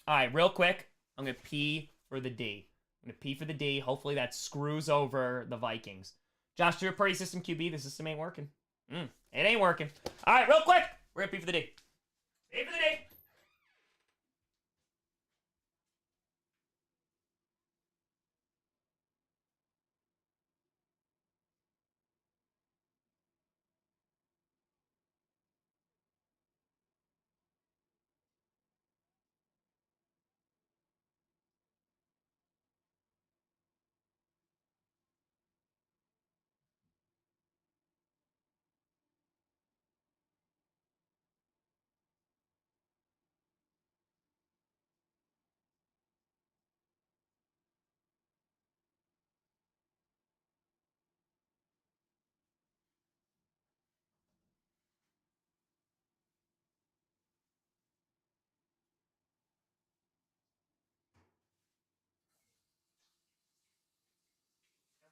All right, real quick. I'm going to pee for the D. I'm going to pee for the D. Hopefully that screws over the Vikings. Josh, do a party system QB. The system ain't working. It ain't working. All right, real quick. We're going to pee for the D. Pee for the D.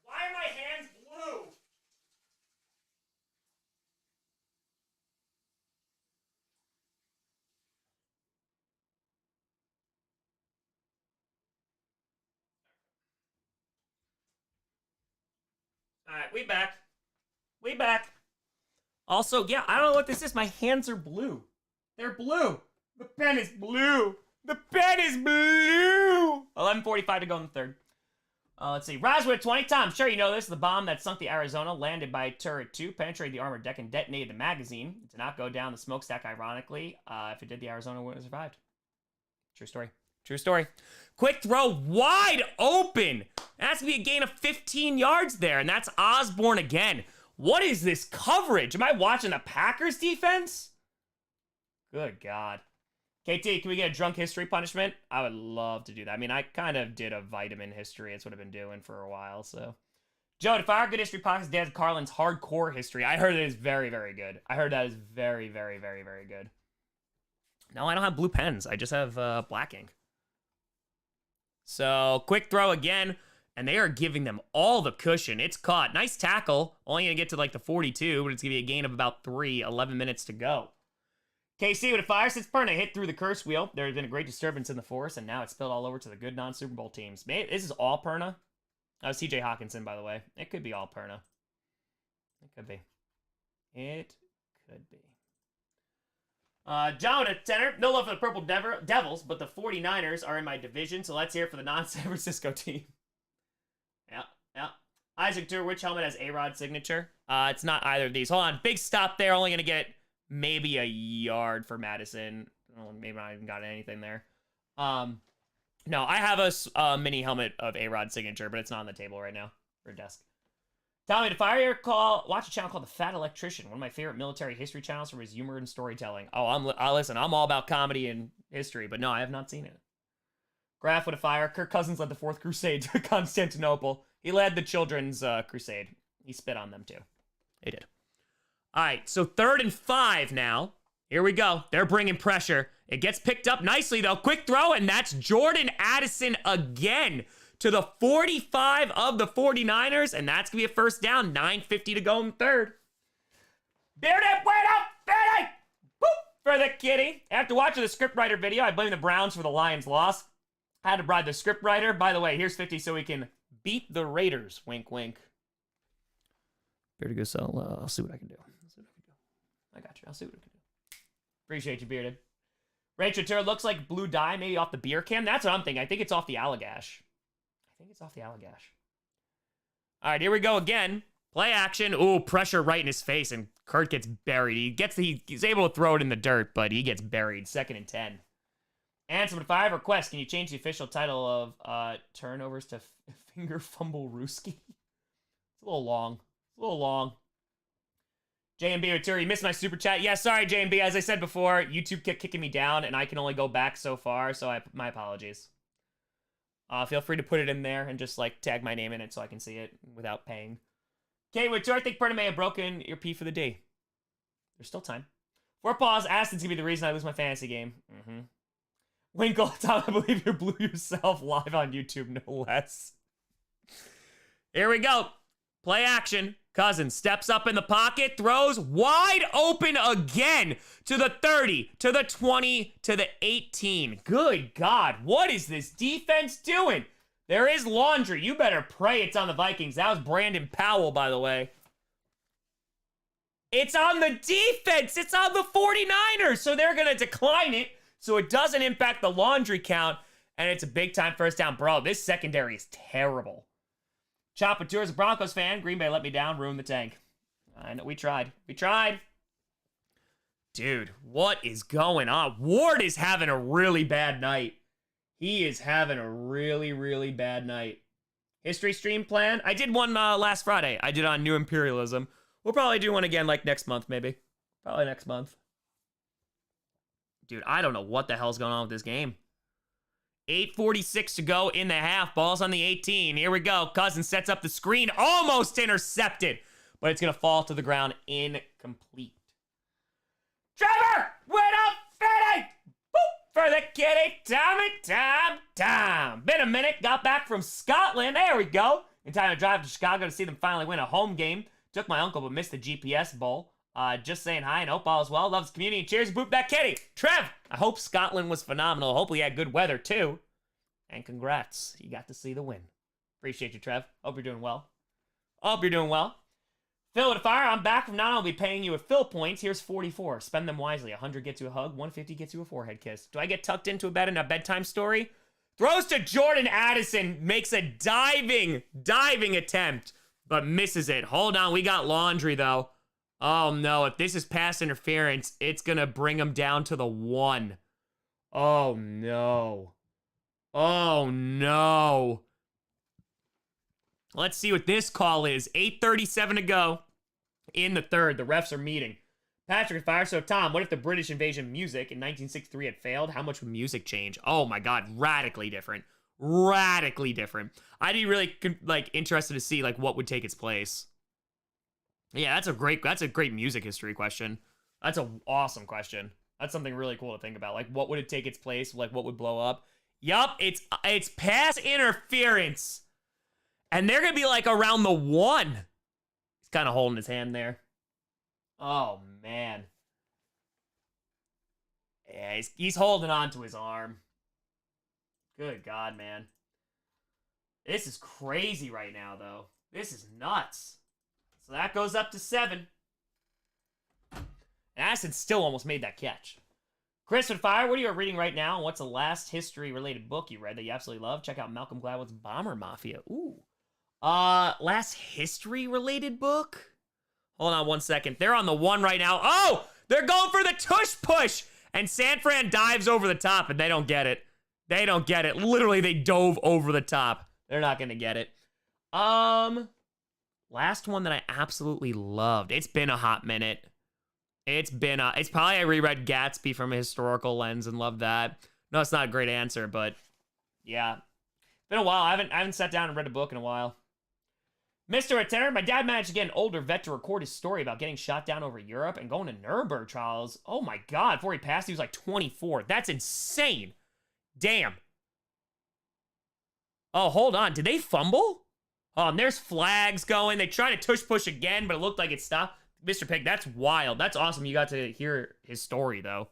Why are my hands blue? All right, we back. We back. Also, yeah, I don't know what this is. My hands are blue. They're blue. The pen is blue. The pen is blue. 11:45 to go in the third. Let's see. Roswell 20. Tom, sure you know this. The bomb that sunk the Arizona landed by turret 2, penetrated the armored deck, and detonated the magazine. It did not go down the smokestack, ironically. If it did, the Arizona would have survived. True story. True story. Quick throw wide open. That's going to be a gain of 15 yards there, and that's Osborne again. What is this coverage? Am I watching the Packers defense? Good God. KT, can we get a drunk history punishment? I would love to do that. I mean, I kind of did a vitamin history. That's what I've been doing for a while, so. Joe, if our good history podcast, Dan Carlin's hardcore history. I heard it is very, very good. I heard that is very, very, very, very good. No, I don't have blue pens. I just have black ink. So, quick throw again, and they are giving them all the cushion. It's caught. Nice tackle. Only going to get to like the 42, but it's going to be a gain of about 3, 11 minutes to go. KC with a fire. Since Perna hit through the curse wheel, there has been a great disturbance in the force, and now it's spilled all over to the good non-Super Bowl teams. Maybe this is all Perna. Oh, CJ Hawkinson, by the way. It could be all Perna. It could be. It could be. John with a tenor. No love for the Purple Devils, but the 49ers are in my division, so let's hear it for the non-San Francisco team. Yeah. Isaac Tour, which helmet has A-Rod signature? It's not either of these. Hold on. Big stop there. Only going to get maybe a yard for Madison. Oh, maybe not even got anything there. No, I have a mini helmet of A-Rod signature, but it's not on the table right now for a desk. Tommy, to fire call, watch a channel called The Fat Electrician, one of my favorite military history channels for his humor and storytelling. Oh, listen, I'm all about comedy and history, but no, I have not seen it. Graph with a fire. Kirk Cousins led the Fourth Crusade to Constantinople. He led the Children's Crusade. He spit on them too. He did. All right, so 3rd and 5 now. Here we go. They're bringing pressure. It gets picked up nicely, though. Quick throw, and that's Jordan Addison again to the 45 of the 49ers, and that's going to be a first down. 9:50 to go in the third. Bearded, wait up, Bearded! Boop for the kitty. After watching the scriptwriter video, I blame the Browns for the Lions' loss. I had to bribe the scriptwriter. By the way, here's 50 so we can beat the Raiders. Wink, wink. Bearded goes, I'll see what I can do. I got you. I'll see what I can do. Appreciate you, Bearded. Rachel Tur looks like blue dye, maybe off the beer can. That's what I'm thinking. I think it's off the Allagash. All right, here we go again. Play action. Ooh, pressure right in his face, and Kurt gets buried. He's able to throw it in the dirt, but he gets buried. 2nd and 10. Answer to 5 request. Can you change the official title of turnovers to finger fumble Rooski? It's a little long. JMB with you missed my super chat. Yeah, sorry, JMB. As I said before, YouTube kept kicking me down, and I can only go back so far, so my apologies. Feel free to put it in there and just, like, tag my name in it so I can see it without paying. Okay, with I think Perna may have broken your P for the D. There's still time. 4 pause. Aston's gonna be the reason I lose my fantasy game. Winkle, Tom, I believe you blew yourself live on YouTube, no less. Here we go. Play action. Cousins steps up in the pocket, throws wide open again to the 30, to the 20, to the 18. Good God, what is this defense doing? There is laundry. You better pray it's on the Vikings. That was Brandon Powell, by the way. It's on the defense. It's on the 49ers, so they're going to decline it so it doesn't impact the laundry count, and it's a big-time first down. Bro, this secondary is terrible. Chapateur is a Broncos fan. Green Bay let me down, ruined the tank. I know, we tried. Dude, what is going on? Ward is having a really bad night. He is having a really, really bad night. History stream plan? I did one last Friday. I did on New Imperialism. We'll probably do one again like next month, maybe. Probably next month. Dude, I don't know what the hell's going on with this game. 8:46 to go in the half. Ball's on the 18. Here we go. Cousins sets up the screen. Almost intercepted. But it's going to fall to the ground incomplete. Trevor! Went up, Fitty! Boop! For the kitty. Time. Been a minute. Got back from Scotland. There we go. In time to drive to Chicago to see them finally win a home game. Took my uncle but missed the GPS bowl. Just saying hi and hope all is well. Loves the community. Cheers, boop that kitty. Trev, I hope Scotland was phenomenal. Hopefully you had good weather too. And congrats. You got to see the win. Appreciate you, Trev. Hope you're doing well. Phil with a fire. I'm back from not only paying you with Phil points. Here's 44. Spend them wisely. 100 gets you a hug. 150 gets you a forehead kiss. Do I get tucked into a bed in a bedtime story? Throws to Jordan Addison. Makes a diving attempt. But misses it. Hold on. We got laundry though. Oh no, if this is pass interference, it's gonna bring him down to the 1. Oh no. Let's see what this call is. 8:37 to go in the third. The refs are meeting. Patrick fire. So Tom, what if the British invasion music in 1963 had failed? How much would music change? Oh my God, radically different. I'd be really interested to see what would take its place. Yeah, that's a great music history question. That's an awesome question. That's something really cool to think about. What would it take its place? What would blow up? Yup, it's pass interference. And they're going to be around the 1. He's kind of holding his hand there. Oh, man. Yeah, he's holding on to his arm. Good God, man. This is crazy right now, though. This is nuts. So that goes up to 7. And Addison still almost made that catch. Chris and Fire, what are you reading right now? And what's the last history-related book you read that you absolutely love? Check out Malcolm Gladwell's Bomber Mafia. Ooh. Last history-related book? Hold on one second. They're on the 1 right now. Oh! They're going for the tush push! And San Fran dives over the top, and they don't get it. They don't get it. Literally, they dove over the top. They're not gonna get it. Last one that I absolutely loved. It's been a hot minute. It's probably I reread Gatsby from a historical lens and loved that. No, it's not a great answer, but yeah. It's been a while. I haven't sat down and read a book in a while. Mr. Attender, my dad managed to get an older vet to record his story about getting shot down over Europe and going to Nuremberg trials. Oh my God, before he passed, he was like 24. That's insane. Damn. Oh, hold on. Did they fumble? There's flags going. They tried to tush push again, but it looked like it stopped. Mr. Pig, that's wild. That's awesome. You got to hear his story, though.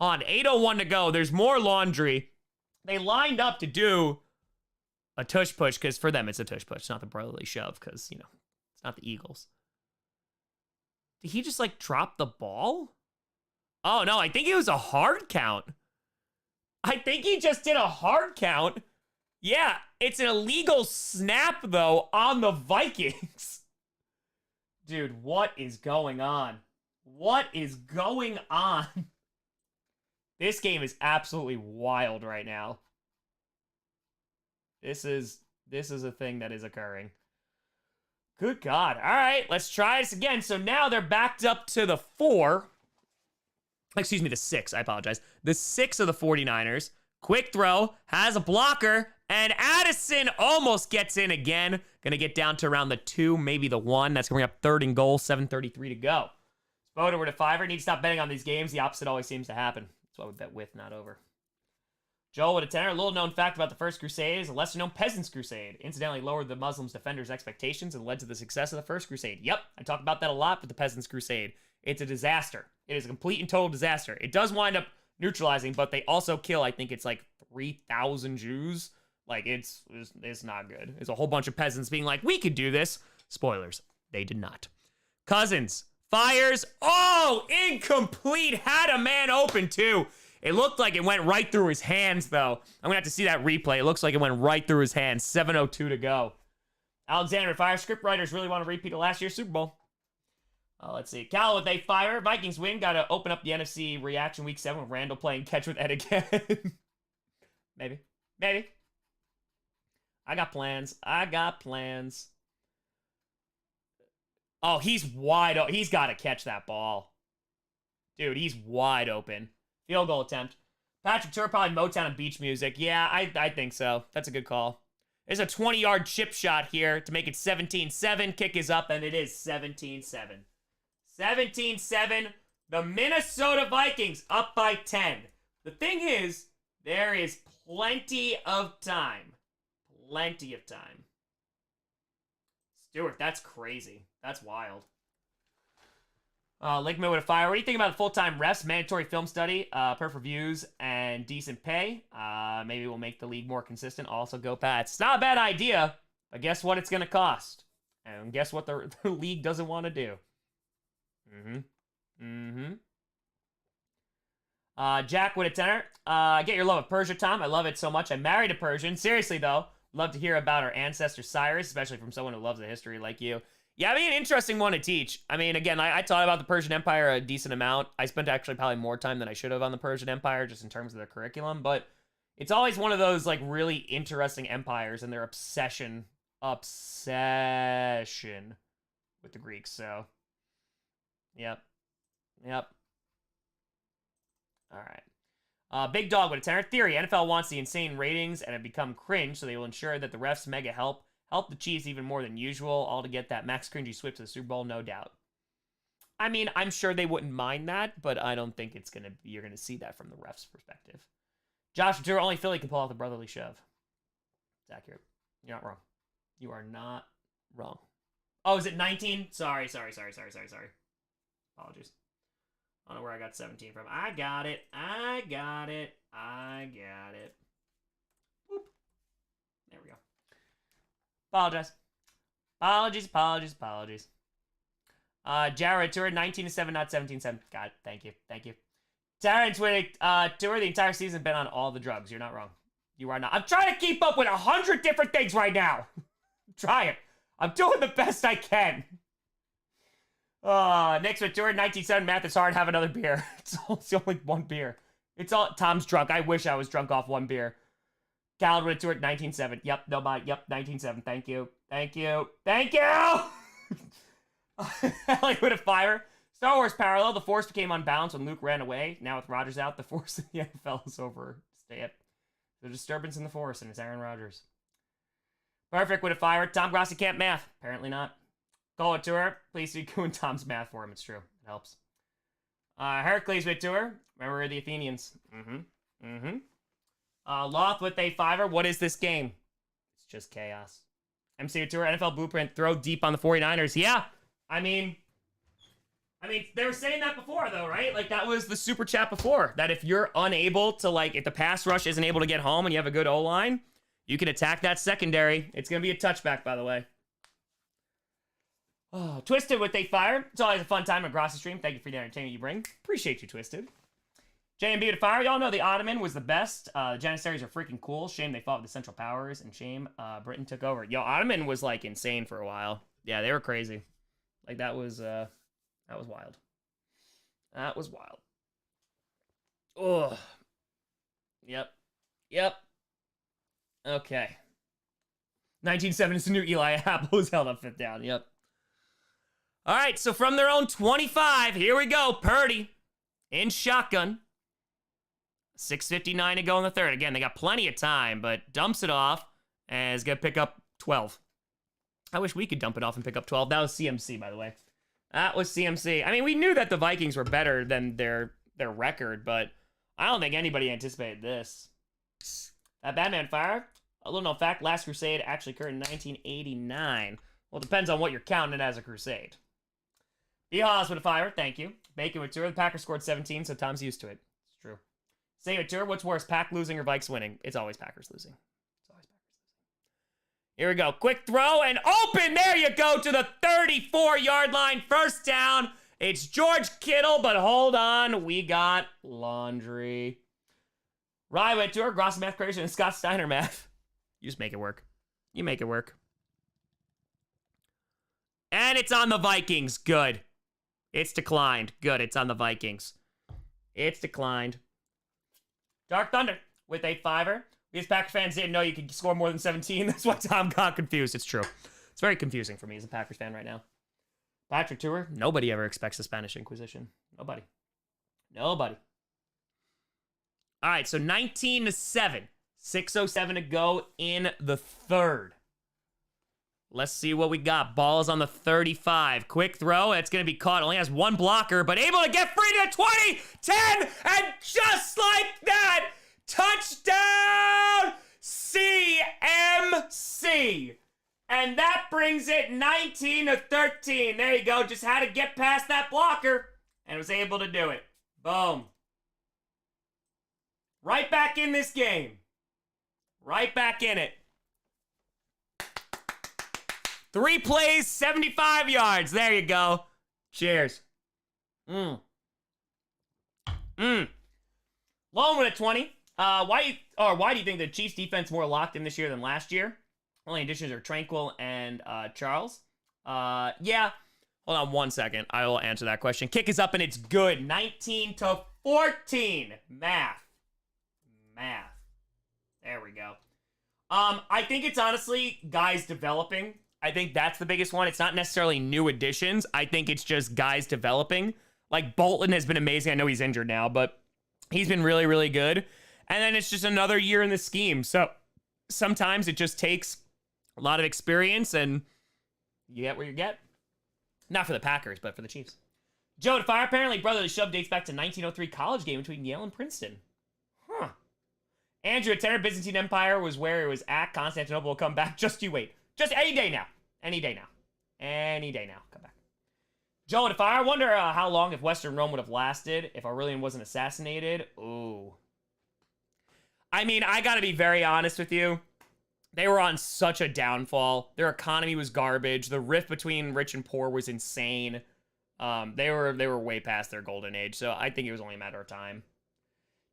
Hold on. 8:01 to go. There's more laundry. They lined up to do a tush push, because for them, it's a tush push. It's not the brotherly shove, because, you know, it's not the Eagles. Did he just, like, drop the ball? Oh, no. I think it was a hard count. I think he just did a hard count. Yeah, it's an illegal snap, though, on the Vikings. Dude, what is going on? What is going on? This game is absolutely wild right now. This is a thing that is occurring. Good God. All right, let's try this again. So now they're backed up to the 4. Excuse me, the 6. I apologize. The 6 of the 49ers. Quick throw, has a blocker, and Addison almost gets in again. Gonna get down to around the 2, maybe the 1. That's gonna bring up 3rd and goal, 7:33 to go. Spoder, we're to 5. Need to stop betting on these games. The opposite always seems to happen. That's why we bet with, not over. Joel with a 10. A little known fact about the First Crusade is a lesser known Peasants' Crusade. Incidentally lowered the Muslims' defenders' expectations and led to the success of the First Crusade. Yep, I talk about that a lot with the Peasants' Crusade. It's a disaster. It is a complete and total disaster. It does wind up neutralizing, but they also kill, I think it's like 3,000 Jews. Like, it's not good. It's a whole bunch of peasants being like, we could do this. Spoilers, they did not. Cousins fires. Oh, incomplete. Had a man open too. It looked like it went right through his hands, though. I'm gonna have to see that replay. It looks like it went right through his hands. 7:02 to go. Alexander fire. Script writers really want to repeat of last year's Super Bowl. Let's see. Cal with a fire. Vikings win. Got to open up the NFC reaction week 7 with Randall playing catch with Ed again. Maybe. Maybe. I got plans. Oh, he's wide open. He's got to catch that ball. Dude, he's wide open. Field goal attempt. Patrick Tuer, probably Motown and beach music. Yeah, I think so. That's a good call. There's a 20-yard chip shot here to make it 17-7. Kick is up, and it is 17-7. 17-7. The Minnesota Vikings up by 10. The thing is, there is plenty of time. Plenty of time. Stewart, that's crazy. That's wild. Linkman with a fire. What do you think about the full-time refs, mandatory film study, perf reviews, and decent pay? Maybe we'll make the league more consistent. Also, go Pats. It's not a bad idea, but guess what it's going to cost? And guess what the league doesn't want to do? Jack with a tenor. Get your love of Persia, Tom. I love it so much. I married a Persian. Seriously, though. Love to hear about our ancestor Cyrus, especially from someone who loves the history like you. Yeah, I mean, an interesting one to teach. I mean, again, I taught about the Persian Empire a decent amount. I spent actually probably more time than I should have on the Persian Empire, just in terms of their curriculum. But it's always one of those, like, really interesting empires and their obsession with the Greeks. So, yep. All right. Big Dog with a tenor. Theory. NFL wants the insane ratings and have become cringe, so they will ensure that the refs mega help the Chiefs even more than usual, all to get that max cringy sweep to the Super Bowl, no doubt. I mean, I'm sure they wouldn't mind that, but I don't think you're gonna see that from the refs' perspective. Josh Ventura, only Philly can pull off the brotherly shove. It's accurate. You're not wrong. You are not wrong. Oh, is it 19? Sorry. Apologies. I don't know where I got 17 from. I got it. I got it. I got it. Whoop. There we go. Apologize. Apologies. Jared Tour, 19-7, not 17-7. Got it. Thank you. Terrence with Tour, the entire season been on all the drugs. You're not wrong. You are not. I'm trying to keep up with 100 different things right now. Try it. I'm doing the best I can. Next with Tour, 19-7, math is hard. Have another beer. It's only one beer. It's all, Tom's drunk. I wish I was drunk off one beer. Calvin with Tour, 19-7. Yep, nobody. Yep, 19-7. Thank you. Ellie with a fire. Star Wars parallel. The Force became unbalanced when Luke ran away. Now with Rodgers out, the Force in the NFL is over. Stay up. The disturbance in the Force, and it's Aaron Rodgers. Perfect with a fire. Tom Grossi can't math. Apparently not. Call it to her. Please see doing Tom's math for him. It's true. It helps. Heracles with tour. Remember the Athenians. Loth with a fiver. What is this game? It's just chaos. MC with tour. NFL blueprint. Throw deep on the 49ers. Yeah. I mean, they were saying that before, though, right? Like, that was the super chat before. That if you're unable to, like, if the pass rush isn't able to get home and you have a good O-line, you can attack that secondary. It's going to be a touchback, by the way. Oh, Twisted with a fire. It's always a fun time at Grossi stream. Thank you for the entertainment you bring. Appreciate you, Twisted. JMB with a fire. Y'all know the Ottoman was the best. The Janissaries are freaking cool. Shame they fought with the Central Powers, and shame Britain took over. Yo, Ottoman was, like, insane for a while. Yeah, they were crazy. Like, that was wild. That was wild. Oh. Yep. Okay. 19-7 is the new Eli Apple who's held up fifth down. Yep. All right, so from their own 25, here we go. Purdy in shotgun. 6:59 to go in the third. Again, they got plenty of time, but dumps it off and is going to pick up 12. I wish we could dump it off and pick up 12. That was CMC, by the way. That was CMC. I mean, we knew that the Vikings were better than their record, but I don't think anybody anticipated this. That Batman fire. A little known fact, last crusade actually occurred in 1989. Well, it depends on what you're counting it as a crusade. Ehas with a fire, thank you. Bacon with tour. The Packers scored 17, so Tom's used to it. It's true. Say with tour, what's worse, Pack losing or Vikes winning? It's always Packers losing. Here we go. Quick throw and open. There you go to the 34-yard line. First down. It's George Kittle, but hold on. We got laundry. Rye went to her. Grossi math creation and Scott Steiner math. You just make it work. You make it work. And it's on the Vikings. Good. It's declined. Good. It's on the Vikings. It's declined. Dark Thunder with a fiver. Because Packers fans didn't know you could score more than 17. That's why Tom got confused. It's true. It's very confusing for me as a Packers fan right now. Patrick Tour. Nobody ever expects the Spanish Inquisition. Nobody. All right, so 19-7. 6:07 to go in the third. Let's see what we got. Ball is on the 35. Quick throw. It's going to be caught. Only has one blocker, but able to get free to the 20, 10, and just like that, touchdown CMC. And that brings it 19-13. There you go. Just had to get past that blocker and was able to do it. Boom. Right back in this game. Right back in it. 3 plays, 75 yards. There you go. Cheers. Lone with a 20. Why do you think the Chiefs defense more locked in this year than last year? Only additions are Tranquil and Charles. Yeah. Hold on 1 second. I will answer that question. Kick is up and it's good. 19-14. Math. There we go. I think it's honestly guys developing. I think that's the biggest one. It's not necessarily new additions. I think it's just guys developing. Like Bolton has been amazing. I know he's injured now, but he's been really, really good. And then it's just another year in the scheme. So sometimes it just takes a lot of experience and you get what you get. Not for the Packers, but for the Chiefs. Joe to fire. Apparently brotherly shove dates back to 1903 college game between Yale and Princeton. Huh. Andrew at Tenor, Byzantine Empire was where it was at. Constantinople will come back. Just you wait. Just any day now. Any day now. Come back. Joe, if I wonder how long if Western Rome would have lasted if Aurelian wasn't assassinated. Ooh. I mean, I gotta be very honest with you. They were on such a downfall. Their economy was garbage. The rift between rich and poor was insane. They were way past their golden age, so I think it was only a matter of time.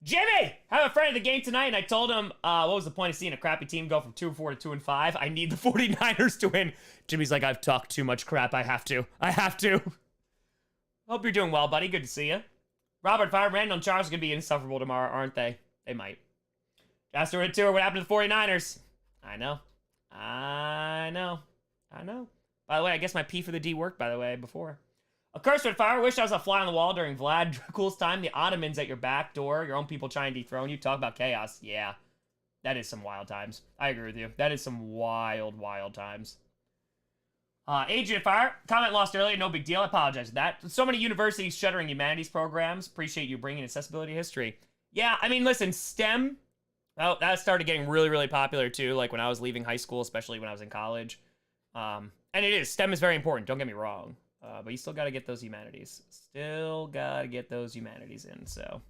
Jimmy! I have a friend at the game tonight, and I told him, what was the point of seeing a crappy team go from 2-4 to 2-5? I need the 49ers to win. Jimmy's like, I've talked too much crap. I have to. Hope you're doing well, buddy. Good to see you. Robert, Fire, Randall, and Charles are going to be insufferable tomorrow, aren't they? They might. Jasper and Tour, what happened to the 49ers? I know. By the way, I guess my P for the D worked, by the way, before. A curse with fire. Wish I was a fly on the wall during Vlad Dracul's time. The Ottomans at your back door. Your own people trying to dethrone you. Talk about chaos. Yeah. That is some wild times. I agree with you. That is some wild, wild times. Agent Fire. Comment lost earlier. No big deal. I apologize for that. So many universities shuttering humanities programs. Appreciate you bringing accessibility to history. Yeah, I mean, listen, STEM. Oh, that started getting really, really popular, too. Like, when I was leaving high school, especially when I was in college. And it is. STEM is very important. Don't get me wrong. But you still got to get those humanities. Still got to get those humanities in, so.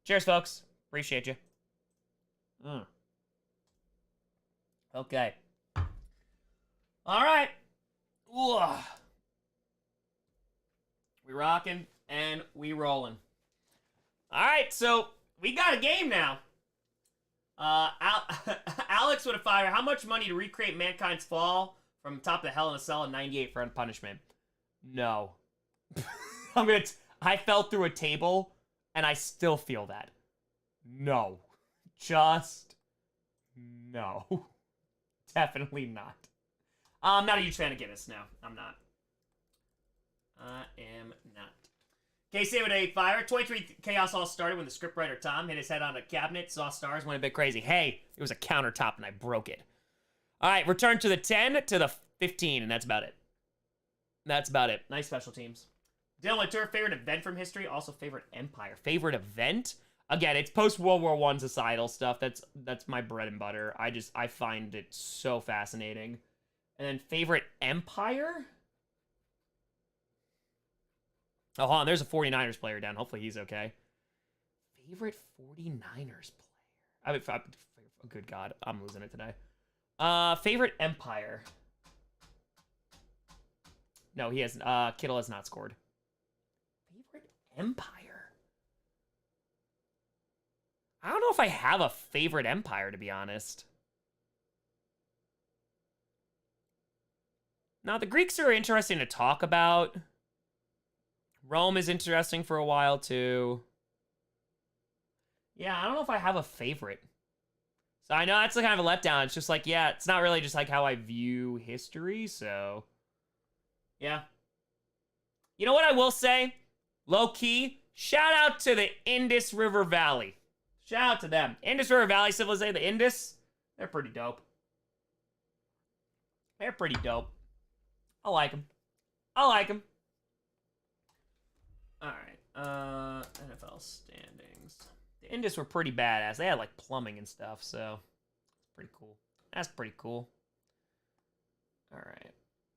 Cheers, folks. Appreciate you. Okay. All right. Ooh. We rocking and we rolling. All right, so we got a game now. Alex with a fire. How much money to recreate Mankind's fall from top of hell in a cell in 98 for punishment? No. I fell through a table and I still feel that. No. Just no. Definitely not. I'm not a huge fan of Guinness. No, I'm not. I am not. KC with a fire. 23 chaos all started when the scriptwriter Tom hit his head on a cabinet, saw stars, went a bit crazy. Hey, it was a countertop and I broke it. All right, return to the 10 to the 15, and that's about it. That's about it. Nice special teams. Dylan Latour, favorite event from history, also favorite empire. Favorite event? Again, it's post-World War I societal stuff. That's my bread and butter. I find it so fascinating. And then favorite empire? Oh, hold on. There's a 49ers player down. Hopefully he's okay. Favorite 49ers player? I mean, good God. I'm losing it today. Favorite empire? No, he has. Kittle has not scored. Favorite empire? I don't know if I have a favorite empire, to be honest. Now, the Greeks are interesting to talk about. Rome is interesting for a while, too. Yeah, I don't know if I have a favorite. So I know that's kind of a letdown. It's just like, yeah, it's not really just like how I view history, so. Yeah. You know what I will say? Low-key, shout out to the Indus River Valley. Shout out to them. Indus River Valley Civilization, the Indus, they're pretty dope. They're pretty dope. I like them. All right. NFL standings. The Indus were pretty badass. They had like plumbing and stuff, so it's pretty cool. That's pretty cool. All right.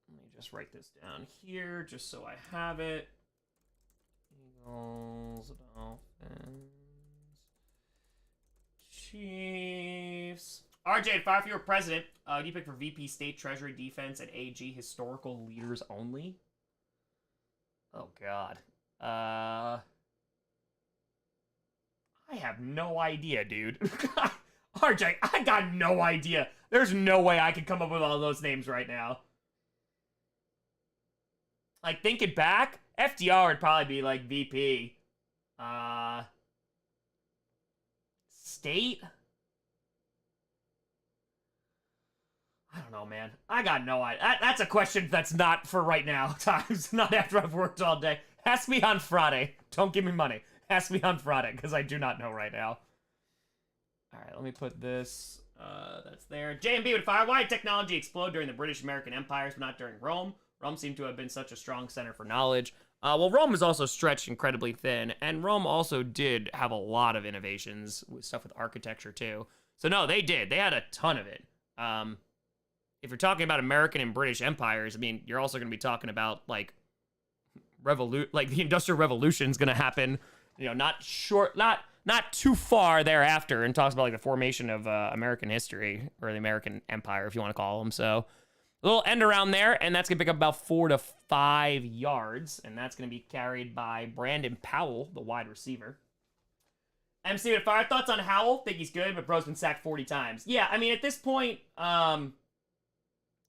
Let me just write this down here just so I have it. Eagles, Dolphins, Chiefs. RJ, if you were president, do you pick for VP, State, Treasury, Defense, and AG, historical leaders only? Oh, God. I have no idea, dude. RJ, I got no idea. There's no way I can come up with all those names right now. Like, thinking back, FDR would probably be, like, VP. State? I don't know, man. I got no idea. That's a question that's not for right now. Times, not after I've worked all day. Ask me on Friday. Don't give me money. Ask me on Friday, because I do not know right now. All right, let me put this. That's there. J&B would fire. Why did technology explode during the British-American empires, but not during Rome? Rome seemed to have been such a strong center for knowledge. Well, Rome was also stretched incredibly thin, and Rome also did have a lot of innovations with stuff with architecture, too. So, no, they did. They had a ton of it. If you're talking about American and British empires, I mean, you're also going to be talking about, like, the Industrial Revolution is gonna happen, not too far thereafter, and talks about like the formation of American history, or the American Empire, if you want to call them. So a little end around there, and that's gonna pick up about 4 to 5 yards, and that's gonna be carried by Brandon Powell, the wide receiver. MC with fire thoughts on Howell. Think he's good, but bro's been sacked 40 times. Yeah, I mean, at this point,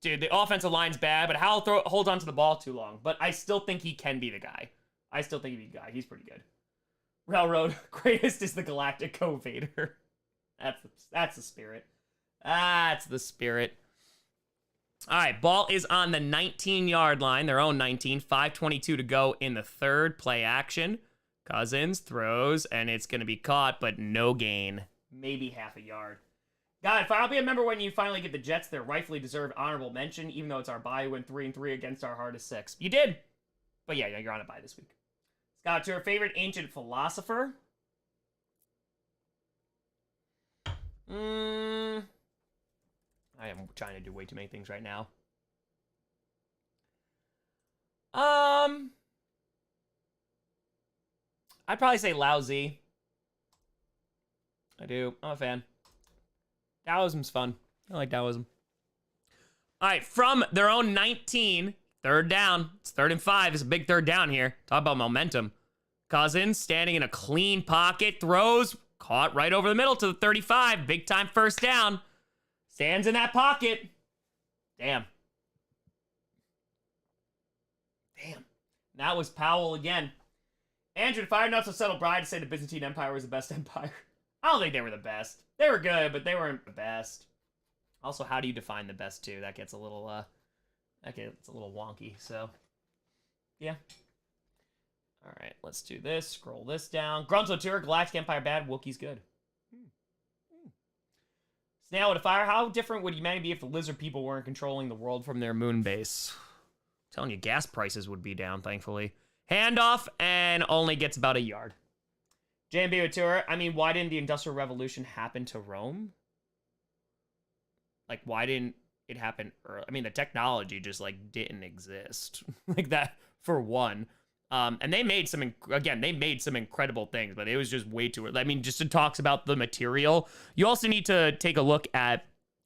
dude, the offensive line's bad, but Howell holds on to the ball too long. But I still think he can be the guy. He's pretty good. Railroad, greatest is the Galactic Co-Vader. That's the spirit. That's the spirit. All right, ball is on the 19-yard line, their own 19. 5:22 to go in the third. Play action. Cousins throws, and it's going to be caught, but no gain. Maybe half a yard. God, I'll be a member when you finally get the Jets their rightfully deserved honorable mention, even though it's our bye. We went 3-3 against our hardest 6. You did. But yeah, you're on a bye this week. Scott, your favorite ancient philosopher? I am trying to do way too many things right now. I'd probably say Lao Tzu. I do. I'm a fan. Taoism's fun. I like Taoism. All right, from their own 19, third down. It's 3rd and 5. It's a big third down here. Talk about momentum. Cousins standing in a clean pocket. Throws. Caught right over the middle to the 35. Big time first down. Stands in that pocket. Damn. That was Powell again. Andrew, if I had not so settled bride to say the Byzantine Empire was the best empire. I don't think they were the best. They were good, but they weren't the best. Also, how do you define the best too? That gets a little wonky. So, yeah. All right, let's do this. Scroll this down. Grunzo Tour, Galactic Empire bad, Wookiee's good. Snail with a fire. How different would humanity be if the lizard people weren't controlling the world from their moon base? I'm telling you, gas prices would be down, thankfully. Handoff, and only gets about a yard. JMB with tour. I mean, why didn't the Industrial Revolution happen to Rome? Like, why didn't it happen early? I mean, the technology just, like, didn't exist. Like that, for one. And they made some incredible things, but it was just way too early. I mean, just it talks about the material. You also need to take a look at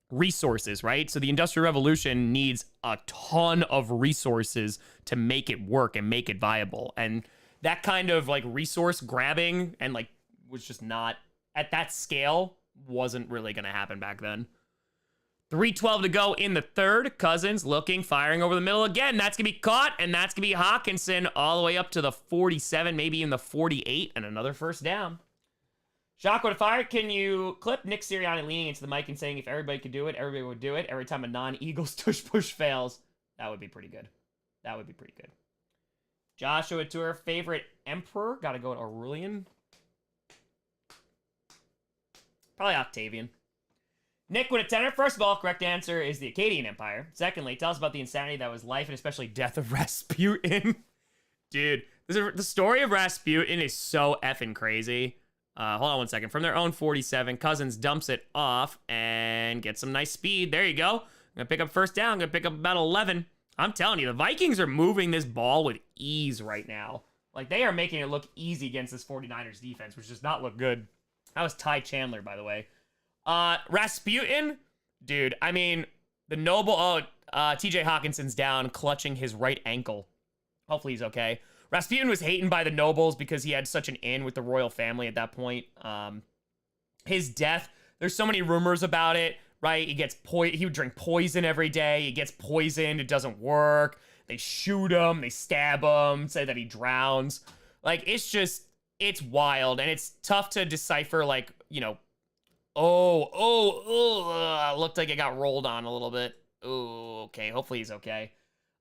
resources, right? So the Industrial Revolution needs a ton of resources to make it work and make it viable. And that kind of like resource grabbing and like was just not at that scale, wasn't really going to happen back then. 3:12 to go in the third. Cousins looking, firing over the middle again. That's going to be caught, and that's going to be Hawkinson all the way up to the 47, maybe in the 48, and another first down. Shock with a fire. Can you clip Nick Sirianni leaning into the mic and saying if everybody could do it, everybody would do it every time a non-Eagles tush push fails? That would be pretty good. That would be pretty good. Joshua Tour, favorite emperor? Gotta go with Aurelian. Probably Octavian. Nick with a tenor. First of all, correct answer is the Akkadian Empire. Secondly, tell us about the insanity that was life and especially death of Rasputin. Dude, the story of Rasputin is so effing crazy. Hold on one second. From their own 47, Cousins dumps it off and gets some nice speed. There you go. I'm going to pick up first down. I'm going to pick up about 11. I'm telling you, the Vikings are moving this ball with ease right now. Like, they are making it look easy against this 49ers defense, which does not look good. That was Ty Chandler, by the way. Rasputin, dude, I mean, the noble, TJ Hawkinson's down, clutching his right ankle. Hopefully he's okay. Rasputin was hated by the nobles because he had such an in with the royal family at that point. His death, there's so many rumors about it, right? He would drink poison every day. He gets poisoned. It doesn't work. They shoot him. They stab him. Say that he drowns. Like, it's wild. And it's tough to decipher, like, you know, looked like it got rolled on a little bit. Oh, okay. Hopefully he's okay.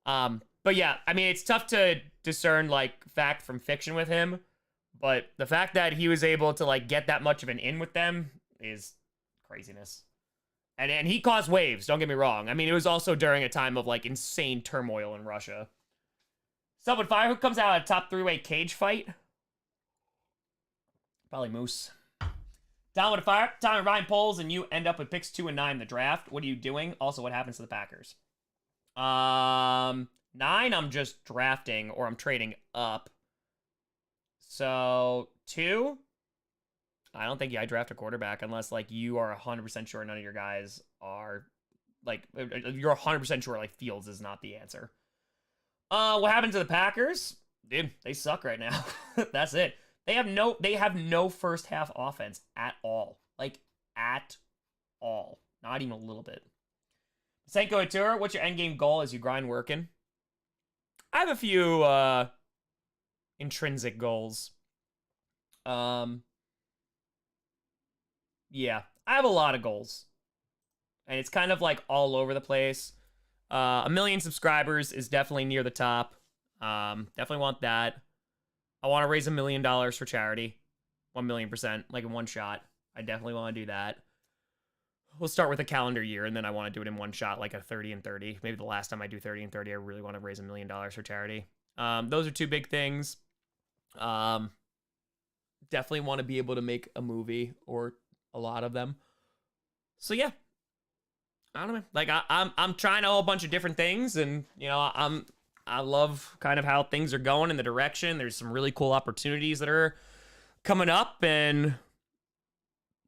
But yeah, I mean, it's tough to discern, like, fact from fiction with him. But the fact that he was able to, like, get that much of an in with them is craziness. And he caused waves, don't get me wrong. I mean, it was also during a time of, like, insane turmoil in Russia. Subwood Fire, who comes out of a top three-way cage fight? Probably Moose. Down with a fire. Tom and Ryan polls, and you end up with picks 2 and 9 in the draft. What are you doing? Also, what happens to the Packers? 9, I'm just drafting or I'm trading up. So 2, I don't think I draft a quarterback unless like you are 100% sure none of your guys are like you're 100% sure like Fields is not the answer. What happened to the Packers? Dude, they suck right now. That's it. They have no first half offense at all. Like at all. Not even a little bit. Senko Atura, what's your endgame goal as you grind working? I have a few intrinsic goals. Yeah, I have a lot of goals. And it's kind of like all over the place. 1 million subscribers is definitely near the top. Definitely want that. I want to raise $1 million for charity. 1,000,000%, like in one shot. I definitely want to do that. We'll start with a calendar year, and then I want to do it in one shot, like a 30 and 30. Maybe the last time I do 30 and 30, I really want to raise $1 million for charity. Those are two big things. Definitely want to be able to make a movie or a lot of them. So yeah, I don't know. Like I'm trying a whole bunch of different things, and you know I love kind of how things are going in the direction. There's some really cool opportunities that are coming up, and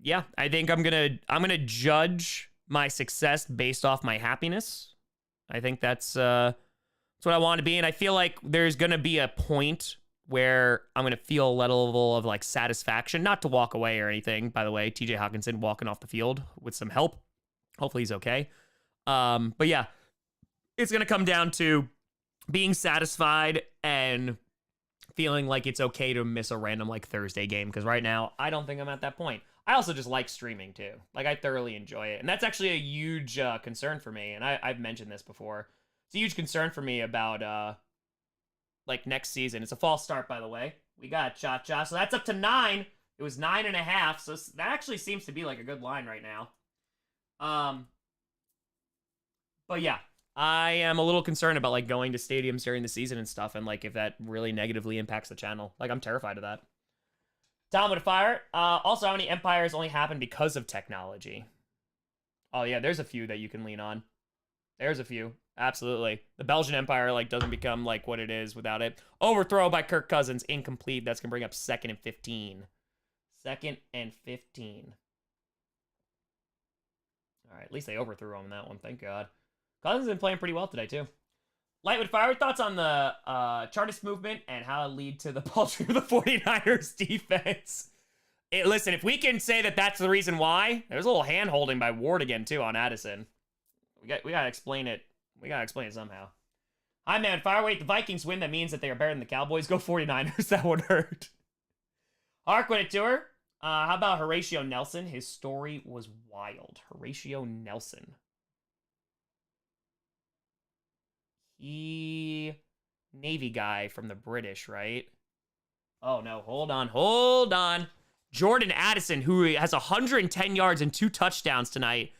yeah, I think I'm gonna judge my success based off my happiness. I think that's what I want to be, and I feel like there's gonna be a point where I'm gonna feel a level of like satisfaction, not to walk away or anything. By the way, TJ Hawkinson walking off the field with some help. Hopefully he's okay. But yeah, it's gonna come down to being satisfied and feeling like it's okay to miss a random like Thursday game, because right now I don't think I'm at that point. I also just like streaming too. Like I thoroughly enjoy it, and that's actually a huge concern for me. And I've mentioned this before. It's a huge concern for me about like next season. It's a false start, by the way. We got cha-cha, so that's up to 9. It was 9.5, so that actually seems to be like a good line right now. But yeah, I am a little concerned about like going to stadiums during the season and stuff, and like if that really negatively impacts the channel. Like I'm terrified of that. Tom with a fire. Also, how many empires only happen because of technology? Oh yeah, there's a few that you can lean on. There's a few. Absolutely. The Belgian Empire like doesn't become like what it is without it. Overthrow by Kirk Cousins, incomplete. That's gonna bring up 2nd and 15. 2nd and 15. All right, at least they overthrew him on that one. Thank God. Cousins has been playing pretty well today too. Lightwood Fire, thoughts on the Chartist movement and how it lead to the paltry of the 49ers defense? Listen, if we can say that that's the reason why, there's a little hand holding by Ward again too on Addison. We gotta explain it. We gotta explain it somehow. Hi man, Fireweight, the Vikings win. That means that they are better than the Cowboys. Go 49ers. That would hurt. Harkwin Tour. How about Horatio Nelson? His story was wild. Horatio Nelson. He Navy guy from the British, right? Oh no, hold on. Jordan Addison, who has 110 yards and 2 touchdowns tonight.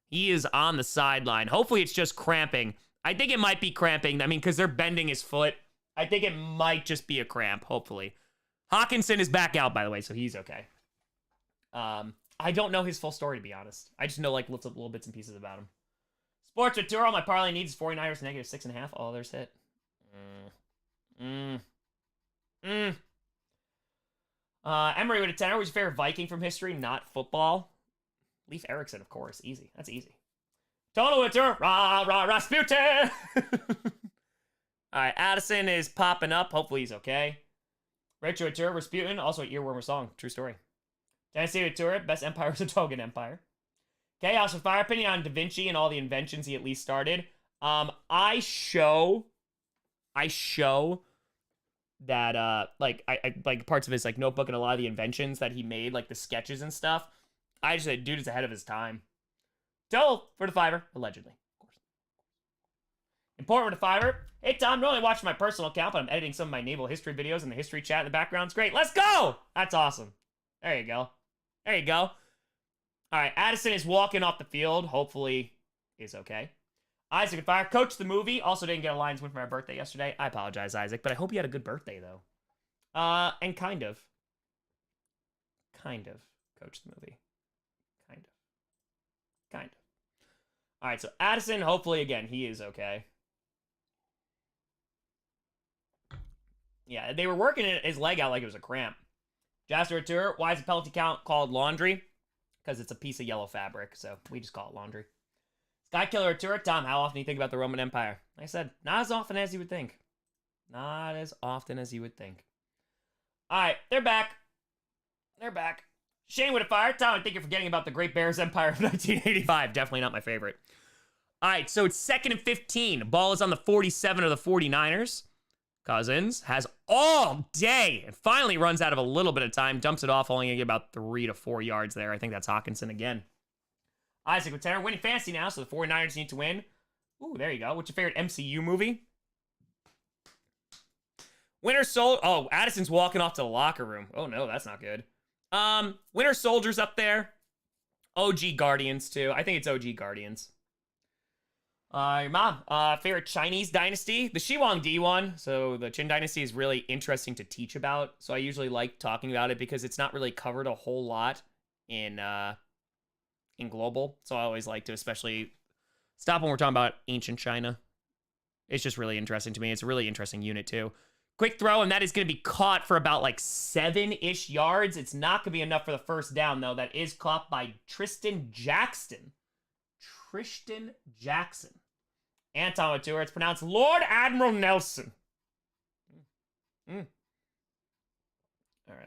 He is on the sideline. Hopefully it's just cramping. I think it might be cramping. I mean, because they're bending his foot. I think it might just be a cramp, hopefully. Hawkinson is back out, by the way, so he's okay. I don't know his full story, to be honest. I just know, like, little bits and pieces about him. Sports Arturo, my parlay needs 49ers negative 6.5. Oh, there's hit. Emery with a 10. Who's your favorite Viking from history, not football? Leif Erikson, of course. Easy. That's easy. Total Winter. Rasputin. All right, Addison is popping up. Hopefully he's okay. Retro Tour, Rasputin, also an earwormer song. True story. Tennessee Tour, best empire is a Togan empire. Chaos with Fire, opinion on Da Vinci and all the inventions he at least started. I show that like I like parts of his like notebook and a lot of the inventions that he made, like the sketches and stuff. I just said, dude is ahead of his time. Total for the Fiverr, allegedly, of course. Important for the Fiverr. Hey Tom, not only watching my personal account, but I'm editing some of my naval history videos, and the history chat in the background's great. Let's go! That's awesome. There you go. There you go. All right, Addison is walking off the field. Hopefully, is okay. Isaac and Fire, coach the movie. Also didn't get a Lions win for my birthday yesterday. I apologize, Isaac, but I hope you had a good birthday though. And kind of coach the movie. Kind of. All right, so Addison, hopefully again he is okay. Yeah, they were working his leg out like it was a cramp. Jaster Tour, why is the penalty count called laundry? Because it's a piece of yellow fabric, so we just call it laundry. Sky Killer Tour, Tom, how often do you think about the Roman Empire? Like I said, not as often as you would think. Not as often as you would think. All right, they're back. They're back. Shane with a fire. Tom, I think you're forgetting about the Great Bears Empire of 1985. Definitely not my favorite. All right, so it's 2nd and 15. Ball is on the 47 of the 49ers. Cousins has all day and finally runs out of a little bit of time. Dumps it off, only going to get about 3 to 4 yards there. I think that's Hawkinson again. Isaac with Tanner winning fantasy now, so the 49ers need to win. Ooh, there you go. What's your favorite MCU movie? Winter Soldier. Oh, Addison's walking off to the locker room. Oh no, that's not good. Winter Soldier's up there. OG Guardians too. I think it's OG Guardians. Your mom, favorite Chinese dynasty? The Shiwangdi one. So the Qin dynasty is really interesting to teach about. So I usually like talking about it because it's not really covered a whole lot in global. So I always like to especially stop when we're talking about ancient China. It's just really interesting to me. It's a really interesting unit too. Quick throw, and that is going to be caught for about like 7-ish yards. It's not going to be enough for the first down, though. That is caught by Tristan Jackson. Tristan Jackson. Anton Tour. It's pronounced Lord Admiral Nelson. All right,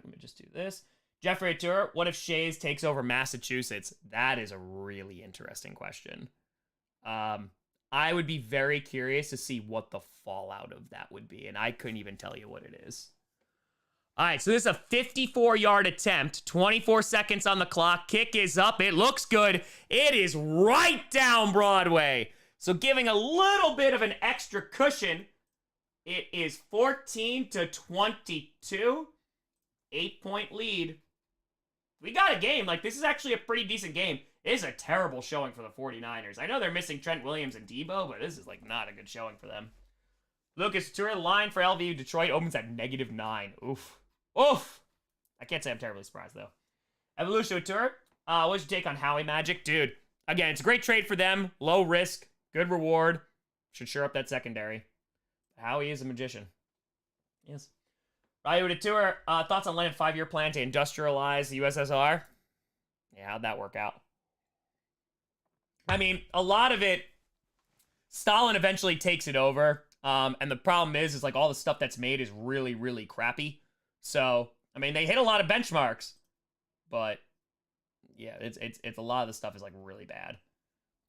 let me just do this. Jeffrey Tour. What if Shays takes over Massachusetts? That is a really interesting question. I would be very curious to see what the fallout of that would be, and I couldn't even tell you what it is. All right, so this is a 54-yard attempt, 24 seconds on the clock. Kick is up. It looks good. It is right down Broadway. So giving a little bit of an extra cushion, it is 14-22, 8-point lead. We got a game. Like, this is actually a pretty decent game. It is a terrible showing for the 49ers. I know they're missing Trent Williams and Debo, but this is, like, not a good showing for them. Lucas Tour, line for LVU Detroit opens at -9. Oof. Oof. I can't say I'm terribly surprised, though. Evolution Tour, what's your take on Howie Magic? Dude, again, it's a great trade for them. Low risk, good reward. Should shore up that secondary. Howie is a magician. Yes. Ryu Tour, thoughts on Lenin's 5-year plan to industrialize the USSR? Yeah, how'd that work out? I mean, a lot of it, Stalin eventually takes it over. And the problem is like all the stuff that's made is really, really crappy. So, I mean, they hit a lot of benchmarks, but yeah, it's a lot of the stuff is like really bad.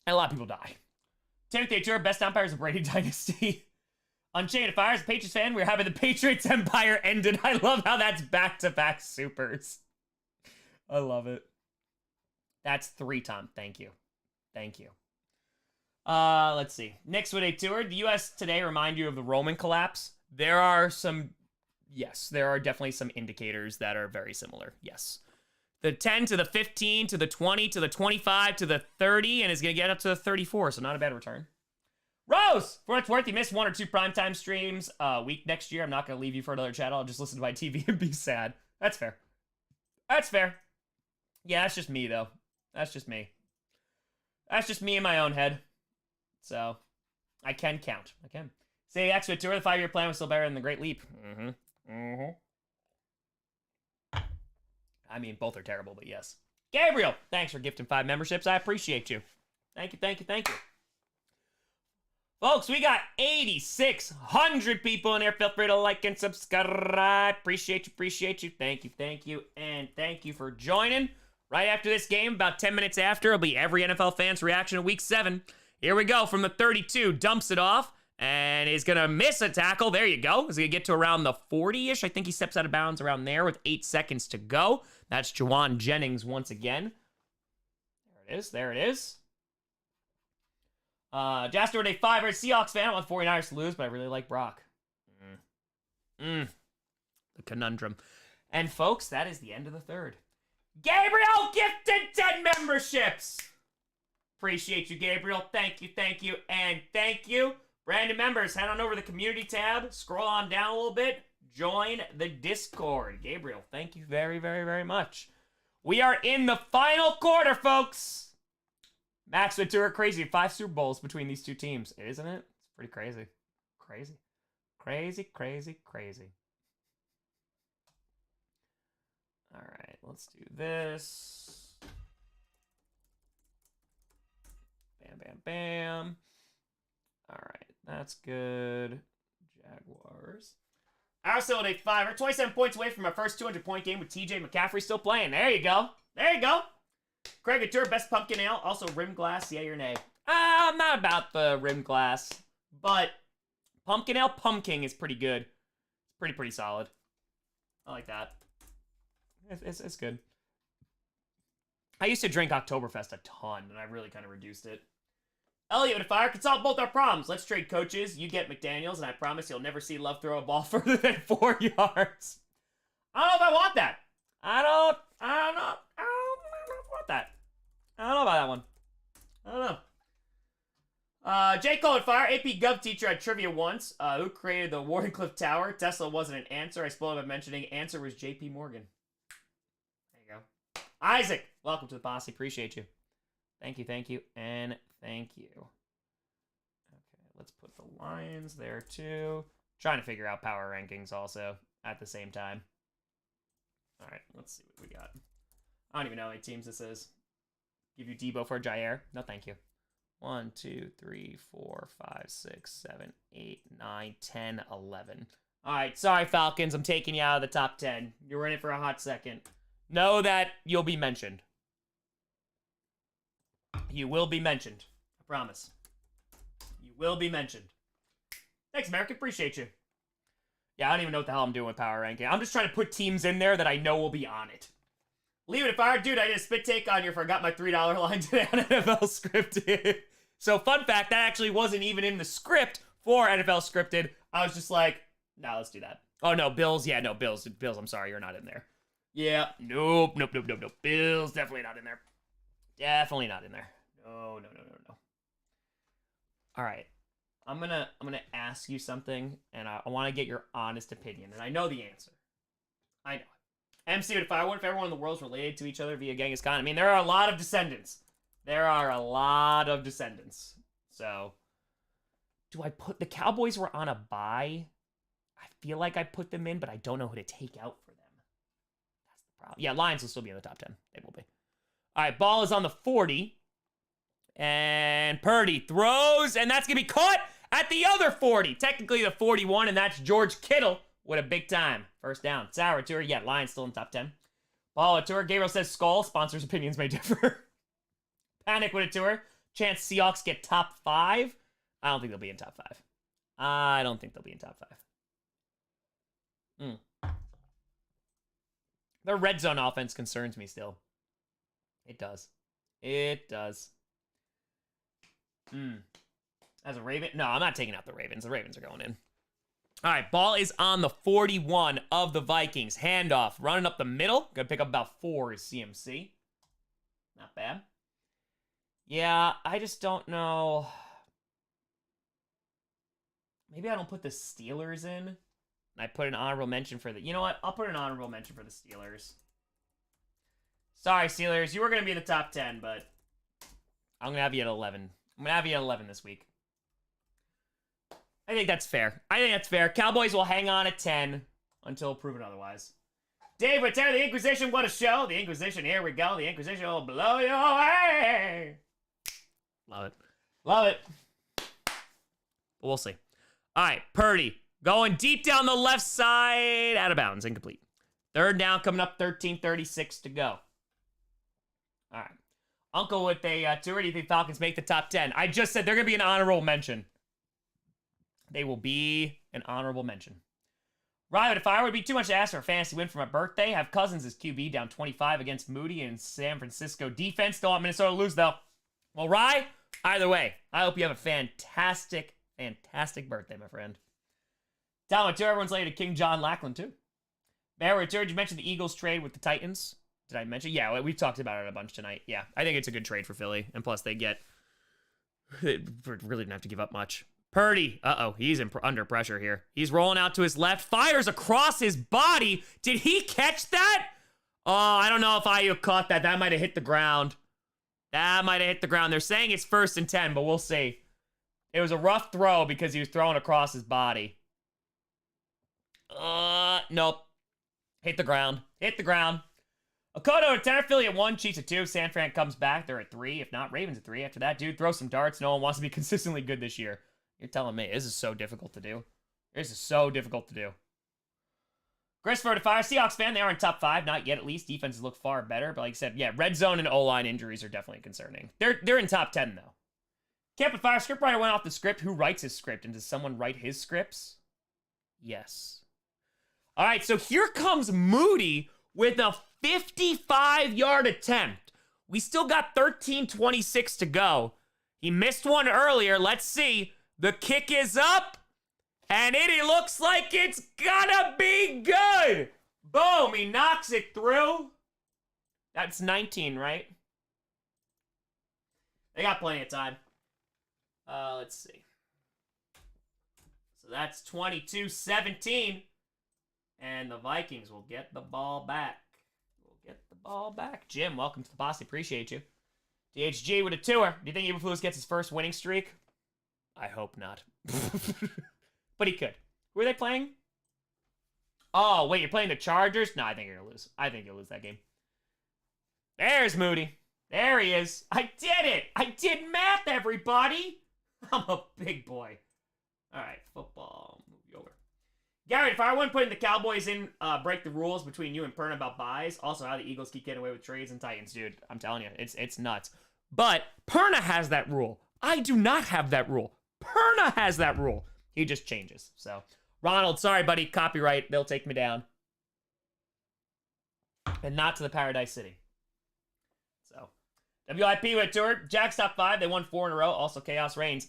And a lot of people die. Timothy Tour, best umpires of Brady Dynasty. Unchained Fire, as a Patriots fan, we're having the Patriots Empire ended. I love how that's back-to-back supers. I love it. That's 3, Tom. Thank you. Thank you. Let's see. Nick's with a tour. The U.S. today remind you of the Roman collapse? There are some, yes, there are definitely some indicators that are very similar. Yes. The 10 to the 15 to the 20 to the 25 to the 30 and is going to get up to the 34, so not a bad return. Rose, for what it's worth, you missed 1 or 2 primetime streams a week next year. I'm not going to leave you for another channel. I'll just listen to my TV and be sad. That's fair. That's fair. Yeah, that's just me, though. That's just me. That's just me in my own head. So, I can count. I can. Say X with Tour, the 5-year plan was still better than the Great Leap. I mean, both are terrible, but yes. Gabriel, thanks for gifting 5 memberships. I appreciate you. Thank you, thank you, thank you. Folks, we got 8,600 people in here. Feel free to like and subscribe. Appreciate you. Thank you. And thank you for joining. Right after this game, about 10 minutes after, it'll be every NFL fan's reaction to Week 7. Here we go from the 32, dumps it off, and is going to miss a tackle. There you go. He's going to get to around the 40-ish. I think he steps out of bounds around there with 8 seconds to go. That's Jawan Jennings once again. There it is. Jaster with a 5 Seahawks fan. I want 49ers to lose, but I really like Brock. The conundrum. And folks, that is the end of the third. Gabriel gifted 10 memberships. Appreciate you, Gabriel. Thank you, and thank you. Brand new members, head on over to the community tab, scroll on down a little bit, join the Discord. Gabriel, thank you very, very, very much. We are in the final quarter, folks. Max Ventura, crazy. 5 Super Bowls between these 2 teams, isn't it? It's pretty crazy. Crazy. All right, let's do this. Bam, bam, bam. All right, that's good. Jaguars. Our still at 5. We're 27 points away from our first 200-point game with TJ McCaffrey still playing. There you go. There you go. Craig Couture, best pumpkin ale. Also rim glass, yay or nay? I'm not about the rim glass, but pumpkin ale pumpkin is pretty good. It's pretty solid. I like that. It's good. I used to drink Oktoberfest a ton, and I really kind of reduced it. Elliot, if I can solve both our problems, let's trade coaches. You get McDaniels, and I promise you'll never see Love throw a ball further than 4 yards. I don't know if I want that. I don't want that. I don't know about that one. I don't know. J. Cole at Fire, AP Gov teacher at trivia once. Who created the Wardenclyffe Tower? Tesla wasn't an answer. I spoiled by mentioning answer was J.P. Morgan. There you go. Isaac, welcome to the posse. Appreciate you. Thank you, and thank you. Okay, let's put the Lions there too. Trying to figure out power rankings also at the same time. All right, let's see what we got. I don't even know how many teams this is. Give you Debo for Jair? No, thank you. 1, 2, 3, 4, 5, 6, 7, 8, 9, 10, 11. All right, sorry, Falcons. I'm taking you out of the top 10. You were in it for a hot second. Know that you'll be mentioned. You will be mentioned. I promise. You will be mentioned. Thanks, America. Appreciate you. Yeah, I don't even know what the hell I'm doing with power ranking. I'm just trying to put teams in there that I know will be on it. Leave it at fire. Dude, I did a spit take on your forgot my $3 line today on NFL Scripted. So, fun fact, that actually wasn't even in the script for NFL Scripted. I was just like, nah, let's do that. Oh, no, Bills. Yeah, no, Bills. Bills, I'm sorry, you're not in there. Yeah, nope. Bills, definitely not in there. Definitely not in there. No. All right. I'm gonna ask you something, and I want to get your honest opinion, and I know the answer. I know. MC, if everyone in the world's related to each other via Genghis Khan, I mean, there are a lot of descendants. So, do I put... The Cowboys were on a bye. I feel like I put them in, but I don't know who to take out for them. That's the problem. Yeah, Lions will still be in the top 10. They will be. All right, ball is on the 40. And Purdy throws, and that's going to be caught at the other 40. Technically the 41, and that's George Kittle. What a big time. First down. Sour Tour. Yeah, Lions still in top 10. Ball at Tour. Gabriel says skull. Sponsors' opinions may differ. Panic with a Tour. Chance Seahawks get top 5. I don't think they'll be in top 5. Their red zone offense concerns me still. It does. As a Raven? No, I'm not taking out the Ravens. The Ravens are going in. All right, ball is on the 41 of the Vikings. Handoff, running up the middle. Gonna pick up about 4 is CMC. Not bad. Yeah, I just don't know. Maybe I don't put the Steelers in. I put an honorable mention for the... You know what? I'll put an honorable mention for the Steelers. Sorry, Steelers. You were going to be in the top 10, but I'm going to have you at 11. I'm going to have you at 11 this week. I think that's fair. Cowboys will hang on at 10 until proven otherwise. Dave Witera, the Inquisition, what a show. The Inquisition, here we go. The Inquisition will blow you away. Love it. But we'll see. All right, Purdy. Going deep down the left side. Out of bounds. Incomplete. Third down coming up. 13:36 to go. All right. Uncle with a tour. Do you think Falcons make the top 10? I just said they're going to be an honorable mention. They will be an honorable mention. Ryan, if I would be too much to ask for a fantasy win for my birthday, have Cousins as QB down 25 against Moody and San Francisco defense. Don't want Minnesota to lose, though. Well, Rye, either way, I hope you have a fantastic birthday, my friend. Tom, everyone's related to King John Lackland, too. Barry, did you mention the Eagles trade with the Titans? Did I mention? Yeah, we've talked about it a bunch tonight. Yeah, I think it's a good trade for Philly. And plus, they really didn't have to give up much. Purdy, he's under pressure here. He's rolling out to his left, fires across his body. Did he catch that? Oh, I don't know if IU caught that. That might have hit the ground. They're saying it's 1st and 10, but we'll see. It was a rough throw because he was throwing across his body. Nope. Hit the ground. Okoto at 10, Philly at 1, Chiefs at 2, San Fran comes back, they're at 3. If not, Ravens at 3. After that, dude, throw some darts. No one wants to be consistently good this year. You're telling me. This is so difficult to do. This is so difficult to do. Christopher to fire. Seahawks fan, they are in top 5. Not yet, at least. Defenses look far better. But like I said, yeah, red zone and O-line injuries are definitely concerning. They're in top 10, though. Camp and fire. Scriptwriter went off the script. Who writes his script? And does someone write his scripts? Yes. All right, so here comes Moody with a 55-yard attempt. We still got 13:26 to go. He missed one earlier. Let's see. The kick is up, and it looks like it's gonna be good. Boom, he knocks it through. That's 19, right? They got plenty of time. Let's see. So that's 22-17. And the Vikings will get the ball back. Get the ball back. Jim, welcome to the boss. Appreciate you. DHG with a tour. Do you think Eberflus gets his first winning streak? I hope not. But he could. Who are they playing? Oh, wait, you're playing the Chargers? No, I think you're going to lose. I think you'll lose that game. There's Moody. There he is. I did it. I did math, everybody. I'm a big boy. All right, football. Move you over. Gary, if I wasn't putting the Cowboys in, break the rules between you and Perna about buys. Also, how the Eagles keep getting away with trades and Titans, dude. I'm telling you, it's nuts. But Perna has that rule. I do not have that rule. Perna has that rule. He just changes. So, Ronald, sorry, buddy. Copyright. They'll take me down. And not to the Paradise City. So, WIP with tour. Jack's top 5. They won 4 in a row. Also, Chaos reigns.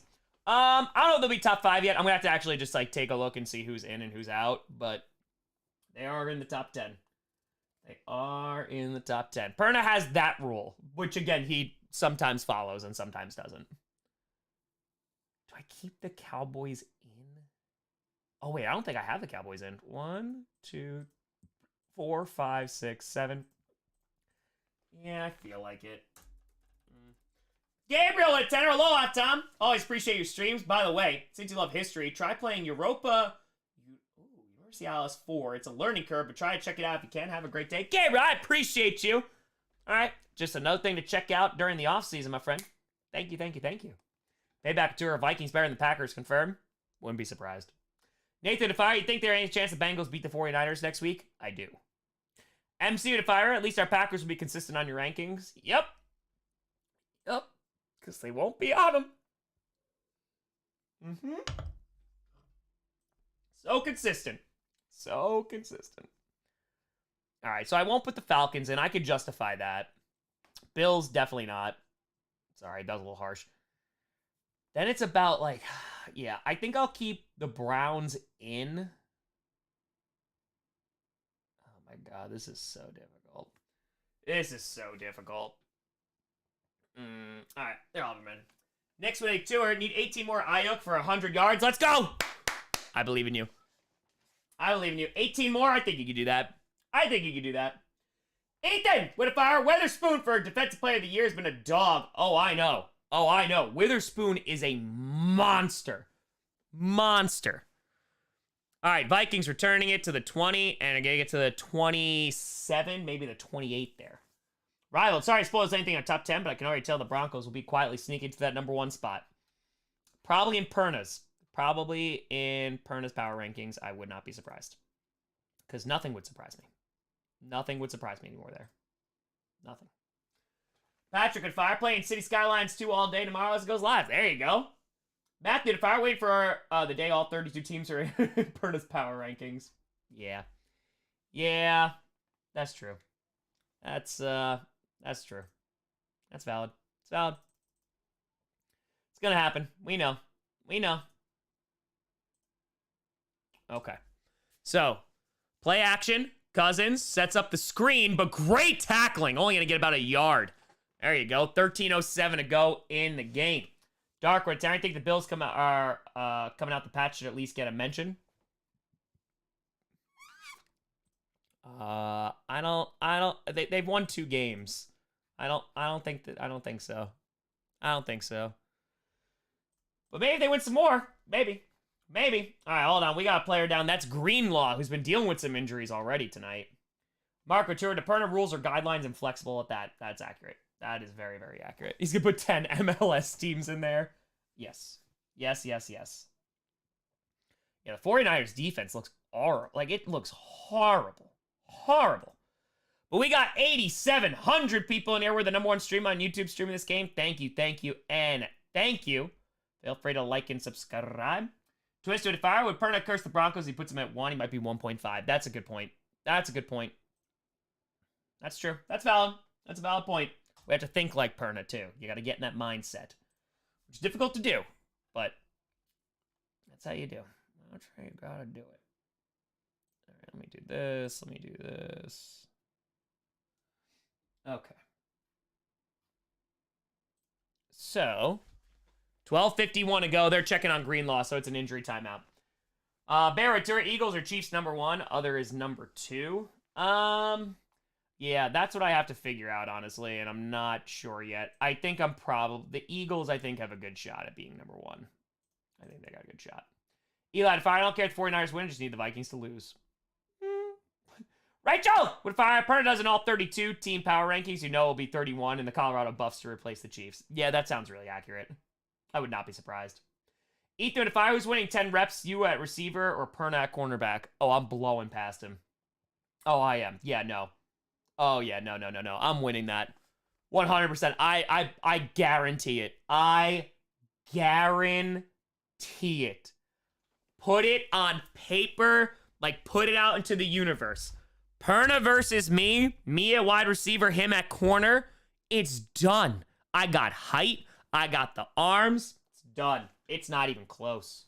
I don't know if they'll be top 5 yet. I'm going to have to actually just, like, take a look and see who's in and who's out. But they are in the top 10. They are in the top 10. Perna has that rule, which, again, he sometimes follows and sometimes doesn't. Do I keep the Cowboys in? Oh, wait, I don't think I have the Cowboys in. 1, 2, 4, 5, 6, 7. Yeah, I feel like it. Gabriel at 10. Aloha, Tom. Always appreciate your streams. By the way, since you love history, try playing Europa Universalis 4. It's a learning curve, but try to check it out if you can. Have a great day. Gabriel, I appreciate you. All right, just another thing to check out during the offseason, my friend. Thank you, thank you, thank you. Payback tour of Vikings better than the Packers confirmed. Wouldn't be surprised. Nathan DeFire, you think there any chance the Bengals beat the 49ers next week? I do. MC DeFire, at least our Packers will be consistent on your rankings. Yep. Yep. Because they won't be on them. So consistent. So consistent. All right, so I won't put the Falcons in. I could justify that. Bills, definitely not. Sorry, that was a little harsh. Then it's about, like, yeah, I think I'll keep the Browns in. Oh, my God, this is so difficult. This is so difficult. All right, they're all of them in. Next week, tour. Need 18 more Ayuk for 100 yards. Let's go! I believe in you. I believe in you. 18 more? I think you can do that. I think you can do that. Ethan, with a fire. Witherspoon for Defensive Player of the Year has been a dog. Oh, I know. Oh, I know. Witherspoon is a monster. Monster. All right, Vikings returning it to the 20, and I'm going to get to the 27, maybe the 28 there. Rival, sorry to spoil anything on top 10, but I can already tell the Broncos will be quietly sneaking to that number 1 spot. Probably in Perna's. Probably in Perna's power rankings. I would not be surprised. Because nothing would surprise me. Nothing would surprise me anymore there. Nothing. Patrick and Fire playing City Skylines 2 all day tomorrow as it goes live. There you go. Matthew and Fire wait for the day all 32 teams are in Perna's power rankings. Yeah. Yeah. That's true. That's true. That's valid. It's valid. It's gonna happen. We know. We know. Okay. So, play action. Cousins sets up the screen, but great tackling. Only gonna get about a yard. There you go. 13:07 to go in the game. Darkwood, I think the Bills coming out the patch should at least get a mention. I don't. They've won 2 games. I don't think so. I don't think so. But maybe they win some more. Maybe. All right, hold on. We got a player down. That's Greenlaw, who's been dealing with some injuries already tonight. Mark Couture, the Perna rules are guidelines and flexible at that. That's accurate. That is very, very accurate. He's going to put 10 MLS teams in there. Yes. Yes, yes, yes. Yeah, the 49ers defense looks horrible. Like, it looks horrible. Horrible. But we got 8,700 people in here. We're the #1 stream on YouTube streaming this game. Thank you, and thank you. Feel free to like and subscribe. Twisted to Fire, would Perna curse the Broncos? He puts them at 1. He might be 1.5. That's a good point. That's a good point. That's true. That's valid. That's a valid point. We have to think like Perna, too. You got to get in that mindset. Which is difficult to do, but that's how you do. That's how you got to do it. All right, let me do this. Let me do this. Okay. So, 12:51 to go. They're checking on Greenlaw, so it's an injury timeout. Barrett, Eagles or Chiefs #1. Other is #2. Yeah, that's what I have to figure out, honestly, and I'm not sure yet. I think I'm probably... The Eagles, I think, have a good shot at being #1. I think they got a good shot. Eli, if I don't care if the 49ers win, I just need the Vikings to lose. Rachel! What if Perna does an all-32 team power rankings, you know it'll be 31 and the Colorado Buffs to replace the Chiefs. Yeah, that sounds really accurate. I would not be surprised. Ethan, if I was winning 10 reps, you at receiver or Perna at cornerback? Oh, I'm blowing past him. Oh, I am. Yeah, no. Oh, yeah, no. I'm winning that. 100%. I guarantee it. I guarantee it. Put it on paper, like put it out into the universe. Perna versus me at wide receiver, him at corner. It's done. I got height. I got the arms. It's done. It's not even close.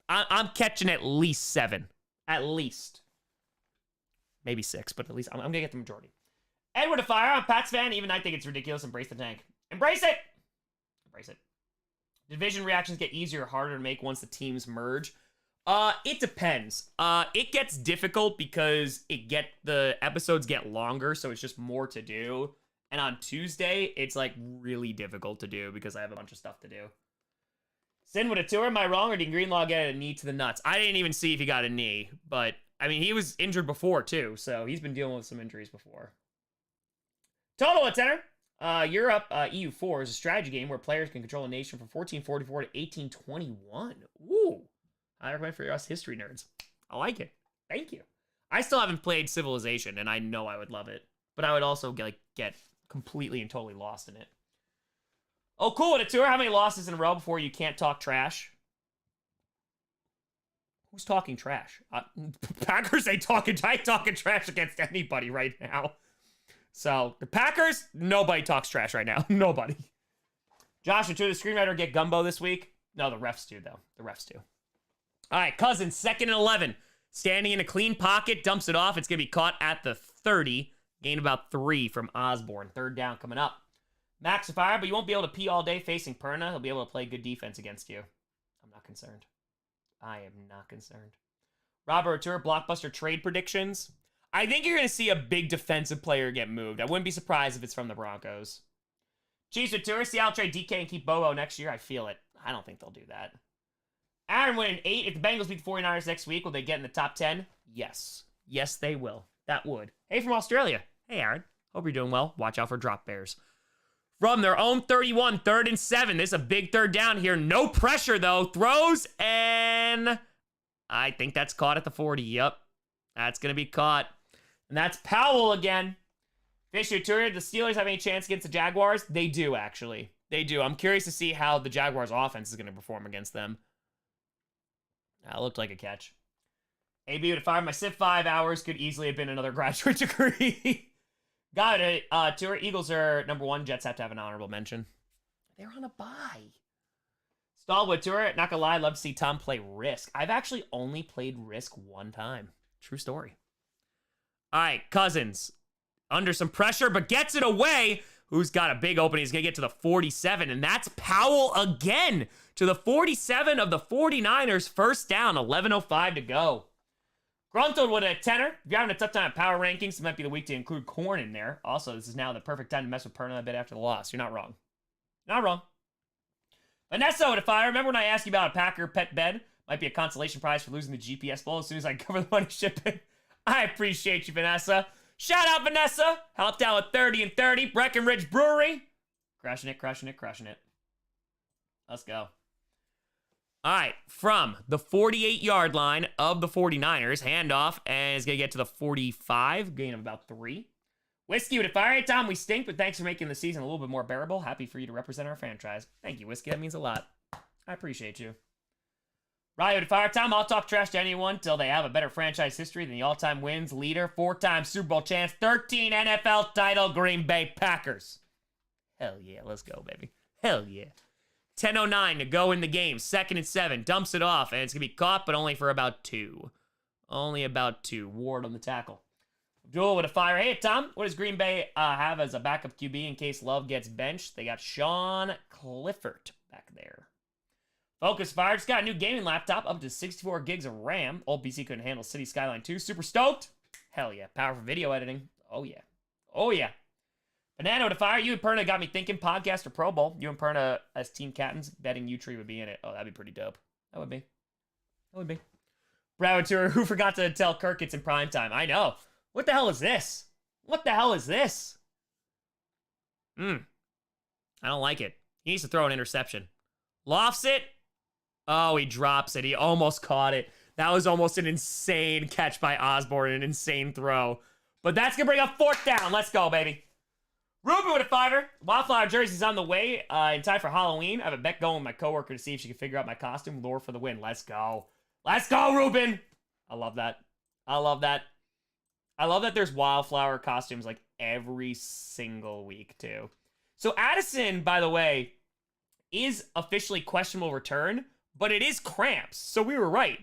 I'm catching at least 7. At least. Maybe 6, but at least I'm going to get the majority. Edward, a fire. I'm a Pats fan. Even I think it's ridiculous. Embrace the tank. Embrace it! Embrace it. Division reactions get easier or harder to make once the teams merge. It depends. It gets difficult because the episodes get longer, so it's just more to do. And on Tuesday, it's like really difficult to do because I have a bunch of stuff to do. Sin with a tour, am I wrong, or did Greenlaw get a knee to the nuts? I didn't even see if he got a knee, but I mean, he was injured before too, so he's been dealing with some injuries before. Total at center. Europe EU4 is a strategy game where players can control a nation from 1444 to 1821. Ooh. I recommend for us history nerds. I like it. Thank you. I still haven't played Civilization, and I know I would love it. But I would also get completely and totally lost in it. Oh, cool. With a tour, how many losses in a row before you can't talk trash? Who's talking trash? Packers ain't talking trash against anybody right now. So, the Packers, nobody talks trash right now. Nobody. Josh, did the screenwriter get gumbo this week? No, the refs do, though. The refs do. All right, Cousins, 2nd and 11. Standing in a clean pocket, dumps it off. It's going to be caught at the 30. Gain about 3 from Osborne. 3rd down coming up. Max fire, but you won't be able to pee all day facing Perna. He'll be able to play good defense against you. I'm not concerned. I am not concerned. Robert Tour, blockbuster trade predictions. I think you're going to see a big defensive player get moved. I wouldn't be surprised if it's from the Broncos. Chiefs with Tour, Seattle trade DK and keep Bobo next year. I feel it. I don't think they'll do that. Aaron winning 8. If the Bengals beat the 49ers next week, will they get in the top 10? Yes. Yes, they will. That would. Hey, from Australia. Hey, Aaron. Hope you're doing well. Watch out for drop bears. From their own 31, 3rd and 7. This is a big 3rd down here. No pressure, though. Throws, and I think that's caught at the 40. Yep. That's going to be caught. And that's Powell again. Fisher Tour, the Steelers have any chance against the Jaguars? They do, actually. They do. I'm curious to see how the Jaguars' offense is going to perform against them. That looked like a catch. AB would have fired my Civ 5 hours. Could easily have been another graduate degree. Got it. Tour Eagles are #1. Jets have to have an honorable mention. They're on a bye. Stallwood Tour. Not gonna lie, love to see Tom play Risk. I've actually only played Risk 1 time. True story. All right, Cousins. Under some pressure, but gets it away. Who's got a big opening? He's going to get to the 47, and that's Powell again to the 47 of the 49ers. 1st down, 11:05 to go. Gruntled with a 10er. If you're having a tough time at power rankings, it might be the week to include Corn in there. Also, this is now the perfect time to mess with Perna a bit after the loss. You're not wrong. Not wrong. Vanessa with a fire. Remember when I asked you about a Packer pet bed? Might be a consolation prize for losing the GPS bowl as soon as I cover the money shipping. I appreciate you, Vanessa. Shout out Vanessa. Helped out with 30 and 30. Breckenridge Brewery. Crushing it, crushing it, crushing it. Let's go. All right, from the 48-yard line of the 49ers, handoff, and it's going to get to the 45, gain of about 3. Whiskey with a fire. Hey, Tom, we stink, but thanks for making the season a little bit more bearable. Happy for you to represent our franchise. Thank you, Whiskey. That means a lot. I appreciate you. Riley with a fire. Tom, I'll talk trash to anyone till they have a better franchise history than the all-time wins leader, 4-time Super Bowl champs, 13 NFL title, Green Bay Packers. Hell yeah, let's go, baby. Hell yeah. 10:09 to go in the game. 2nd and 7. Dumps it off, and it's going to be caught, but only for about 2. Only about 2. Ward on the tackle. Abdul with a fire. Hey, Tom, what does Green Bay have as a backup QB in case Love gets benched? They got Sean Clifford back there. Focus fire. Just got a new gaming laptop up to 64 gigs of RAM. Old PC couldn't handle City Skyline 2. Super stoked. Hell yeah. Powerful video editing. Oh, yeah. Oh, yeah. Banana with a fire. You and Perna got me thinking podcast or Pro Bowl. You and Perna as team captains. Betting U-Tree would be in it. Oh, that'd be pretty dope. That would be. That would be. Broward Tour. Who forgot to tell Kirk it's in prime time? I know. What the hell is this? What the hell is this? I don't like it. He needs to throw an interception. Lofts it. Oh, he drops it. He almost caught it. That was almost an insane catch by Osborne, an insane throw. But that's going to bring up 4th down. Let's go, baby. Ruben with a 5er. Wildflower jersey's on the way in time for Halloween. I have a bet going with my coworker to see if she can figure out my costume. Lure for the win. Let's go. Let's go, Ruben. I love that. I love that. I love that there's wildflower costumes like every single week, too. So Addison, by the way, is officially questionable return, but it is cramps. So we were right.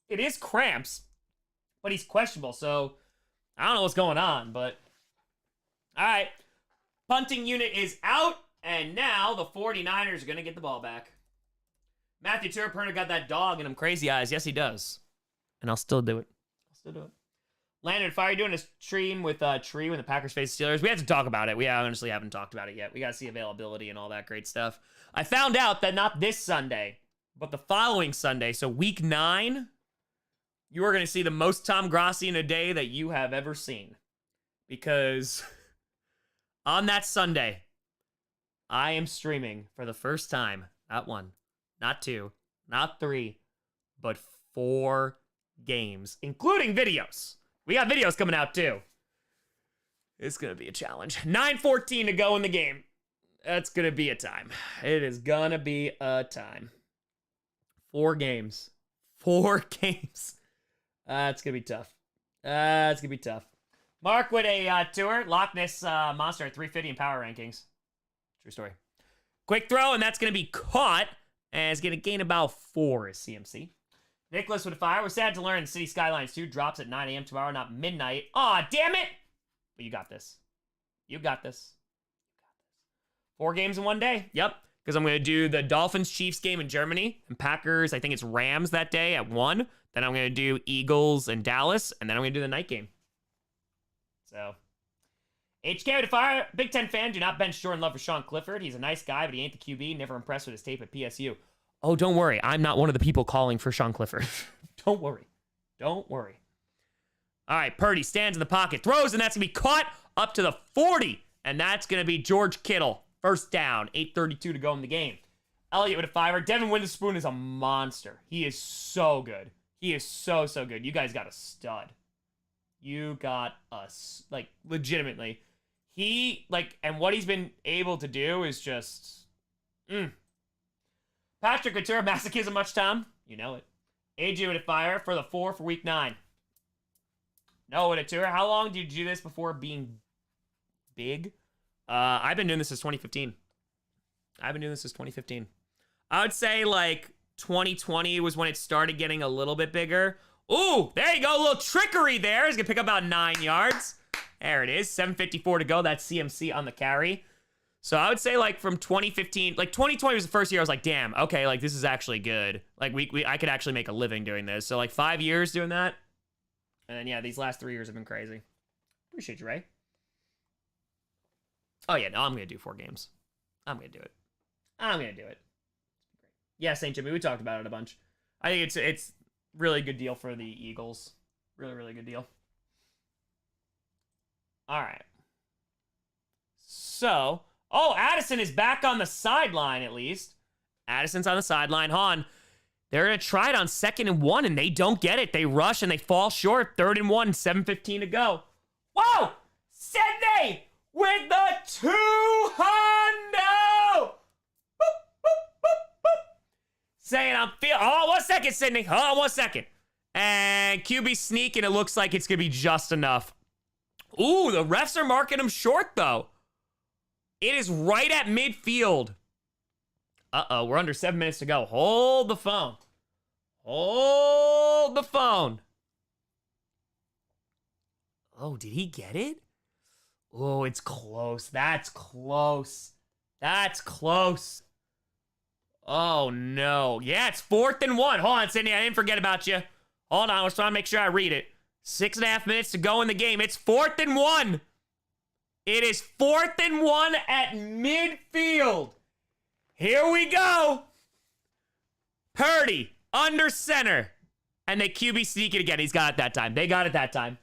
It is cramps, but he's questionable. So I don't know what's going on, but all right. Punting unit is out, and now the 49ers are going to get the ball back. Matthew Turner got that dog in him crazy eyes. Yes, he does. And I'll still do it. I'll still do it. Landon, Fire doing a stream with Tree when the Packers face Steelers. We have to talk about it. We honestly haven't talked about it yet. We got to see availability and all that great stuff. I found out that not this Sunday, but the following Sunday, so week 9, you are going to see the most Tom Grossi in a day that you have ever seen. Because on that Sunday, I am streaming for the first time, not 1, not 2, not 3, but 4 games, including videos. We got videos coming out, too. It's going to be a challenge. 9:14 to go in the game. That's going to be a time. It is going to be a time. 4 games. 4 games. It's going to be tough. It's going to be tough. Mark with a tour. Loch Ness Monster at 350 in power rankings. True story. Quick throw, and that's going to be caught. And it's going to gain about 4 as CMC. Nicholas with a fire. We're sad to learn City Skylines 2 drops at 9 a.m. tomorrow, not midnight. Aw, damn it! But you got this. You got this. 4 games in one day. Yep. Because I'm going to do the Dolphins-Chiefs game in Germany. And Packers, I think it's Rams that day at 1. Then I'm going to do Eagles and Dallas. And then I'm going to do the night game. So, HK with a fire. Big Ten fan. Do not bench Jordan Love for Sean Clifford. He's a nice guy, but he ain't the QB. Never impressed with his tape at PSU. Oh, don't worry. I'm not one of the people calling for Sean Clifford. Don't worry. Don't worry. All right, Purdy stands in the pocket, throws, and that's going to be caught up to the 40. And that's going to be George Kittle. First down, 8:32 to go in the game. Elliott with a 5er. Devin Witherspoon is a monster. He is so good. He is so, so good. You guys got a stud. You got us. Like, legitimately. He, like, and what he's been able to do is just, Patrick Couture, masochism much, Tom? You know it. AJ with a fire for the 4 for week 9. Noah with a tour. How long did you do this before being big? I've been doing this since 2015. I would say, like, 2020 was when it started getting a little bit bigger. Ooh, there you go. A little trickery there. He's going to pick up about 9 yards. There it is. 7:54 to go. That's CMC on the carry. So I would say, like, from 2015, like, 2020 was the first year I was like, damn, okay, like, this is actually good. Like, I could actually make a living doing this. So, like, 5 years doing that. And then, yeah, these last 3 years have been crazy. Appreciate you, Ray. Oh, yeah, no, I'm going to do 4 games. I'm going to do it. Yeah, St. Jimmy, we talked about it a bunch. I think it's really good deal for the Eagles. Really, really good deal. All right. So, oh, Addison is back on the sideline at least. Addison's on the sideline. Han, they're going to try it on 2nd and 1, and they don't get it. They rush, and they fall short. 3rd and 1, 7:15 to go. Whoa! Sydney with the 2-hundo! Saying I'm feeling... Oh, 1 second, Sydney. Oh, 1 second. And QB sneak, and it looks like it's going to be just enough. Ooh, the refs are marking him short, though. It is right at midfield. Uh-oh, we're under 7 minutes to go. Hold the phone. Hold the phone. Oh, did he get it? Oh, it's close. That's close. That's close. Oh, no. Yeah, it's 4th and 1. Hold on, Sydney. I didn't forget about you. Hold on. I was trying to make sure I read it. 6.5 minutes to go in the game. It's 4th and 1. It is 4th and 1 at midfield. Here we go. Purdy under center. And they QB sneak it again. He's got it that time. They got it that time.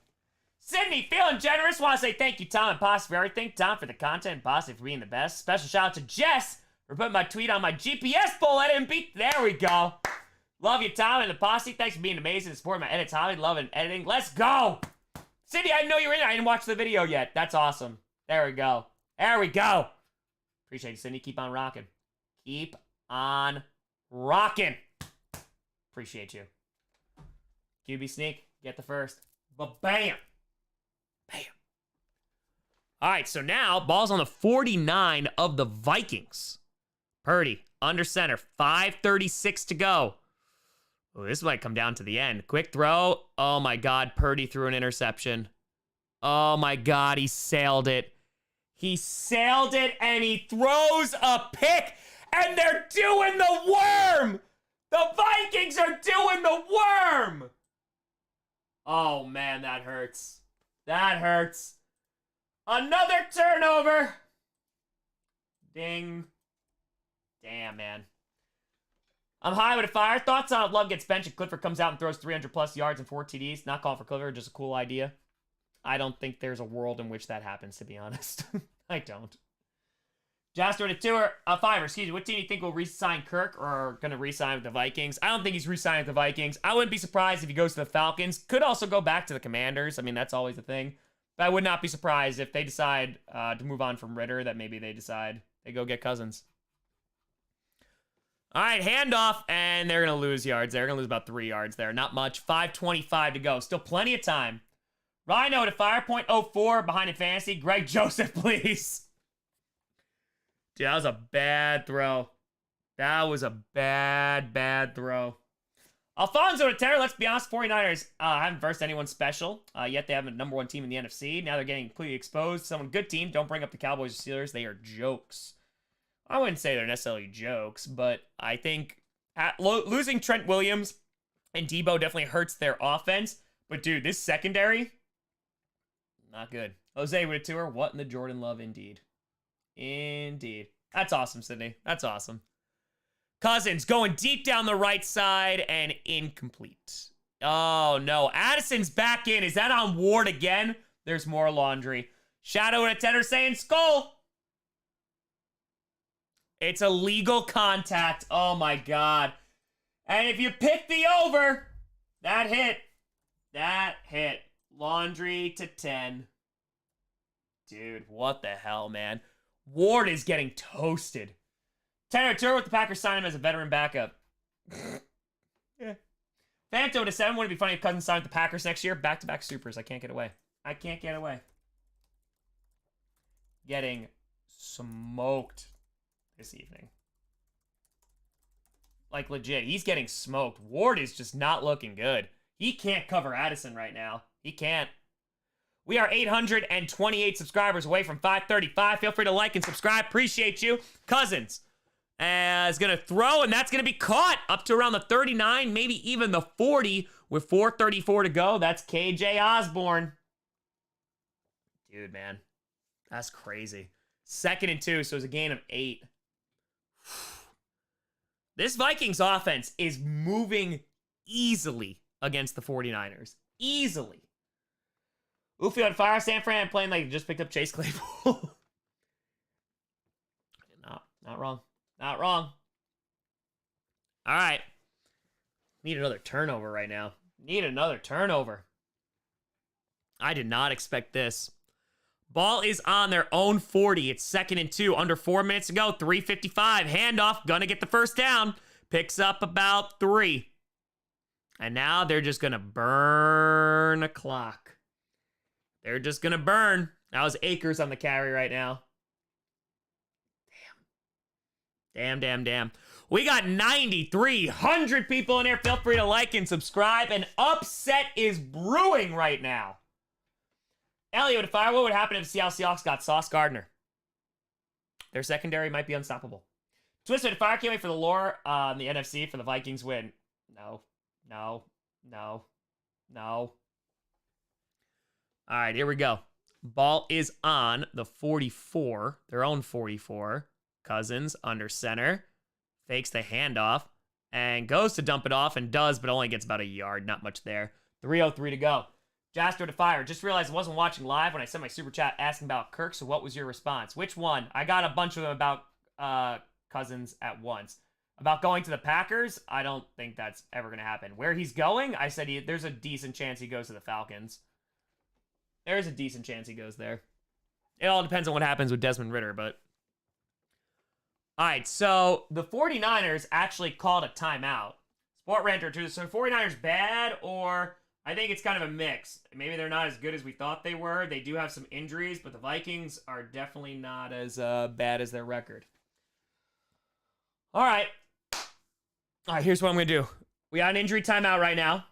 Sydney, feeling generous. Want to say thank you, Tom and Posse, for everything. Tom for the content and Posse for being the best. Special shout out to Jess for putting my tweet on my GPS poll. I didn't beat. There we go. Love you, Tom and the Posse. Thanks for being amazing and supporting my edits. Tommy, loving editing. Let's go. Sydney, I didn't know you were in there. I didn't watch the video yet. That's awesome. There we go. There we go. Appreciate you, Sydney. Keep on rocking. Keep on rocking. Appreciate you. QB sneak. Get the first. Ba-bam. Bam. All right, so now ball's on the 49 of the Vikings. Purdy under center. 5:36 to go. Oh, this might come down to the end. Quick throw. Oh, my God. Purdy threw an interception. Oh, my God. He sailed it. He sailed it, and he throws a pick, and they're doing the worm. The Vikings are doing the worm. Oh, man, that hurts. That hurts. Another turnover. Ding. Damn, man. I'm high with a fire. Thoughts on if Love gets benched and Clifford comes out and throws 300-plus yards and 4 TDs? Not calling for Clifford, just a cool idea. I don't think there's a world in which that happens, to be honest. I don't. Jasper to 5, excuse me. What team do you think will re-sign Kirk or are going to re-sign with the Vikings? I don't think he's re-signing with the Vikings. I wouldn't be surprised if he goes to the Falcons. Could also go back to the Commanders. I mean, that's always the thing. But I would not be surprised if they decide to move on from Ritter, that maybe they decide they go get Cousins. All right, handoff, and they're going to lose yards. They're going to lose about 3 yards there. Not much. 5:25 to go. Still plenty of time. Rhino to fire, 0.04 behind in fantasy. Greg Joseph, please. Dude, that was a bad throw. That was a bad throw. Alfonso to Terry, let's be honest, 49ers haven't versed anyone special. Yet they have a #1 team in the NFC. Now they're getting completely exposed. Someone good team. Don't bring up the Cowboys or Steelers. They are jokes. I wouldn't say they're necessarily jokes, but I think losing Trent Williams and Debo definitely hurts their offense. But dude, this secondary, not good. Jose with a tour. What in the Jordan Love, indeed. Indeed. That's awesome, Sydney. That's awesome. Cousins going deep down the right side and incomplete. Oh, no. Addison's back in. Is that on Ward again? There's more laundry. Shadow and a Tedder saying skull. It's a legal contact. Oh, my God. And if you pick the over, that hit. That hit. Laundry to 10. Dude, what the hell, man? Ward is getting toasted. Tanner Turner with the Packers sign him as a veteran backup. Yeah. Phantom to 7. Wouldn't it be funny if Cousins signed with the Packers next year? Back-to-back supers. I can't get away. I can't get away. Getting smoked this evening. Like, legit. He's getting smoked. Ward is just not looking good. He can't cover Addison right now. He can't. We are 828 subscribers away from 535. Feel free to like and subscribe. Appreciate you. Cousins is going to throw, and that's going to be caught up to around the 39, maybe even the 40 with 4:34 to go. That's KJ Osborne. Dude, man. That's crazy. 2nd and 2, so it's a gain of 8. This Vikings offense is moving easily against the 49ers. Easily. Ufi on fire. San Fran playing like just picked up Chase Claypool. Not wrong. Not wrong. All right. Need another turnover right now. Need another turnover. I did not expect this. Ball is on their own 40. It's 2nd and 2. Under 4 minutes to go. 3:55. Handoff. Gonna get the first down. Picks up about 3. And now they're just gonna burn a clock. They're just gonna burn. That was Akers on the carry right now. Damn. We got 9,300 people in here. Feel free to like and subscribe. An upset is brewing right now. Elliot, what would happen if the Seattle Seahawks got Sauce Gardner? Their secondary might be unstoppable. Twisted Fire can't wait for the lore on the NFC for the Vikings win. No. All right, here we go. Ball is on the 44, their own 44. Cousins under center, fakes the handoff, and goes to dump it off and does, but only gets about a yard. Not much there. 3:03 to go. Jasper to Fire. Just realized I wasn't watching live when I sent my super chat asking about Kirk, so what was your response? Which one? I got a bunch of them about Cousins at once. About going to the Packers, I don't think that's ever going to happen. Where he's going, I said there's a decent chance he goes to the Falcons. There's a decent chance he goes there. It all depends on what happens with Desmond Ridder, but... All right, so the 49ers actually called a timeout. Sport Ranter 2. So 49ers bad, or I think it's kind of a mix. Maybe they're not as good as we thought they were. They do have some injuries, but the Vikings are definitely not as bad as their record. All right, here's what I'm going to do. We got an injury timeout right now.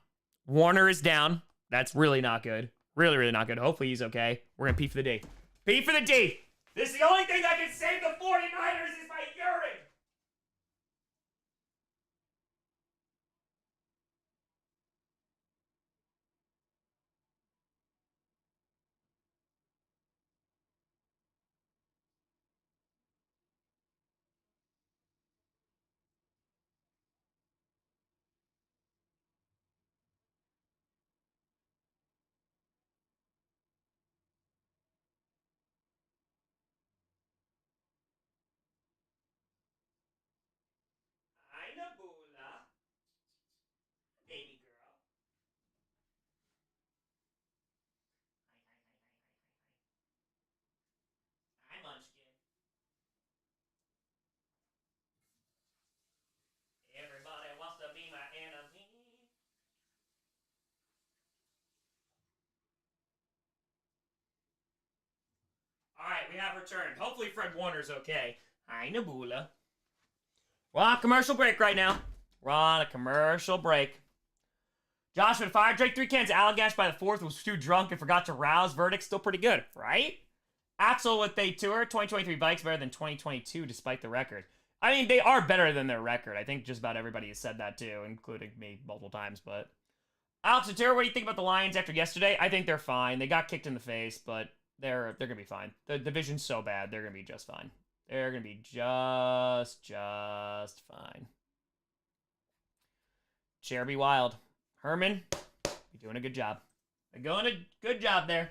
Warner is down. That's really not good. Really not good. Hopefully he's okay. We're going to P for the D. P for the D. This is the only thing that can save the 49ers is my urine. Nabula. Baby girl. Hi, Munchkin. Everybody wants to be my enemy. All right, we have returned. Hopefully Fred Warner's okay. Hi, Nabula. We're on a commercial break right now. We're on a commercial break. Joshua fired. Drake 3 cans. Allagash by the 4th was too drunk and forgot to rouse. Verdict still pretty good, right? Axel with a tour. 2023 Vikes better than 2022 despite the record. I mean, they are better than their record. I think just about everybody has said that too, including me multiple times. But Alex Satura, what do you think about the Lions after yesterday? I think they're fine. They got kicked in the face, but they're gonna be fine. The division's so bad, they're gonna be just fine. They're gonna be just fine. Cherby Wild. Herman, you're doing a good job. You're doing a good job there.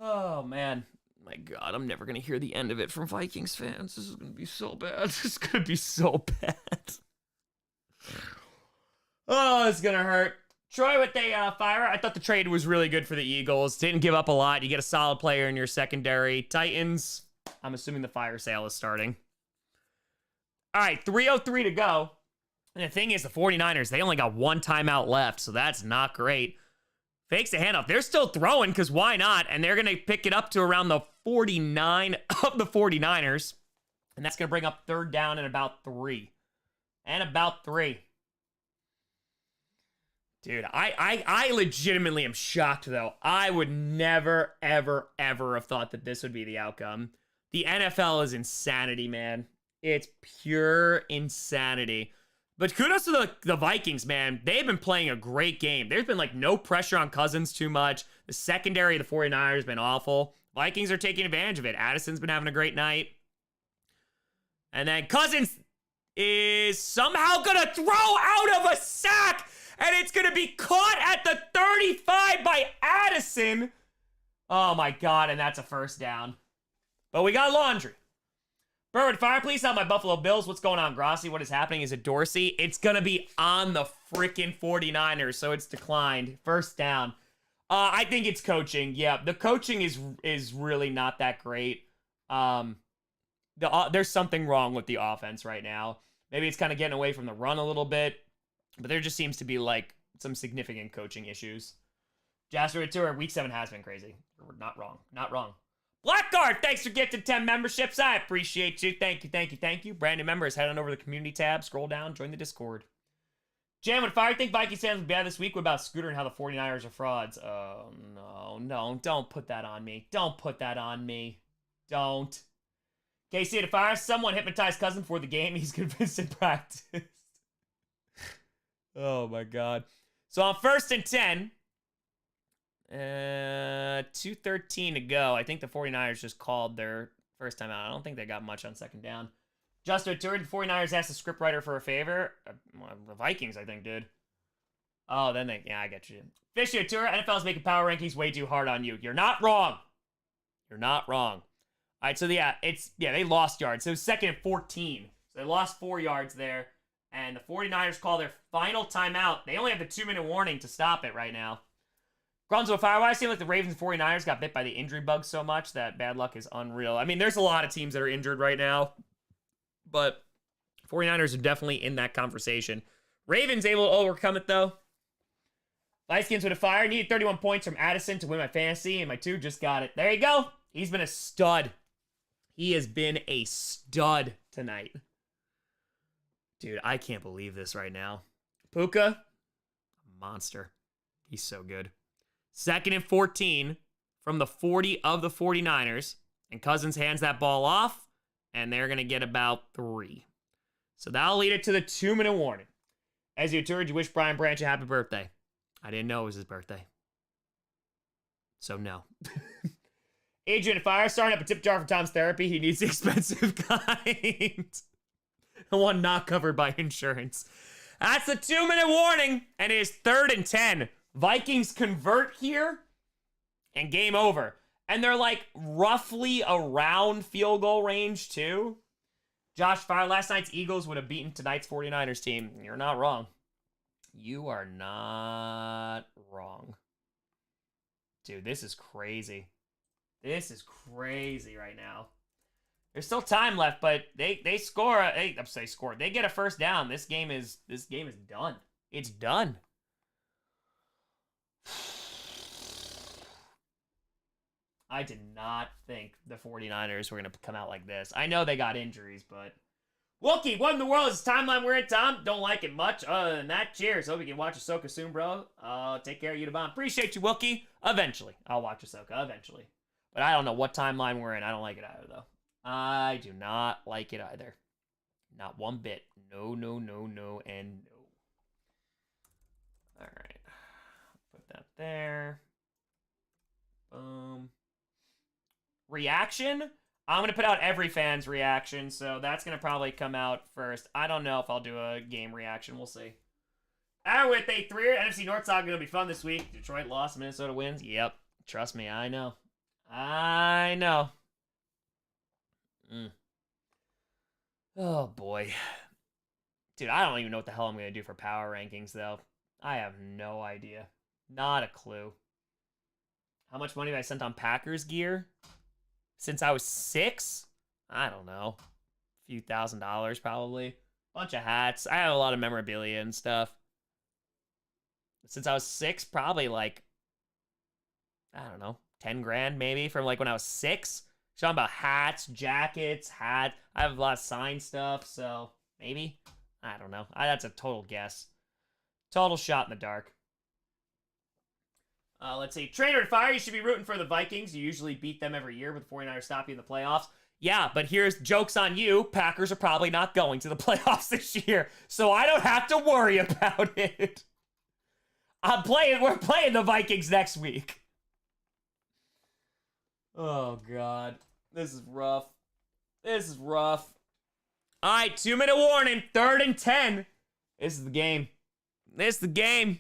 Oh, man. My God, I'm never going to hear the end of it from Vikings fans. This is going to be so bad. This is going to be so bad. Oh, it's going to hurt. Troy with the fire. I thought the trade was really good for the Eagles. Didn't give up a lot. You get a solid player in your secondary. Titans, I'm assuming the fire sale is starting. All right, 3:03 to go. And the thing is, the 49ers, they only got one timeout left, so that's not great. Fakes the handoff. They're still throwing, because why not? And they're going to pick it up to around the 49 of the 49ers. And that's going to bring up 3rd down and about 3. Dude, I legitimately am shocked, though. I would never, ever, ever have thought that this would be the outcome. The NFL is insanity, man. It's pure insanity. But kudos to the Vikings, man. They've been playing a great game. There's been, like, no pressure on Cousins too much. The secondary of the 49ers has been awful. Vikings are taking advantage of it. Addison's been having a great night. And then Cousins is somehow going to throw out of a sack And it's going to be caught at the 35 by Addison. Oh my God, and that's a first down. But we got laundry. Burwood Fire, please tell my Buffalo Bills what's going on, Grossi. What is happening? Is it Dorsey? It's going to be on the freaking 49ers, so it's declined. First down. I think it's coaching. Yeah, the coaching is really not that great. There's something wrong with the offense right now. Maybe it's kind of getting away from the run a little bit, but there just seems to be like some significant coaching issues. Jasper Tour, week 7 has been crazy. We're not wrong. Not wrong. Blackguard, thanks for gifting 10 memberships. I appreciate you. Thank you, thank you, thank you. Brand new members, head on over to the community tab, scroll down, join the Discord. Jam with Fire, think Vikings fans will be bad this week. What about Scooter and how the 49ers are frauds? Oh, no, don't put that on me. Don't put that on me. Don't. KC to Fire, someone hypnotized Cousin before the game. He's convinced in practice. Oh, my God. So on 1st and 10, 2:13 to go. I think the 49ers just called their first time out. I don't think they got much on second down. Justin Tour, the 49ers asked the scriptwriter for a favor. The Vikings, I think, did. Oh, then yeah, I get you. Fishy Tour, NFL's making power rankings way too hard on you. You're not wrong. You're not wrong. All right, so yeah, they lost yards. So it was 2nd and 14. So they lost 4 yards there. And the 49ers call their final timeout. They only have the 2-minute warning to stop it right now. Grunzo Fire, why I seem like the Ravens and 49ers got bit by the injury bug so much that bad luck is unreal. I mean, there's a lot of teams that are injured right now, but 49ers are definitely in that conversation. Ravens able to overcome it, though. Vikings with a fire. Needed 31 points from Addison to win my fantasy, and my 2 just got it. There you go. He's been a stud. He has been a stud tonight. Dude, I can't believe this right now. Puka, monster. He's so good. 2nd and 14 from the 40 of the 49ers. And Cousins hands that ball off, and they're going to get about 3. So that'll lead it to the 2-minute warning. As you toured, you wish Brian Branch a happy birthday. I didn't know it was his birthday. So no. Adrian Fire, starting up a tip jar for Tom's therapy. He needs the expensive kind. The one not covered by insurance. That's the 2-minute warning, and it is 3rd and 10. Vikings convert here, and game over. And they're like roughly around field goal range too. Josh Fire, last night's Eagles would have beaten tonight's 49ers team. You're not wrong. You are not wrong. Dude, this is crazy. This is crazy right now. There's still time left, but they score. They get a first down. This game is done. It's done. I did not think the 49ers were going to come out like this. I know they got injuries, but... Wookie, what in the world is this timeline we're in, Tom? Don't like it much. Other than that, cheers. Hope you can watch Ahsoka soon, bro. Take care of you, Devon. Appreciate you, Wookie. Eventually. I'll watch Ahsoka. Eventually. But I don't know what timeline we're in. I don't like it either, though. I do not like it either. Not one bit. No, and no. All right. Put that there. Boom. Reaction? I'm going to put out every fan's reaction, so that's going to probably come out first. I don't know if I'll do a game reaction. We'll see. With a 3 NFC North Side going to be fun this week. Detroit lost, Minnesota wins. Yep. Trust me, I know. Oh, boy. Dude, I don't even know what the hell I'm going to do for power rankings, though. I have no idea. Not a clue. How much money have I sent on Packers gear? Since I was 6? I don't know. A few $1,000s probably. Bunch of hats. I have a lot of memorabilia and stuff. Since I was 6, probably like, I don't know, 10 grand maybe from like when I was 6. Talking about hats, jackets, I have a lot of signed stuff, so maybe. I don't know. That's a total guess. Total shot in the dark. Let's see. Trainer to Fire, you should be rooting for the Vikings. You usually beat them every year, but the 49ers stop you in the playoffs. Yeah, but here's joke's on you. Packers are probably not going to the playoffs this year, so I don't have to worry about it. We're playing the Vikings next week. Oh, God. This is rough. All right, 2-minute warning. 3rd and 10. This is the game. This is the game.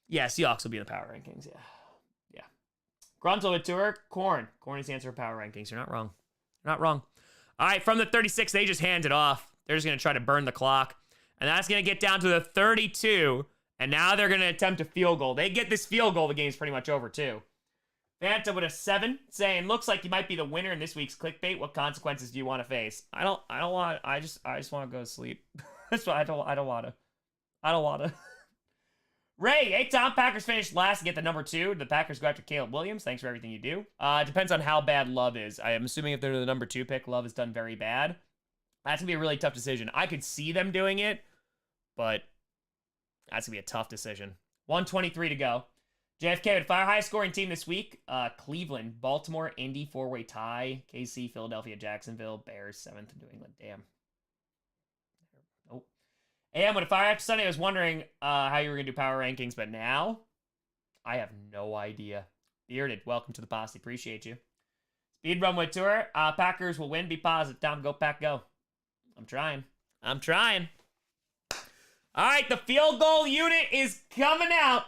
Yeah, Seahawks will be in the power rankings. Yeah. Gruntle with tour. Corn is the answer for power rankings. You're not wrong. You're not wrong. All right, from the 36, they just hand it off. They're just going to try to burn the clock. And that's going to get down to the 32. And now they're going to attempt a field goal. They get this field goal, the game's pretty much over, too. Phantom with a 7, saying, looks like you might be the winner in this week's clickbait. What consequences do you want to face? I just want to go to sleep. That's why I don't want to. Ray, hey Tom, Packers finished last to get the number 2. The Packers go after Caleb Williams. Thanks for everything you do. It depends on how bad Love is. I am assuming if they're the number 2 pick, Love has done very bad. That's going to be a really tough decision. I could see them doing it, but that's going to be a tough decision. 1:23 to go. JFK would fire highest scoring team this week. Cleveland, Baltimore, Indy, 4-way tie. KC, Philadelphia, Jacksonville, Bears, 7th, New England. Damn. Nope. And when a fire after Sunday, I was wondering how you were going to do power rankings, but now I have no idea. Bearded, welcome to the posse. Appreciate you. Speed run with tour. Packers will win. Be positive. Tom, go Pack, go. I'm trying. All right, the field goal unit is coming out.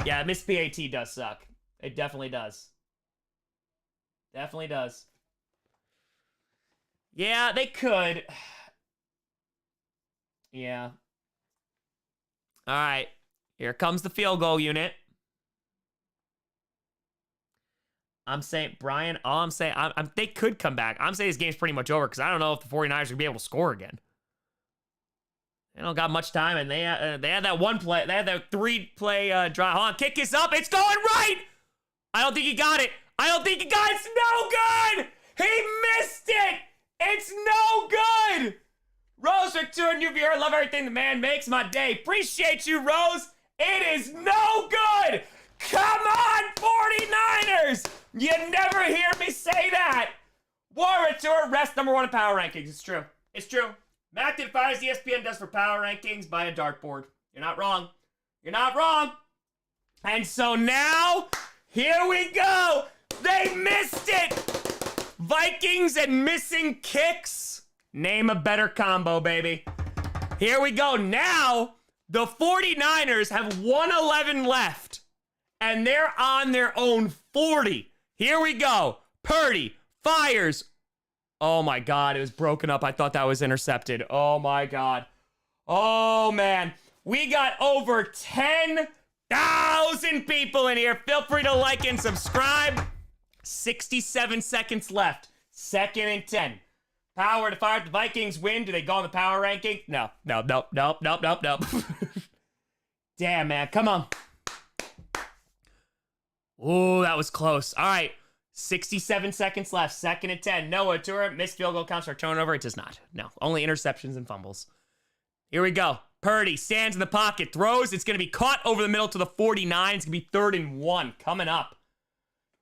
Yeah, Miss PAT does suck. It definitely does. Definitely does. Yeah, they could. Yeah. All right. Here comes the field goal unit. I'm saying, Brian, all I'm saying, they could come back. I'm saying this game's pretty much over because I don't know if the 49ers are going to be able to score again. They don't got much time, and they had that one play. They had that 3-play drive. Hold on, kick is up. It's going right. I don't think he got it. It's no good. He missed it. It's no good. Rose Victor, new viewer. Love everything the man makes my day. Appreciate you, Rose. It is no good. Come on, 49ers. You never hear me say that. War Tour, rest number 1 in power rankings. It's true. It's true. Mac did fires ESPN does for power rankings by a dartboard. You're not wrong. You're not wrong. And so now, here we go. They missed it. Vikings and missing kicks. Name a better combo, baby. Here we go. Now, the 49ers have 111 left. And they're on their own 40. Here we go. Purdy fires. Oh my God, it was broken up. I thought that was intercepted. Oh my God. Oh man. We got over 10,000 people in here. Feel free to like and subscribe. 67 seconds left. 2nd and 10. Power to fire. The Vikings win. Do they go on the power ranking? No. Damn, man. Come on. Oh, that was close. All right. 67 seconds left. 2nd and 10. Noah Tour. Missed field goal counts for turnover. It does not. No. Only interceptions and fumbles. Here we go. Purdy stands in the pocket. Throws. It's going to be caught over the middle to the 49. It's going to be 3rd and 1. Coming up.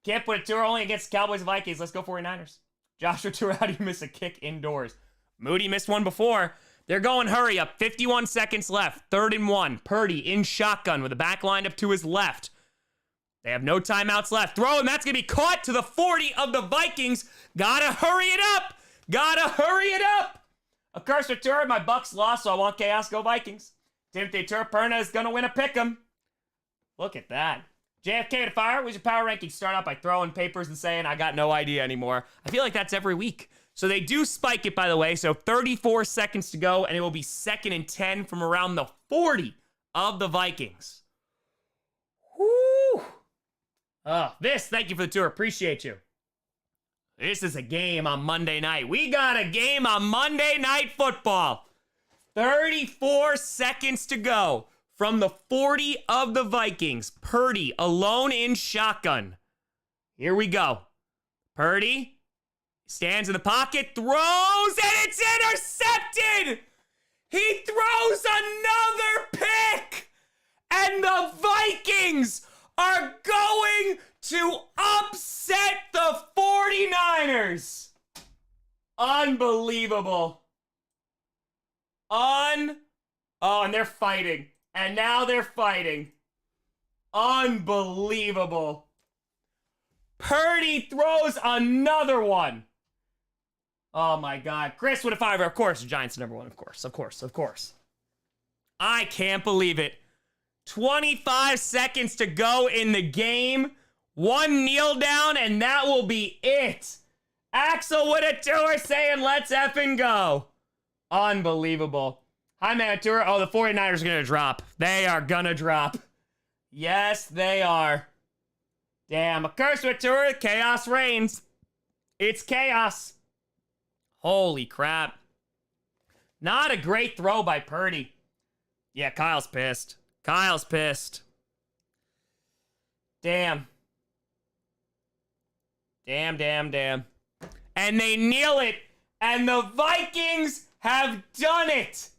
Can't put a tour only against the Cowboys and Vikings. Let's go 49ers. Joshua Tour, how do you miss a kick indoors? Moody missed one before. They're going hurry up. 51 seconds left. 3rd and 1. Purdy in shotgun with the back lined up to his left. They have no timeouts left. Throw, and that's going to be caught to the 40 of the Vikings. Gotta hurry it up. A curse for Tour. My Bucks lost, so I want chaos. Go Vikings. Timothy Turperna is going to win a pick'em. Look at that. JFK to fire. Was your power ranking start out by throwing papers and saying, I got no idea anymore? I feel like that's every week. So they do spike it, by the way. So 34 seconds to go, and it will be 2nd and 10 from around the 40 of the Vikings. Woo! Thank you for the tour. Appreciate you. This is a game on Monday night. We got a game on Monday Night Football. 34 seconds to go from the 40 of the Vikings. Purdy alone in shotgun. Here we go. Purdy stands in the pocket, throws, and it's intercepted! He throws another pick! And the Vikings are going to upset the 49ers. Unbelievable. Oh, and they're fighting. And now they're fighting. Unbelievable. Purdy throws another one. Oh my God. Chris with a 5. Of course, the Giants are number 1. Of course. I can't believe it. 25 seconds to go in the game. One kneel down, and that will be it. Axel with a tour saying, let's effing go. Unbelievable. Hi, man, tour. Oh, the 49ers are going to drop. They are going to drop. Yes, they are. Damn, a curse with tour. Chaos reigns. It's chaos. Holy crap. Not a great throw by Purdy. Yeah, Kyle's pissed. Kyle's pissed. Damn. Damn. And they kneel it. And the Vikings have done it.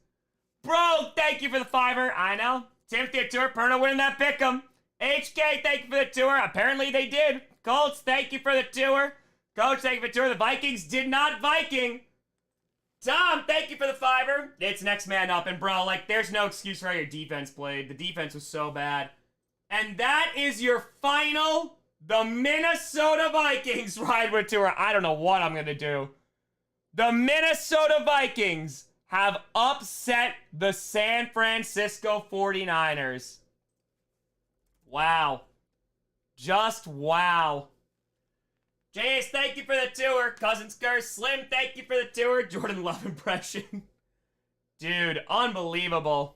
Bro, thank you for the $5. I know. Timothy tour. Perno winning that pick'em. HK, thank you for the tour. Apparently they did. Colts, thank you for the tour. Coach, thank you for the tour. The Vikings did not Viking. Tom, thank you for the $5. It's next man up. And bro, like, there's no excuse for how your defense played. The defense was so bad. And that is your final. The Minnesota Vikings ride with tour. I don't know what I'm going to do. The Minnesota Vikings have upset the San Francisco 49ers. Wow. Just wow. Jace, thank you for the tour. Cousins Curse. Slim, thank you for the tour. Jordan Love impression. Dude, unbelievable.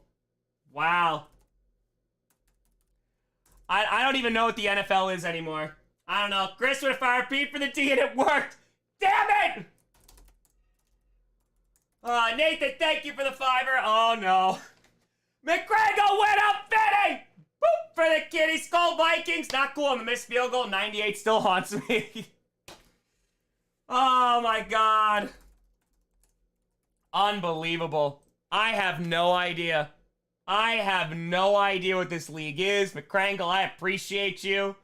Wow. I don't even know what the NFL is anymore. I don't know. Chris with a fire Pete for the D and it worked. Damn it! Nathan, thank you for the $5. Oh no. McGregor went up fitting! Boop for the kitty skull Vikings. Not cool on the missed field goal. 98 still haunts me. Oh my god. Unbelievable. I have no idea. I have no idea what this league is. McCrangle, I appreciate you.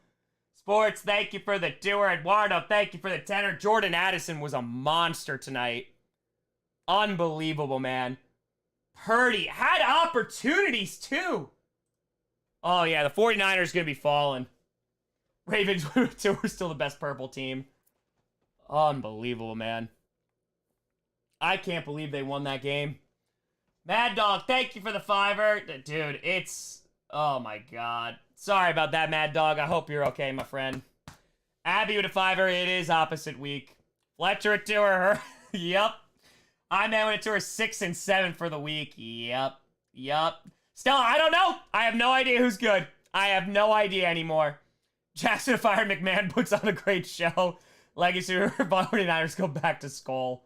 Sports, thank you for the tour. Eduardo, thank you for the tenor. Jordan Addison was a monster tonight. Unbelievable, man. Purdy had opportunities, too. Oh, yeah, the 49ers going to be falling. Ravens tour still the best purple team. Unbelievable, man. I can't believe they won that game. Mad Dog, thank you for the $5. Dude, it's... Oh, my God. Sorry about that, Mad Dog. I hope you're okay, my friend. Abby with a $5. It is opposite week. Fletcher at tour. Yep. I man with a tour 6 and 7 for the week. Yep. Still, I don't know. I have no idea who's good. I have no idea anymore. Jackson Fire McMahon puts on a great show. Legacy 49ers go back to Skull.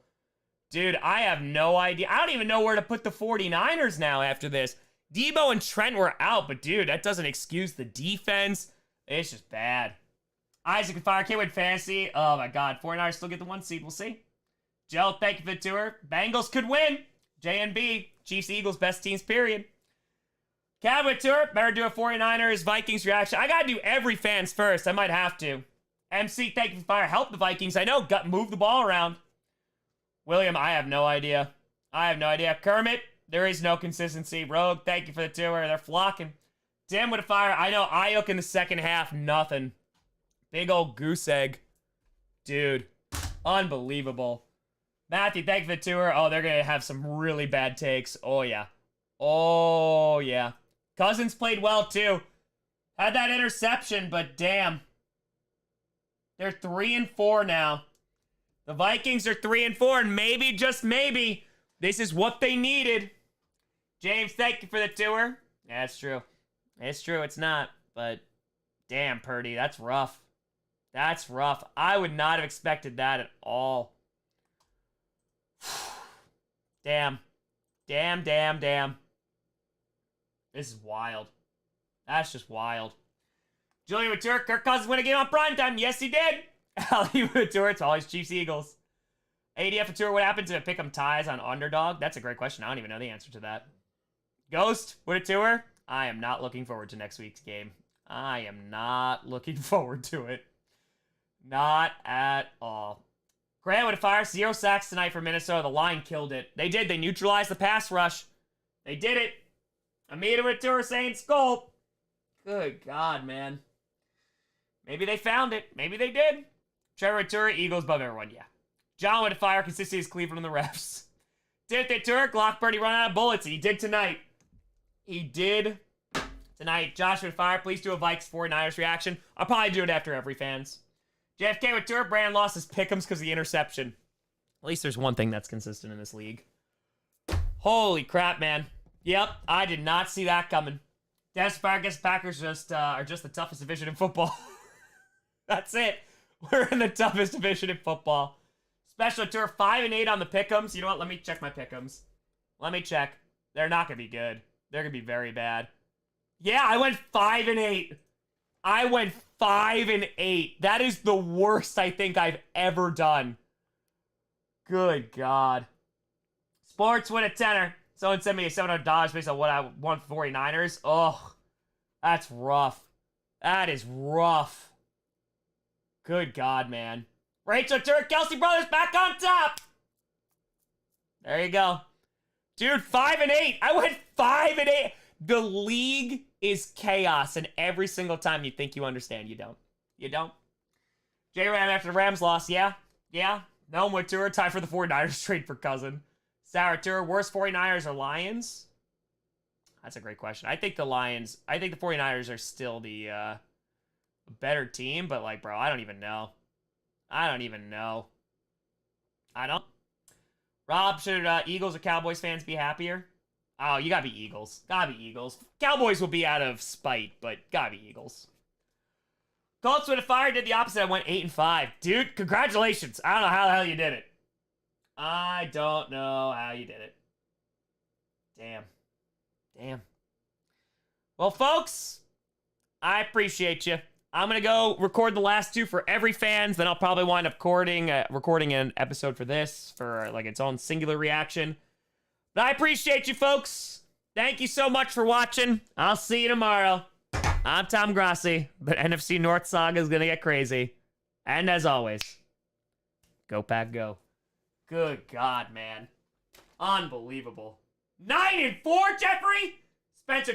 Dude, I have no idea. I don't even know where to put the 49ers now after this. Debo and Trent were out, but dude, that doesn't excuse the defense. It's just bad. Isaac and Fire can't win fantasy. Oh my god. 49ers still get the 1 seed. We'll see. Joe, thank you for the tour. Bengals could win. JNB. Chiefs, Eagles, best teams, period. Cowboy tour. Better do a 49ers, Vikings reaction. I gotta do every fans first. I might have to. MC, thank you for fire. Help the Vikings. I know. Move the ball around. William, I have no idea. Kermit, there is no consistency. Rogue, thank you for the tour. They're flocking. Tim with a fire. I know. Ayuk in the second half, nothing. Big old goose egg. Dude, unbelievable. Matthew, thank you for the tour. Oh, they're going to have some really bad takes. Oh, yeah. Cousins played well, too. Had that interception, but damn. They're 3-4 now. The Vikings are 3-4, and maybe, just maybe, this is what they needed. James, thank you for the tour. Yeah, it's true. It's true, it's not. But, damn, Purdy, that's rough. That's rough. I would not have expected that at all. Damn. Damn. This is wild. That's just wild. Julian with tour. Kirk Cousins win a game on primetime. Yes, he did. Ali with a tour. It's always Chiefs Eagles. ADF a tour. What happens if pick 'em ties on underdog? That's a great question. I don't even know the answer to that. Ghost with a tour. I am not looking forward to next week's game. I am not looking forward to it. Not at all. Grant with a fire. 0 sacks tonight for Minnesota. The line killed it. They did. They neutralized the pass rush. They did it. Amita with a tour saying Skull. Good God, man. Maybe they found it. Maybe they did. Trevor Tour, Eagles above everyone, yeah. John with a fire, consistency is Cleveland and the refs. Did they Tour, Glock Birdie run out of bullets, and he did tonight. He did tonight. Joshua Fire, please do a Vikes 49ers reaction. I'll probably do it after every fans. JFK with tour. Brandon lost his pick'ems because of the interception. At least there's one thing that's consistent in this league. Holy crap, man. Yep, I did not see that coming. Dennis Vargas Packers are just the toughest division in football. That's it. We're in the toughest division in football. Special tour 5-8 on the pick'ems. You know what? Let me check my pick'ems. Let me check. They're not gonna be good. They're gonna be very bad. Yeah, I went 5-8. I went 5-8. That is the worst I think I've ever done. Good God. Sports win a tenner. Someone sent me a $700 based on what I won for 49ers. Oh, that's rough. That is rough. Good God, man. Rachel Turk, Kelsey Brothers back on top. There you go. Dude, 5-8. I went 5-8. The league is chaos, and every single time you think you understand, you don't. You don't. J-Ram after the Rams loss, yeah. Yeah. No more tour. Time for the 49ers trade for Cousin. Sour tour. Worst 49ers or Lions? That's a great question. I think the 49ers are still the better team, but like, bro, I don't even know. I don't. Rob, should Eagles or Cowboys fans be happier? Oh, you gotta be Eagles. Gotta be Eagles. Cowboys will be out of spite, but gotta be Eagles. Colts with a fire did the opposite. I went 8-5. Dude, congratulations. I don't know how the hell you did it. I don't know how you did it. Damn. Well, folks, I appreciate you. I'm going to go record the last two for every fans. Then I'll probably wind up recording an episode for this for like its own singular reaction. But I appreciate you, folks. Thank you so much for watching. I'll see you tomorrow. I'm Tom Grossi, but NFC North Saga is going to get crazy. And as always, go Pack Go. Good God, man. Unbelievable. 9-4, Jeffrey? Spencer